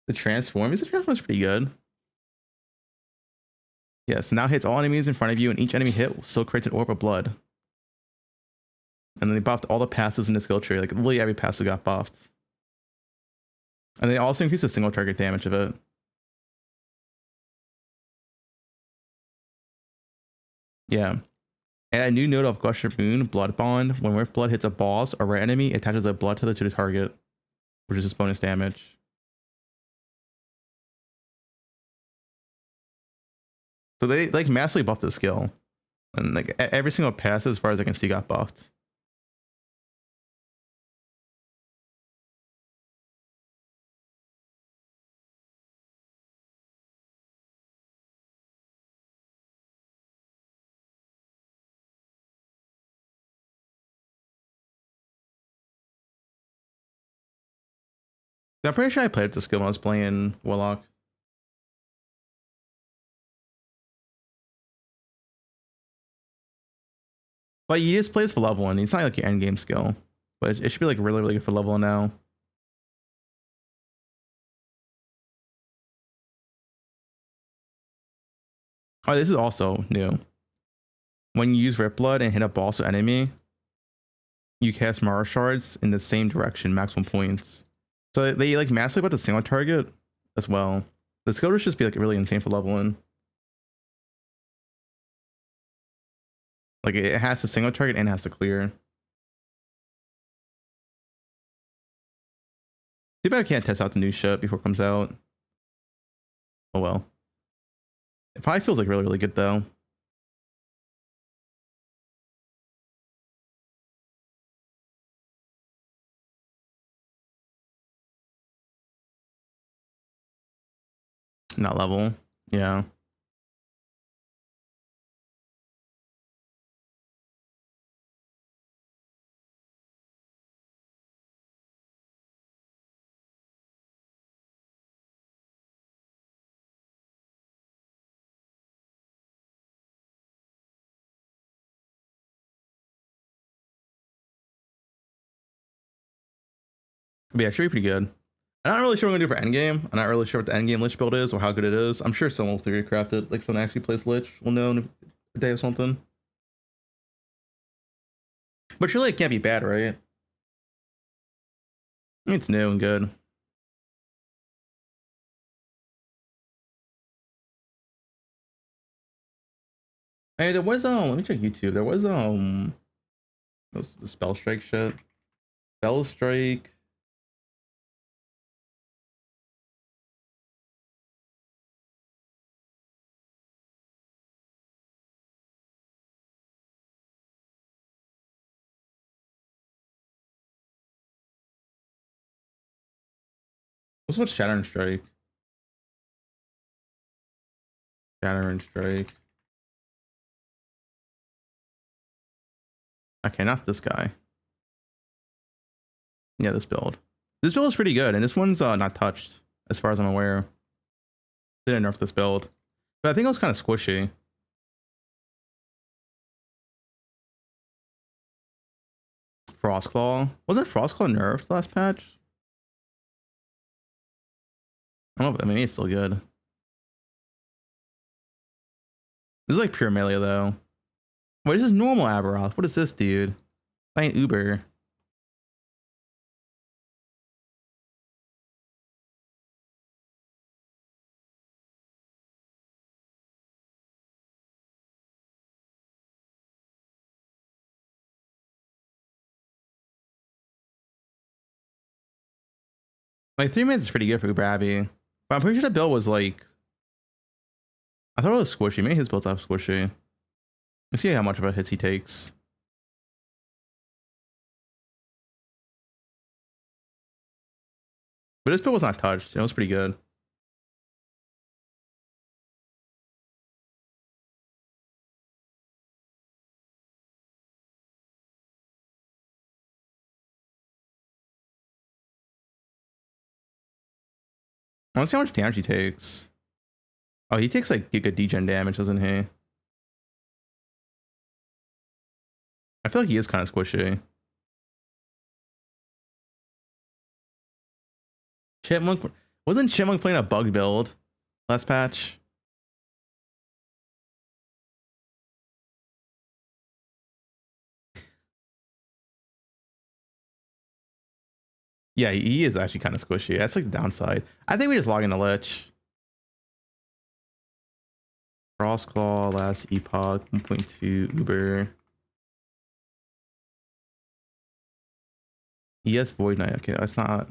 A: The transform? Is the transform's pretty good. Yes, now hits all enemies in front of you, and each enemy hit still creates an orb of blood. And then they buffed all the passives in the skill tree. Like literally every passive got buffed. And they also increased the single target damage of it. Yeah. And a new note of Gusher Moon, Blood Bond. When Rift Blood hits a boss or rare enemy, it attaches a blood to the target, which is just bonus damage. So they like massively buffed the skill. And like every single pass, as far as I can see, got buffed. I'm pretty sure I played the skill when I was playing Warlock. But you just play this for leveling. It's not like your end game skill, but it should be like really, really good for leveling now. Oh, this is also new. When you use Rip Blood and hit a boss or enemy, you cast Mara Shards in the same direction, maximum points. So they like massively about the single target as well. The skill would just be like really insane for leveling. Like it has to single target and has to clear. Too bad I can't test out the new shit before it comes out. Oh well. It probably feels like really, really good though. Not level. Yeah. But yeah, it should be pretty good. I'm not really sure what I'm gonna do for endgame. I'm not really sure what the endgame Lich build is or how good it is. I'm sure someone will 3D craft it. Like someone actually plays Lich will know in a day or something. But surely it can't be bad, right? I mean, it's new and good. Hey, there was let me check YouTube. There was the Spell Strike shit. Spell Strike. What's what Shattering Strike? Shattering Strike. Okay, not this guy. Yeah, this build. This build is pretty good, and this one's not touched, as far as I'm aware. They didn't nerf this build. But I think it was kind of squishy. Frostclaw. Wasn't Frostclaw nerfed last patch? I don't know, but maybe it's still good. This is like pure melee though. Wait, this is normal Aberoth. What is this, dude? I ain't Uber. Like 3 minutes is pretty good for Uber Abbey. But I'm pretty sure the build was like, I thought it was squishy. Maybe his build's not squishy. Let's see how much of a hits he takes. But this build was not touched. It was pretty good. I want to see how much damage he takes. Oh, he takes like giga degen damage, doesn't he? I feel like he is kind of squishy. Chipmunk wasn't Chipmunk playing a bug build last patch? Yeah, he is actually kind of squishy. That's like the downside. I think we just log in a Lich. Frostclaw, last Epoch, 1.2 Uber. ES Void Knight. Okay, that's not.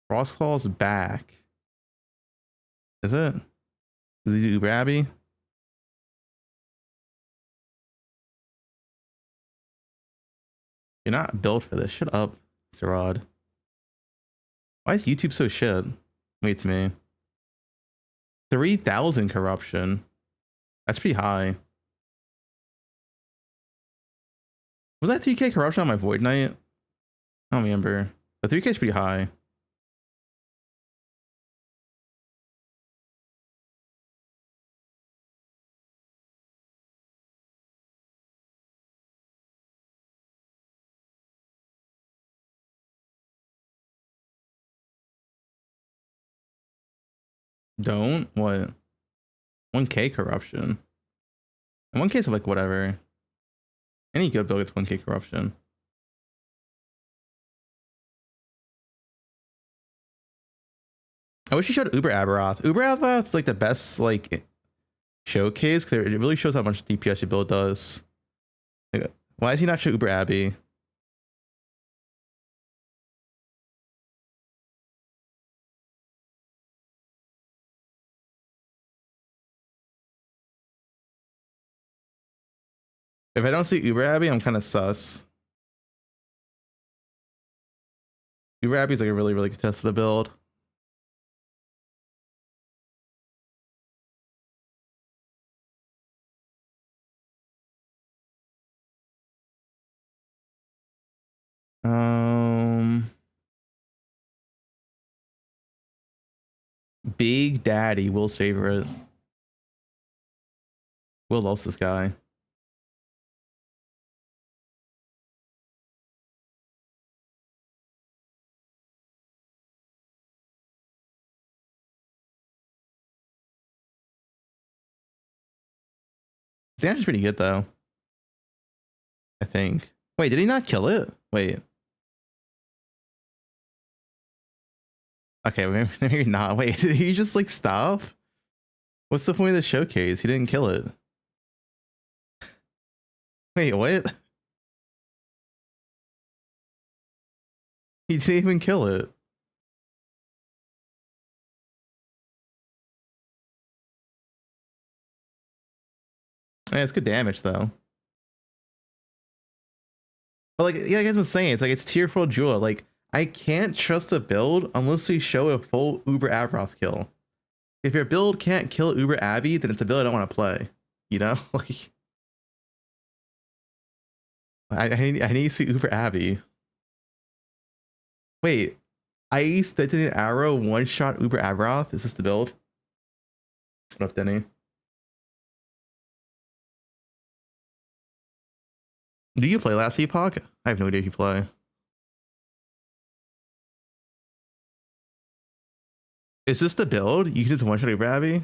A: Frostclaw's back. Is it? Does he do Uber Abbey? You're not built for this. Shut up, Sirad. Why is YouTube so shit? Wait, it's me. 3,000 corruption. That's pretty high. Was that 3k corruption on my Void Knight? I don't remember. But 3k is pretty high. Don't? What? 1k corruption. In 1k is like whatever. Any good build gets 1k corruption. I wish you showed Uber Aberoth. Uber Aberoth's like the best like showcase because it really shows how much DPS your build does. Like, why does he not show Uber Abby? If I don't see Uber Abby, I'm kind of sus. Uber Abby's like a really, really contested build. Big Daddy, Will's favorite. Will loves this guy. Xanax is pretty good though. I think. Wait, did he not kill it? Wait. Okay, maybe not. Wait, did he just like stop? What's the point of the showcase? He didn't kill it. Wait, what? He didn't even kill it. Yeah, it's good damage though. But like, yeah, I guess I'm saying, it's like it's tier 4 Jewel. Like, I can't trust a build unless we show a full Uber Aberoth kill. If your build can't kill Uber Abby, then it's a build I don't want to play. You know, like I need to see Uber Abby. Wait, Ice Detonated Arrow one shot Uber Aberoth. Is this the build? What up, Denny? Do you play last Epoch? I have no idea if you play. Is this the build? You can just one shot Uber Abby?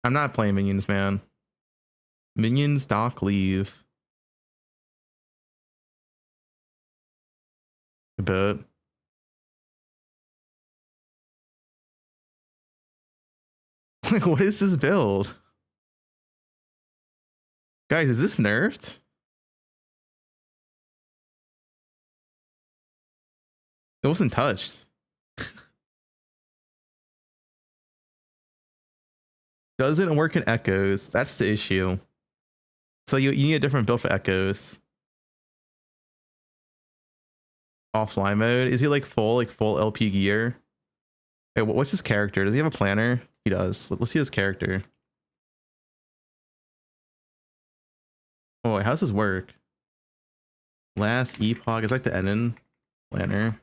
A: I'm not playing minions, man. Minions, Doc, leave. I bet. What is this build? Guys, is this nerfed? It wasn't touched. Doesn't work in echoes. That's the issue. So you need a different build for echoes. Offline mode. Is he like full LP gear? Hey, what's his character? Does he have a planner? He does. Let's see his character. Oh, wait, how does this work? Last Epoch. It's like the Enon planner.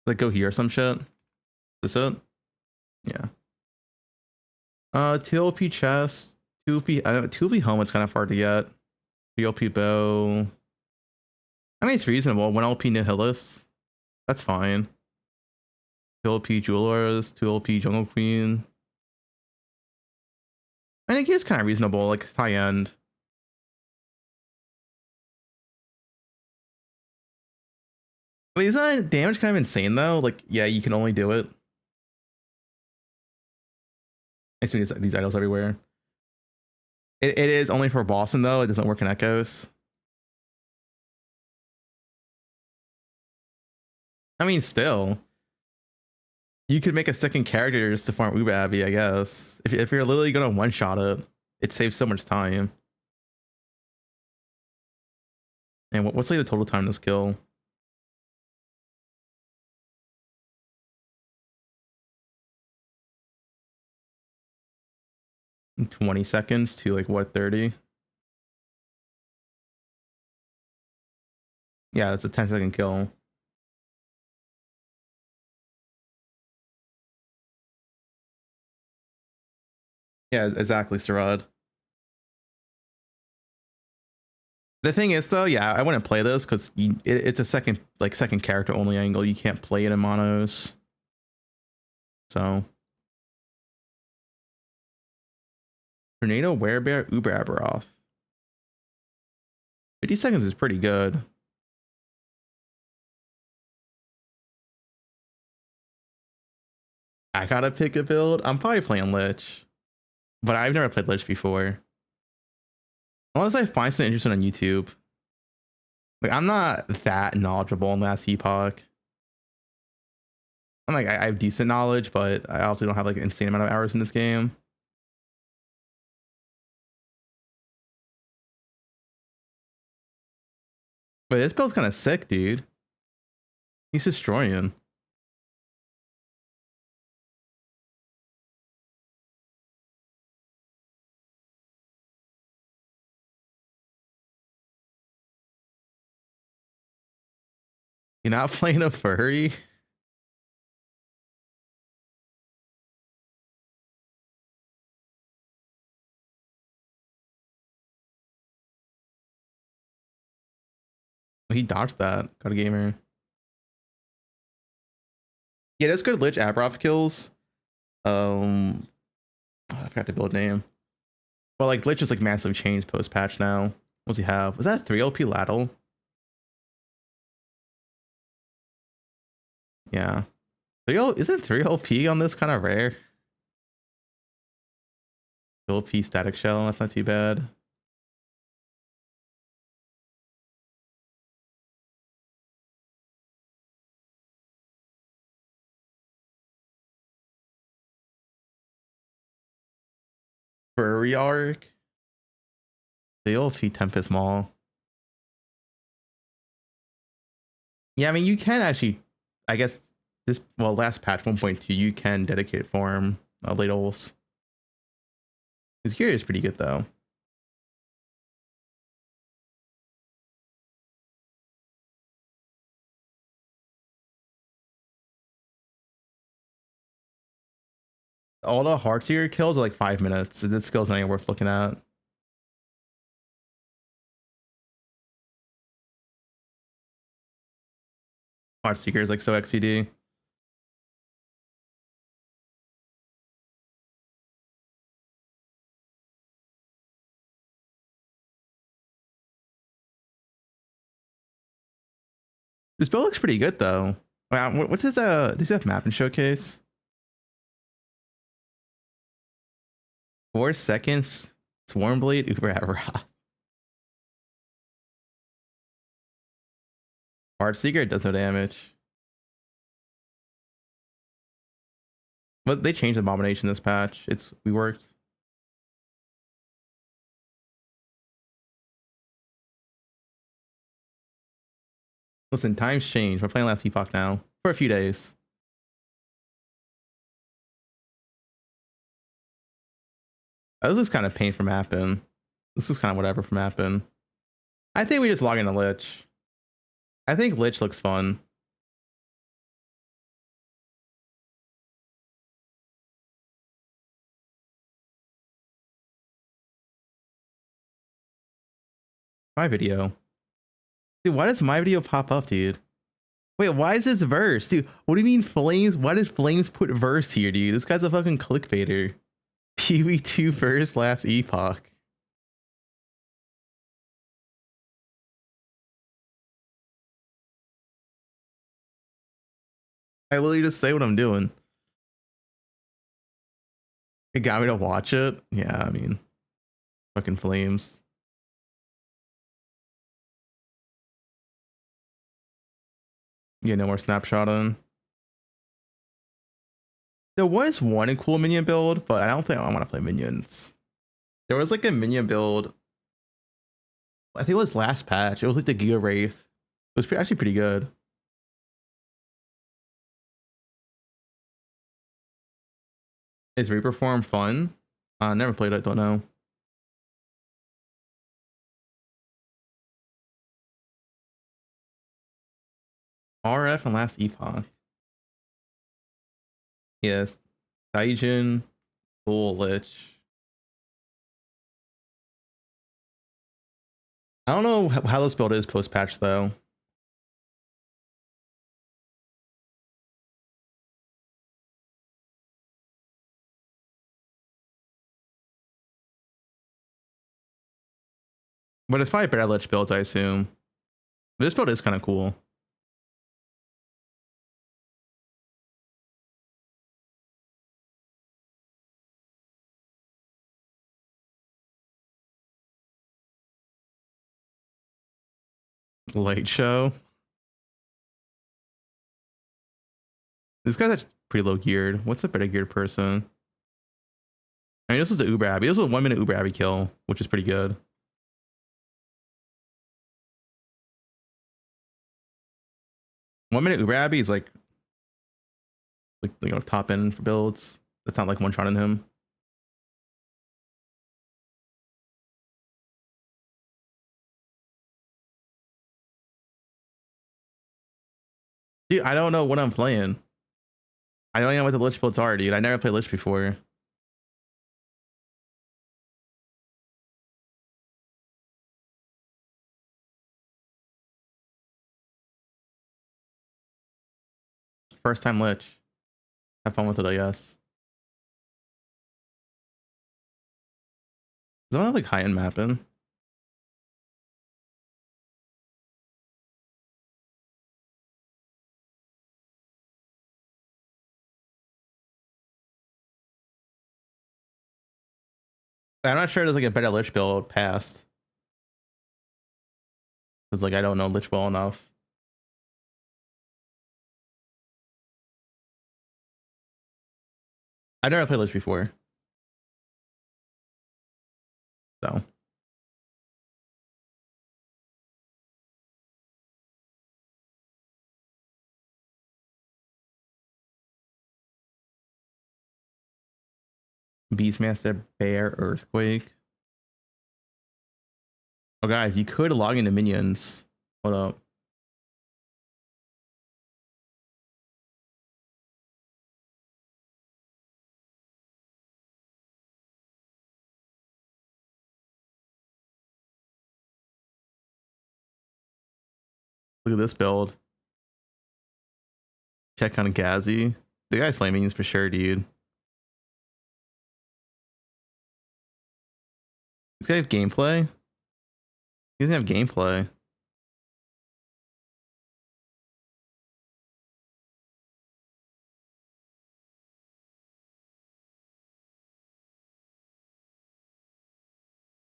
A: Like go here or some shit. Is this it? Yeah. 2 LP chest, 2 LP helmet's kind of hard to get. 3 LP bow. I mean, it's reasonable. 1 LP Nihilus. That's fine. 2 LP Jewelers, 2 LP Jungle Queen. I think it's kind of reasonable, like it's high end. Wait, isn't that damage kind of insane though? Like, yeah, you can only do it. I see these idols everywhere. It is only for Boston though. It doesn't work in echoes. I mean, still, you could make a second character just to farm Uber Abby, I guess. If you're literally gonna one shot it, it saves so much time. And what's like the total time to this kill? In 20 seconds to like what, 30? Yeah, it's a 10-second kill. Yeah, exactly, Sarad. The thing is, though, yeah, I wouldn't play this because it's a second character only angle. You can't play it in monos. So, Tornado, Werebear, Uber Aberoth. 50 seconds is pretty good. I gotta pick a build. I'm probably playing Lich, but I've never played Lich before. Unless I find something interesting on YouTube. Like, I'm not that knowledgeable in Last Epoch. I'm like, I have decent knowledge, but I also don't have like an insane amount of hours in this game. But this build's kind of sick, dude. He's destroying. You're not playing a furry? He dodged that. Got a gamer. Yeah, that's good Lich Aberoth kills. I forgot the build name. But like Lich is like massive change post patch now. What does he have? Was that 3 LP Ladle? Yeah. 3 isn't 3 LP on this kind of rare? 3 LP static shell, that's not too bad. Furry arc. The LP Tempest Maul. Yeah, I mean you can actually, I guess this, well, last patch 1.2 you can dedicate farm ladles. His gear is pretty good though. All the Heartseeker kills are like 5 minutes. So this skill's not even worth looking at. Heartseeker is like so XCD. This build looks pretty good though. Wow, what's his does he have map and showcase? 4 seconds. Swarmblade, Uber Aberoth. Heartseeker does no damage. But they changed Abomination this patch. We worked. Listen, times change. We're playing Last Epoch now for a few days. This is kind of pain from Happen. This is kind of whatever from Happen. I think we just log into Lich. I think Lich looks fun. My video. Dude, why does my video pop up, dude? Wait, why is this verse? Dude, what do you mean Flames? Why did Flames put verse here, dude? This guy's a fucking clickbaiter. PV2 verse Last Epoch. I literally just say what I'm doing. It got me to watch it. Yeah, I mean, fucking Flames. Yeah, no more snapshot on. There was one cool minion build, but I don't think I want to play minions. There was like a minion build. I think it was last patch. It was like the Giga Wraith. It was actually pretty good. Is Reaper form fun? Never played it, don't know. RF and Last Epoch. Yes. Daijin, Soul Lich. I don't know how this build is post patch though. But it's probably better Lich builds, I assume. But this build is kind of cool. Light show. This guy's actually pretty low geared. What's a better geared person? I mean, this was the Uber Abbey. This was a 1 minute Uber Abbey kill, which is pretty good. One minute Uber Abbey is like you know, top end for builds. That's not like one shot in him. Dude, I don't know what I'm playing. I don't know what the Lich builds are, dude. I never played Lich before. First time Lich. Have fun with it, I guess. Does that have like high-end mapping? I'm not sure there's like a better Lich build past. Because like I don't know Lich well enough. I've never played Lich before. So. Beastmaster, Bear, Earthquake. Oh, guys, you could log into minions. Hold up. Look at this build. Check on Gazi. The guy's playing minions for sure, dude. This guy have gameplay? He doesn't have gameplay.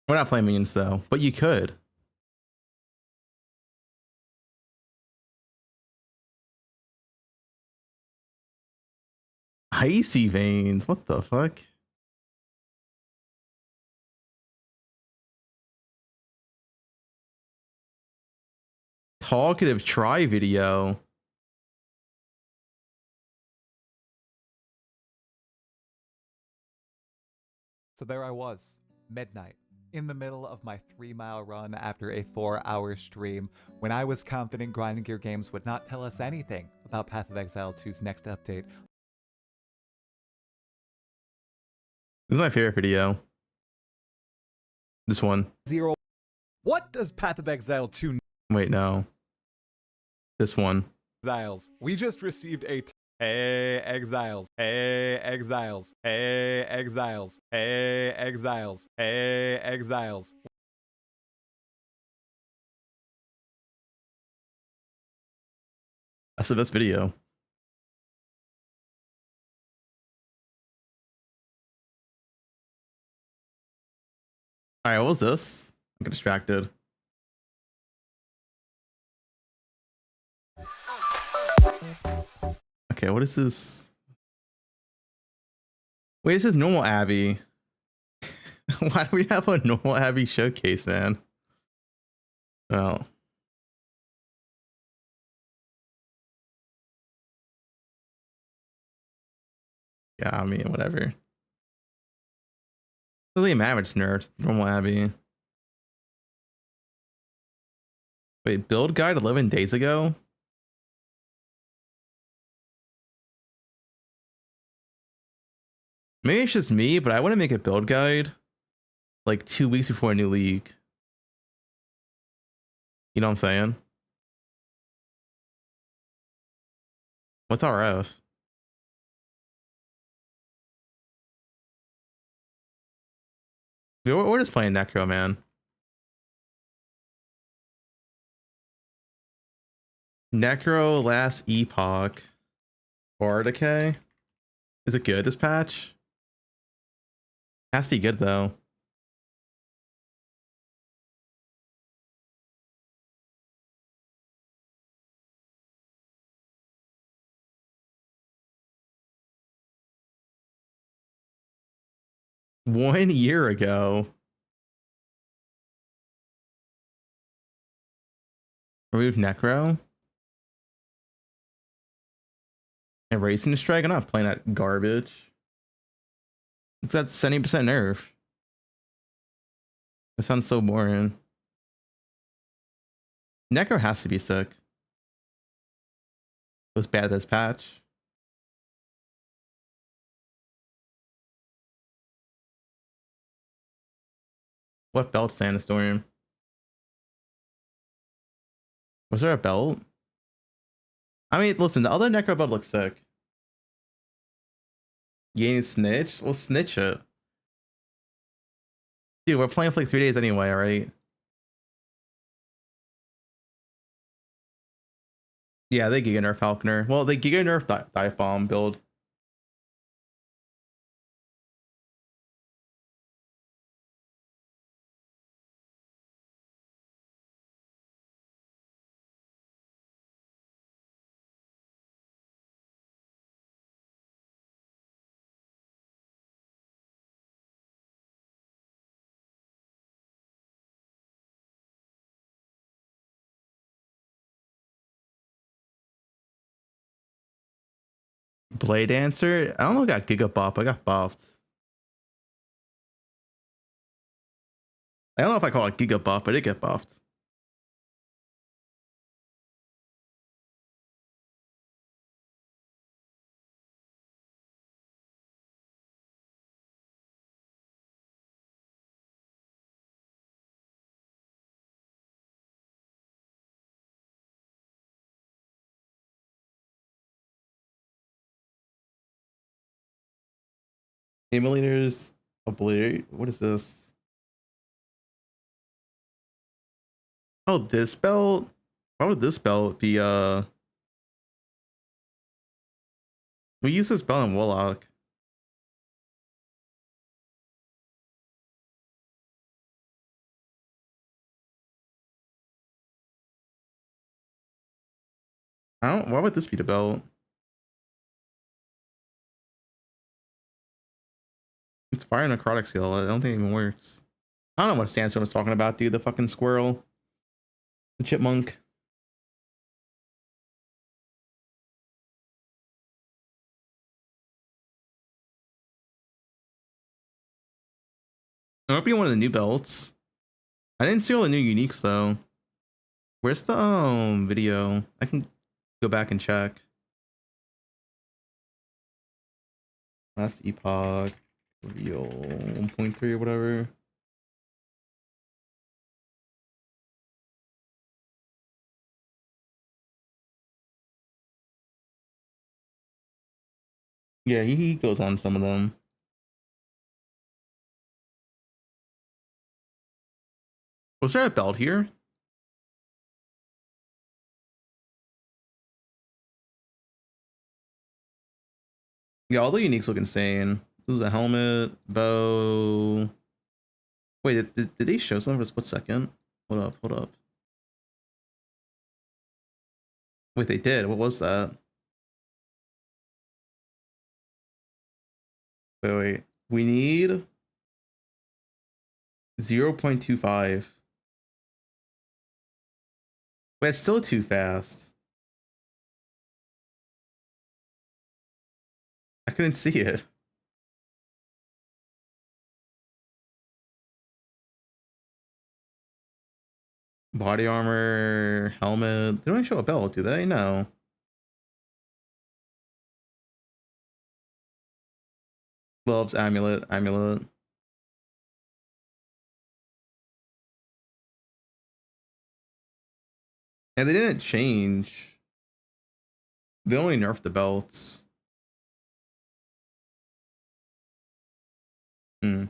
A: We're not playing minions though, but you could. Icy veins. What the fuck? Talkative try video.
H: So there I was, midnight, in the middle of my 3-mile run after a 4-hour stream, when I was confident Grinding Gear Games would not tell us anything about Path of Exile 2's next update.
A: This is my favorite video. This one.
H: What does Path of Exile 2
A: Wait, no. This one.
H: Exiles? We just received a Hey exiles, hey exiles, hey exiles, hey exiles, hey exiles.
A: That's the best video. Alright, what was this? I got distracted. Okay, what is this? Wait, this is normal Abby. Why do we have a normal Abby showcase, man? Well. Yeah, I mean, whatever. Doesn't matter, it's nerfed. Normal Abby. Wait, build guide 11 days ago? Maybe it's just me, but I want to make a build guide like 2 weeks before a new league. You know what I'm saying? What's RF? We're just playing Necro, man. Necro last Epoch. Bar decay. Is it good, this patch? Has to be good though. One year ago. Remove Necro. And Racing Strike. I'm not playing that garbage. It's got 70% nerf. That sounds so boring. Necro has to be sick. It was bad this patch. What belt, Sandstorm? Was there a belt? I mean, listen, the other Necro belt looks sick. Gain Snitch? We'll snitch it. Dude, we're playing for like 3 days anyway, alright? Yeah, they Giga Nerf Falconer. Well, they Giga Nerf Dive Bomb build. Blade Dancer? I don't know if I got Giga Buff. I got buffed. I don't know if I call it Giga Buff, but it get buffed. Emulators obliterate. What is this? Oh, this belt? Why would this belt be we use this belt in Warlock. I don't, why would this be the belt? It's fire necrotic skill. I don't think it even works. I don't know what Sandstorm was talking about, dude. The fucking squirrel. The chipmunk. It might be one of the new belts. I didn't see all the new uniques though. Where's the video? I can go back and check. Last Epoch reveal 1.3 or whatever. Yeah, he goes on some of them. Was there a belt here? Yeah, all the uniques look insane. This is a helmet, bow. Wait, did they show some for a split second? Hold up, hold up. Wait, they did. What was that? Wait. We need 0.25. Wait, it's still too fast. I couldn't see it. Body armor, helmet. They don't show a belt, do they? No. Gloves, amulet, amulet. And they didn't change. They only nerfed the belts. Hmm.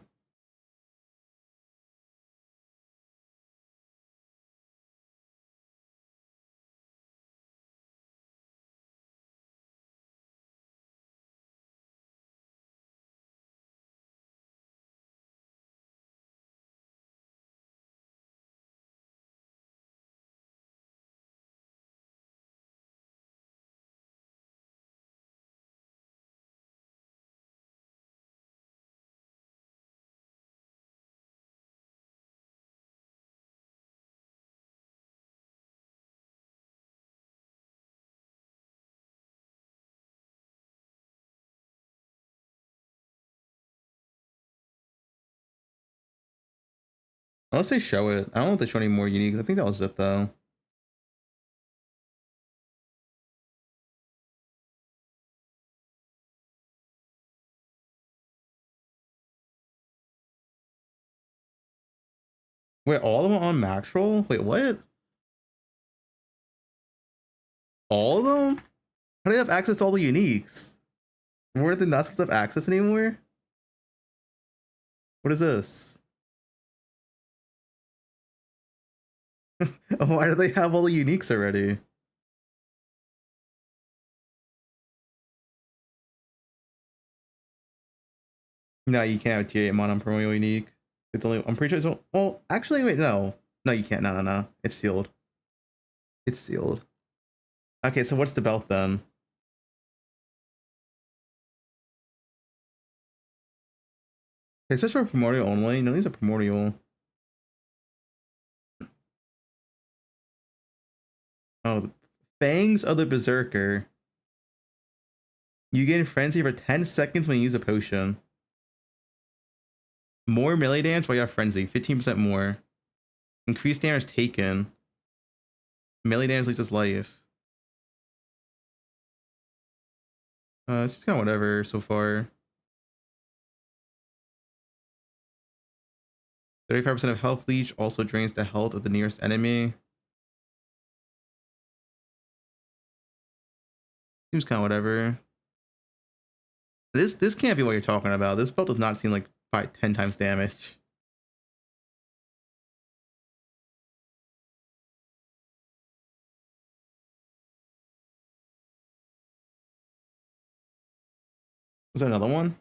A: Unless they show it. I don't know if they show any more unique. I think that was it though. Wait, all of them on max roll? Wait, what? All of them? How do they have access to all the uniques? Were they not supposed to have access anymore? What is this? Why do they have all the uniques already? No, you can't have tier 8 mon on promo unique. It's only, I'm pretty sure it's, well, actually, wait, no. No, you can't. No. It's sealed. It's sealed. Okay, so what's the belt then? Okay, search for primordial only. No, these are primordial. Oh, the Fangs of the Berserker. You gain frenzy for 10 seconds when you use a potion. More melee damage while you have frenzy, 15% more. Increased damage taken. Melee damage leaves life. It's just kind of whatever so far. 35% of health leech also drains the health of the nearest enemy. Seems kind of whatever. This can't be what you're talking about. This belt does not seem like 10 times damage. Is there another one?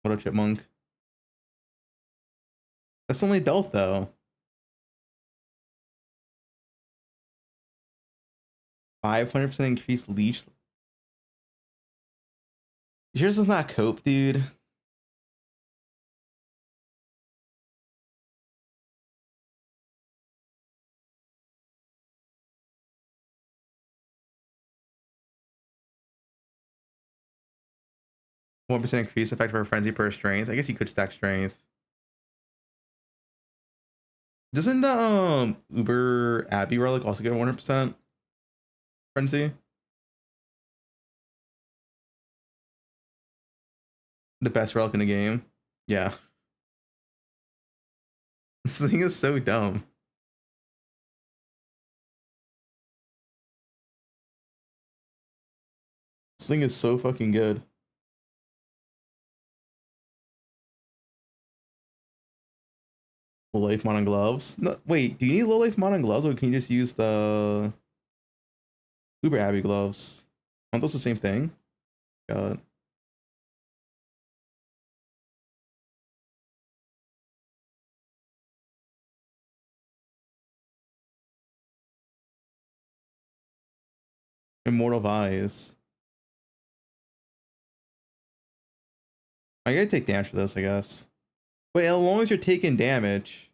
A: What a chipmunk. That's only belt though. 500% increased leech. Yours does not cope, dude. One percent increase effect for frenzy per strength. I guess you could stack strength. Doesn't the Uber Abbey relic also get 100% frenzy? The best relic in the game. Yeah. This thing is so dumb. This thing is so fucking good. Low life mon on gloves. No, wait, do you need low life mon on gloves, or can you just use the Uber Abbey gloves? Aren't those the same thing? God. Immortal Vise. I gotta take damage for this, I guess. Wait, as long as you're taking damage,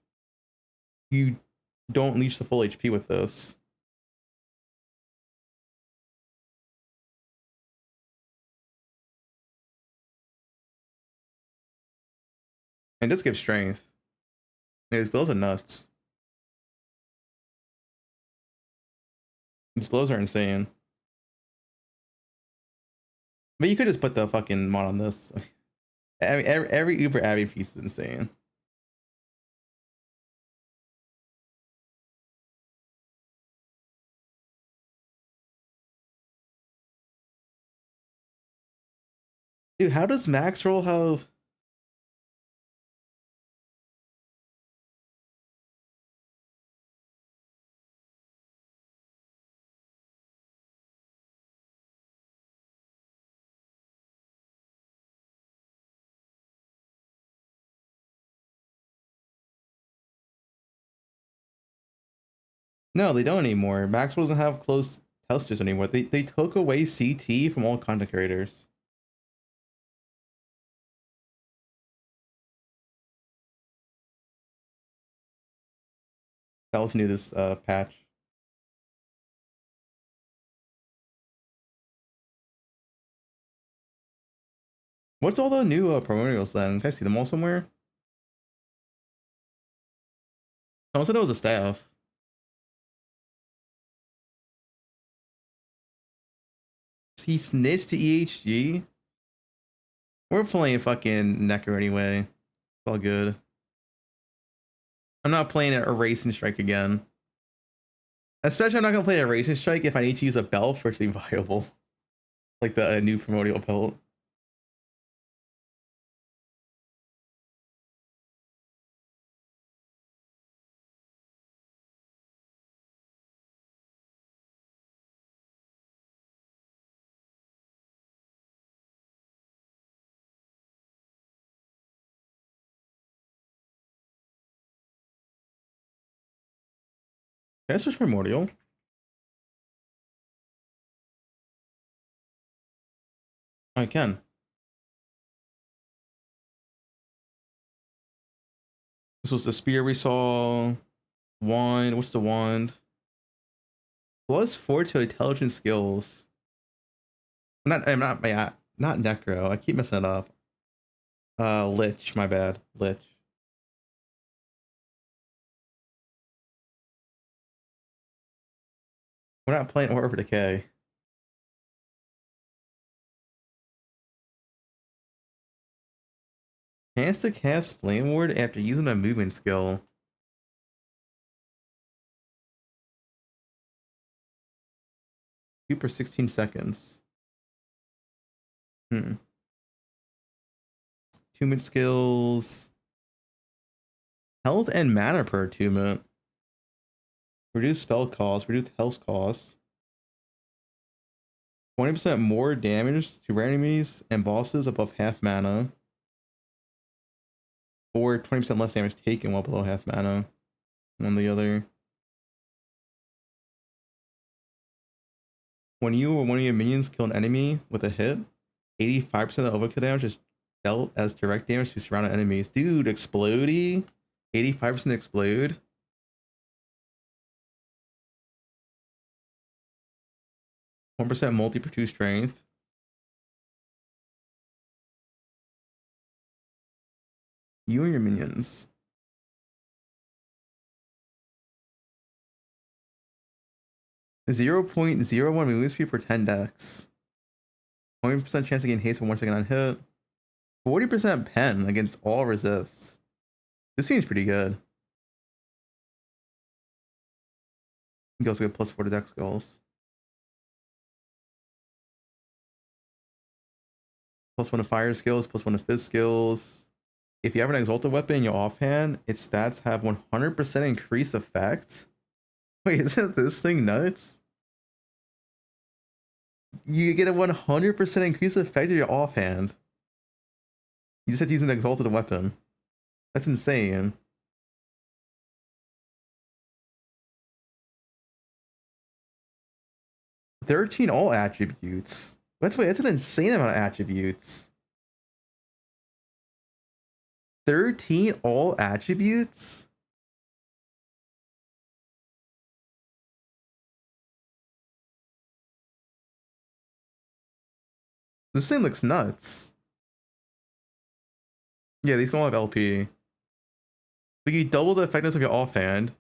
A: you don't leech the full HP with this. And this gives strength. These gloves are nuts. These gloves are insane. But you could just put the fucking mod on this. I mean, every Uber Abbey piece is insane. Dude, how does max roll have? No, they don't anymore. Maxwell doesn't have closed testers anymore. They took away CT from all content creators. That was new this patch. What's all the new primordials then? Can I see them all somewhere? Someone said it was a staff. He snitched to EHG? We're playing fucking Necker anyway. It's all good. I'm not playing a racing strike again. Especially I'm not gonna play a racing strike if I need to use a belt for it to be viable. Like the new primordial belt. Can I switch primordial? I can. This was the spear we saw. Wand. What's the wand? +4 to intelligence skills. I'm not Necro. I keep messing it up. Lich, my bad. Lich. We're not playing Aura for Decay. Chance to cast Flame Ward after using a movement skill. Per 16 seconds. Attunement skills. Health and mana per attunement. Reduce spell cost. Reduce health cost. 20% more damage to rare enemies and bosses above half mana. Or 20% less damage taken while below half mana. One or the other. When you or one of your minions kill an enemy with a hit, 85% of the overkill damage is dealt as direct damage to surrounding enemies. Dude, explodey? 85% explode? %1 multi per 2 strength. You and your minions. .01 movement speed for 10 decks. 20% chance to gain haste for 1 second on hit. 40% pen against all resists. This seems pretty good. You also get +4 to deck skills. +1 to fire skills, +1 to fizz skills. If you have an exalted weapon in your offhand, its stats have 100% increased effect. Wait, isn't this thing nuts? You get a 100% increase effect of your offhand. You just have to use an exalted weapon. That's insane. $13 all attributes. That's an insane amount of attributes. 13 all attributes? This thing looks nuts. Yeah, these all have LP. So you double the effectiveness of your offhand.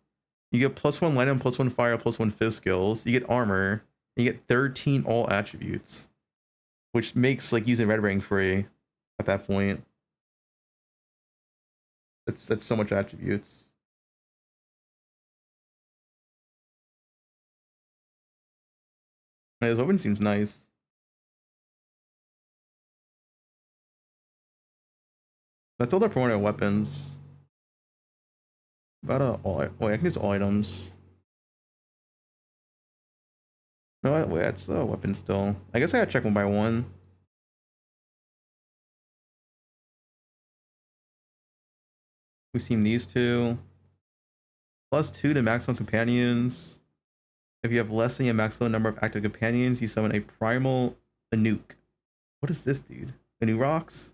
A: You get +1 lightning, +1 fire, +1 fizz skills. You get armor. And you get 13 all attributes. Which makes like using Red Ring free at that point. That's so much attributes. This weapon seems nice. That's all the promoted weapons. About all. Wait, I can use all items. No, wait, that's a weapon still. I guess I gotta check one by one. We've seen these two. +2 to maximum companions. If you have less than a maximum number of active companions, you summon a primal Anuk. What is this, dude? New rocks?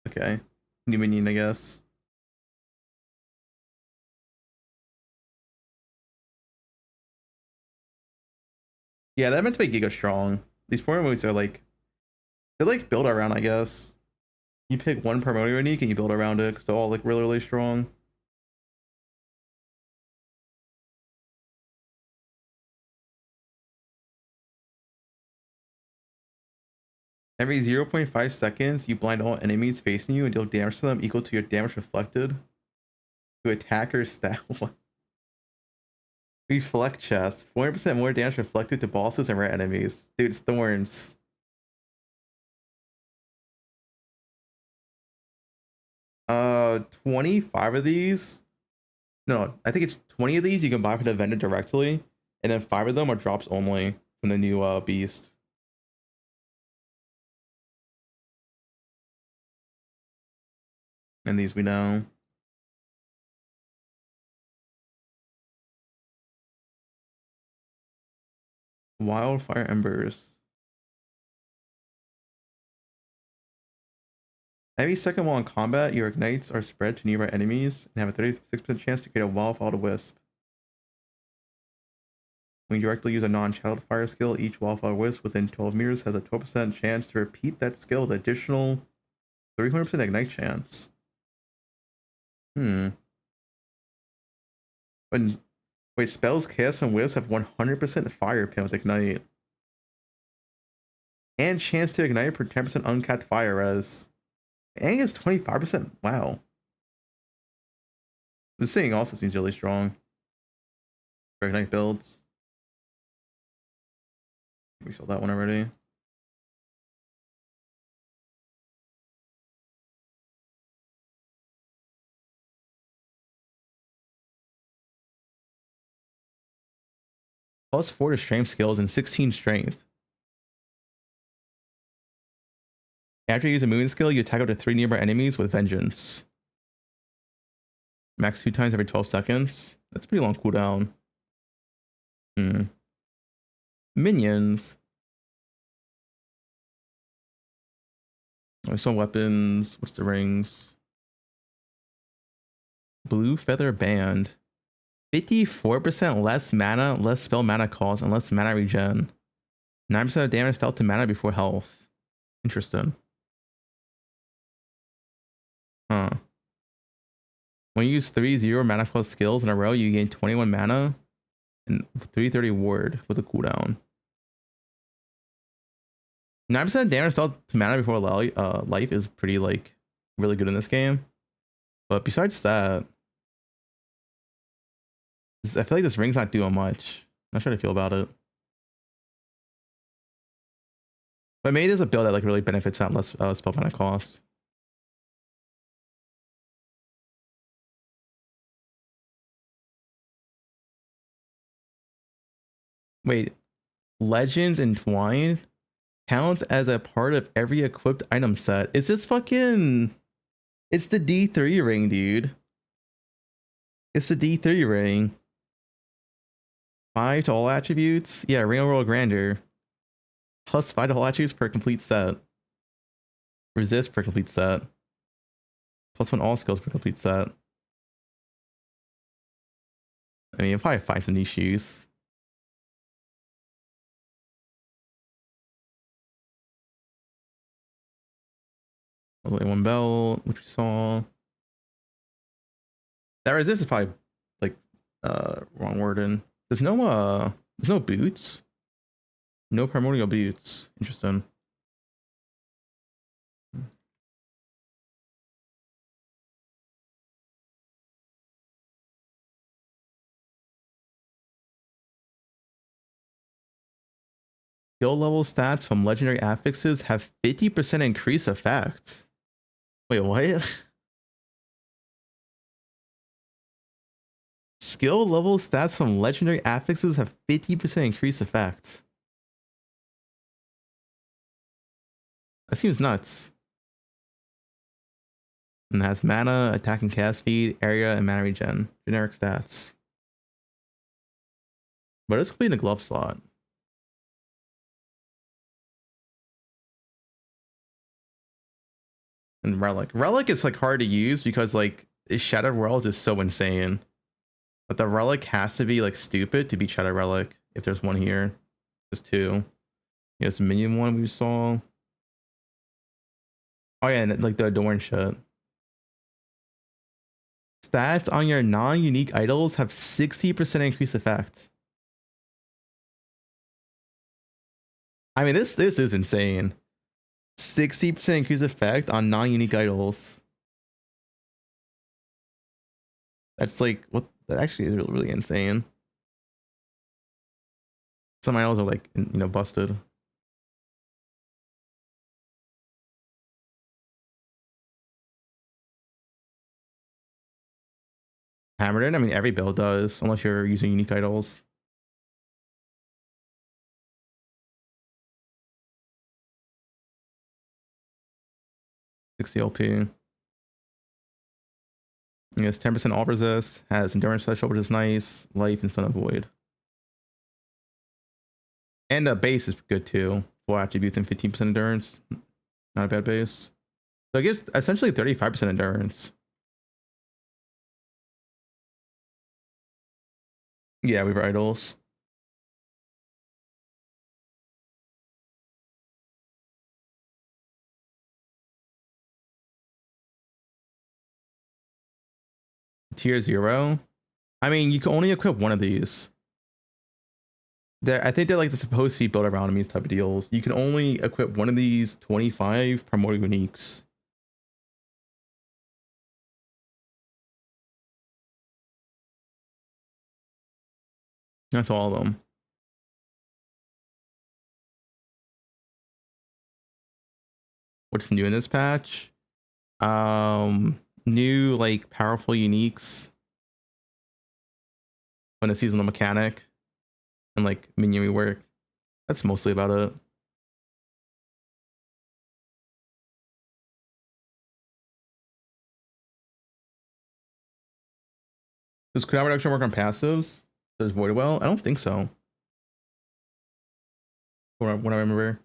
A: Okay. New minion, I guess. Yeah, that meant to be Giga strong. These foreign moves are like, they're like built around, I guess. You pick one primordial unique and you build around it because they're all like really, really strong. Every 0.5 seconds, you blind all enemies facing you and deal damage to them equal to your damage reflected to attacker's stat. Reflect chest. 40% more damage reflected to bosses and rare enemies. Dude, it's thorns. Uh, 25 of these. No, I think it's 20 of these you can buy from the vendor directly, and then 5 of them are drops only from the new beast. And these we know. Wildfire embers. Every second while in combat, your ignites are spread to nearby enemies and have a 36% chance to create a wildfire wisp. When you directly use a non-channeled fire skill, each wildfire wisp within 12 meters has a 12% chance to repeat that skill with additional 300% ignite chance. When wait, spells cast from wisps have 100% fire pin with ignite. And chance to ignite for 10% uncapped fire res. And it's 25%. Wow. This thing also seems really strong. For ignite builds. We sold that one already. +4 to strength skills and 16 strength. After you use a moving skill, you attack up to 3 nearby enemies with vengeance. Max 2 times every 12 seconds. That's a pretty long cooldown. Minions. Some weapons. What's the rings? Blue Feather Band. 54% less mana, less spell mana cost, and less mana regen. 9% of damage dealt to mana before health. Interesting. Huh. When you use 3 0 mana cost skills in a row, you gain 21 mana and 330 ward with a cooldown. 9% damage dealt to mana before life is pretty like really good in this game. But besides that, I feel like this ring's not doing much. I'm not sure how to feel about it. But maybe there's a build that like really benefits that less spell mana cost. Wait, Legends Entwined counts as a part of every equipped item set. It's just fucking... It's the D3 ring, dude. It's the D3 ring. 5 to all attributes. Yeah, Ring of Royal Grandeur. +5 to all attributes per complete set. Resist per complete set. +1 all skills per complete set. I mean, you'll probably find some niche use. Only 1 belt, which we saw. That resist is probably like wrong word in. There's no boots. No primordial boots. Interesting. Skill level stats from legendary affixes have 50% increase effect. Wait, what? Skill level stats from legendary affixes have 50% increased effect. That seems nuts. And has mana, attack and cast speed, area, and mana regen. Generic stats. But it's could be in a glove slot. And Relic. Relic is like hard to use because like Shattered Worlds is so insane. But the Relic has to be like stupid to beat Shattered Relic. If there's one here. There's two. Yes, minion one we saw. Oh yeah, and like the Adorn shit. Stats on your non-unique idols have 60% increased effect. I mean, this is insane. 60% increased effect on non-unique idols. That's like what that actually is really insane. Some idols are like, you know, busted. Hammered in? I mean, every build does, unless you're using unique idols. LP. Yes, 10% all resist, has endurance special, which is nice, life and stun of void. And the base is good too. 4 attributes and 15% endurance. Not a bad base. So I guess essentially 35% endurance. Yeah, we were idols. Tier 0. I mean, you can only equip one of these. I think they're like supposed to be built around these type of deals. You can only equip one of these 25 primordial uniques. That's all of them. What's new in this patch? New like powerful uniques when a seasonal mechanic and like minion rework. That's mostly about it. Does cooldown reduction work on passives? Does Void well? I don't think so. What I remember.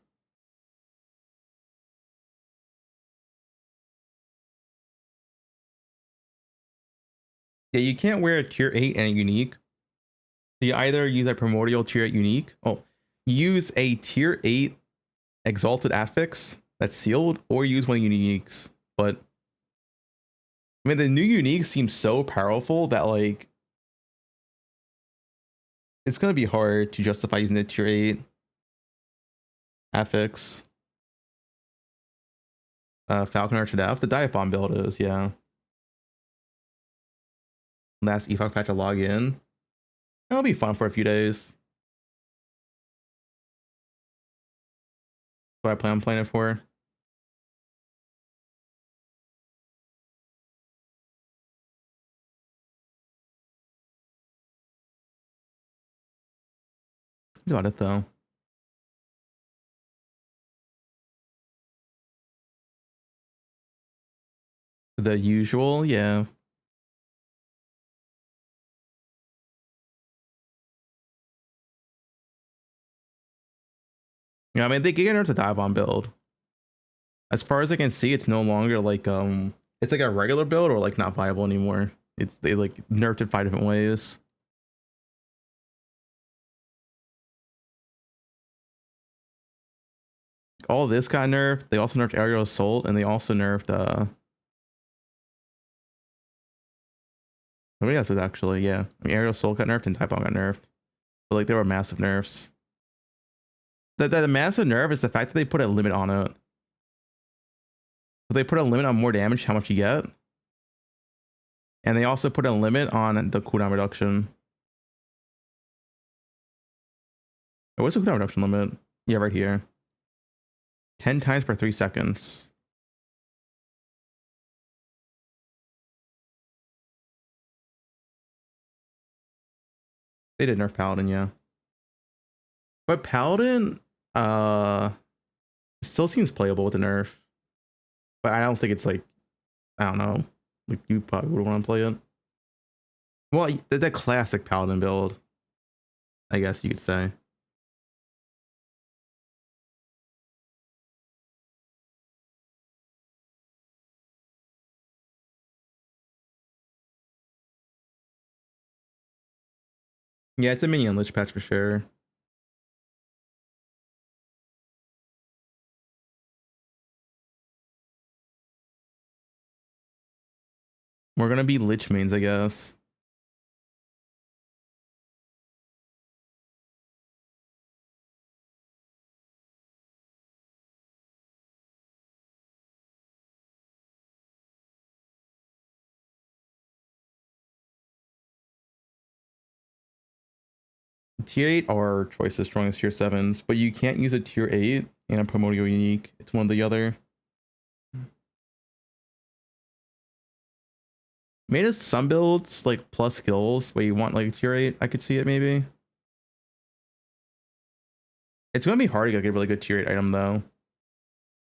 A: Yeah, you can't wear a tier 8 and a unique. So you either use a primordial tier 8 unique. Oh, use a tier 8 exalted affix that's sealed, or use one of the uniques. But I mean, the new unique seems so powerful that like it's gonna be hard to justify using the tier 8 affix. Falcon Archer Death. The Dive Bomb build is, yeah. Last Epoch patch I log in. That'll be fun for a few days. What I plan on playing it for. That's about it though. The usual, yeah. Yeah, I mean they get nerfed to Dive Bomb build. As far as I can see, it's no longer like it's like a regular build or like not viable anymore. They like nerfed it 5 different ways. All this got nerfed. They also nerfed Aerial Assault, and they also nerfed I mean, yes, it actually, yeah. I mean, Aerial Assault got nerfed and Dive Bomb got nerfed. But like, there were massive nerfs. The massive nerf is the fact that they put a limit on it. So they put a limit on more damage, how much you get. And they also put a limit on the cooldown reduction. Oh, what's the cooldown reduction limit? Yeah, right here. 10 times per 3 seconds. They did nerf Paladin, yeah. But Paladin still seems playable with the nerf. But I don't think it's like, I don't know. Like you probably would want to play it. Well, the classic Paladin build, I guess you could say. Yeah, it's a minion lich patch for sure. We're gonna be lich mains, I guess. Tier 8 are choices strong as tier 7s, but you can't use a tier 8 and a primordial unique. It's one or the other. Made us some builds like plus skills, but you want like tier 8. I could see it maybe. It's gonna be hard to get a really good tier 8 item though.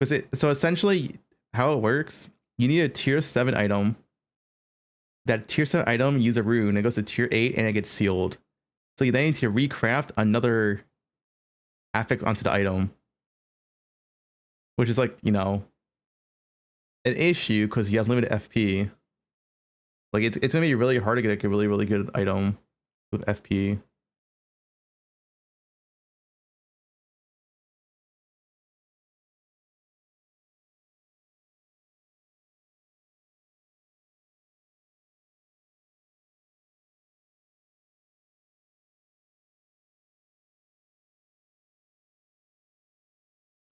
A: So essentially how it works, you need a tier 7 item. That tier 7 item use a rune, it goes to tier 8 and it gets sealed. So you then need to recraft another affix onto the item. Which is like, you know, an issue because you have limited FP. Like it's gonna be really hard to get a really good item with FP.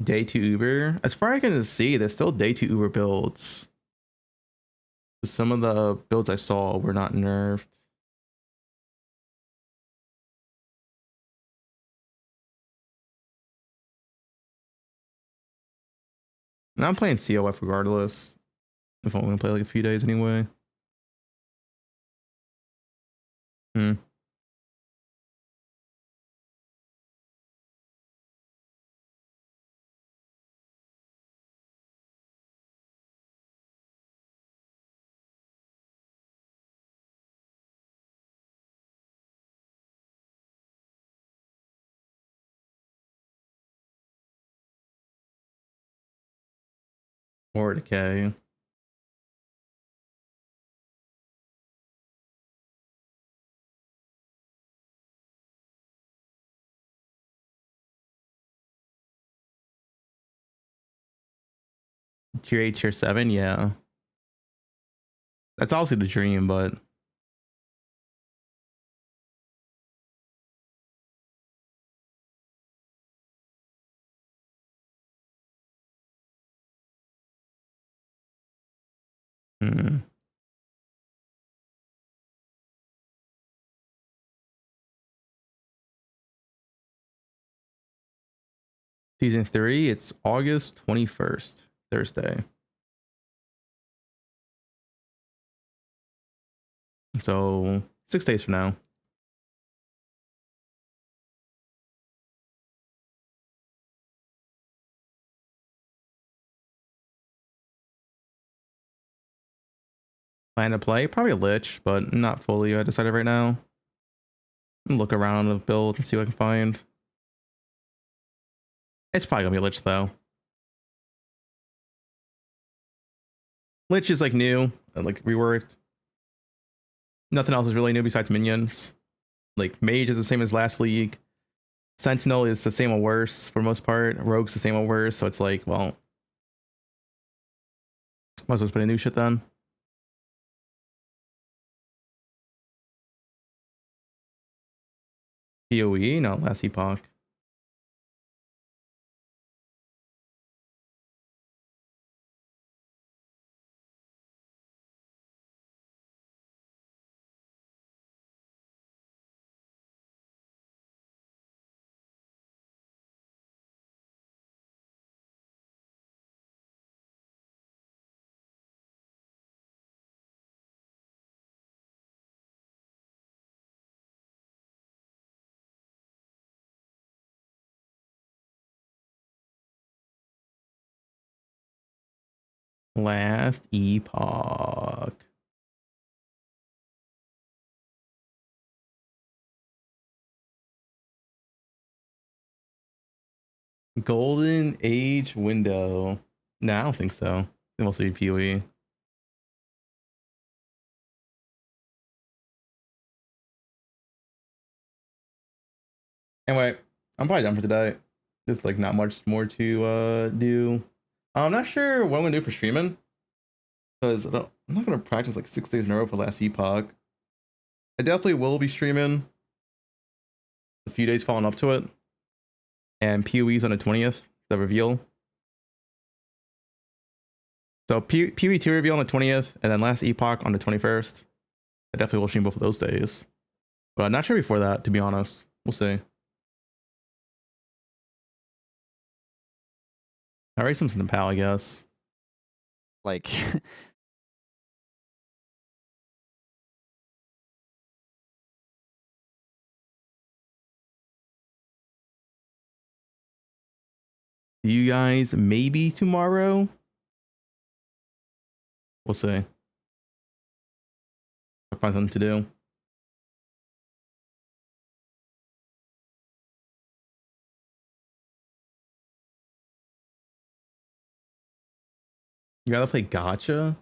A: Day 2 Uber. As far as I can see, there's still day 2 Uber builds. Some of the builds I saw were not nerfed. And I'm playing COF regardless. If I'm gonna play like a few days anyway. Hmm. Or decay. Tier 8, tier 7, yeah. That's also the dream, but hmm. Season 3, it's August 21st, Thursday. So 6 days from now. Plan to play probably a lich, but not fully. I decided right now. Look around the build and see what I can find. It's probably gonna be a lich though. Lich is like new, like reworked. Nothing else is really new besides minions. Like mage is the same as last league. Sentinel is the same or worse for the most part. Rogue's the same or worse. So it's like, well, might as well just put in new shit then. PoE? No, last Epoch. Last Epoch. Golden Age window. No, I don't think so. It mostly be PoE. Anyway, I'm probably done for today. There's like not much more to do. I'm not sure what I'm gonna do for streaming because I'm not gonna practice like 6 days in a row for last Epoch. I definitely will be streaming a few days following up to it, and PoE's on the 20th. The reveal. So PoE 2 reveal on the 20th, and then last Epoch on the 21st. I definitely will stream both of those days, but I'm not sure before that. To be honest, we'll see. I raised something to PAL, I guess.
D: Like,
A: You guys maybe tomorrow. We'll see. I'll find something to do. You gotta play Gotcha.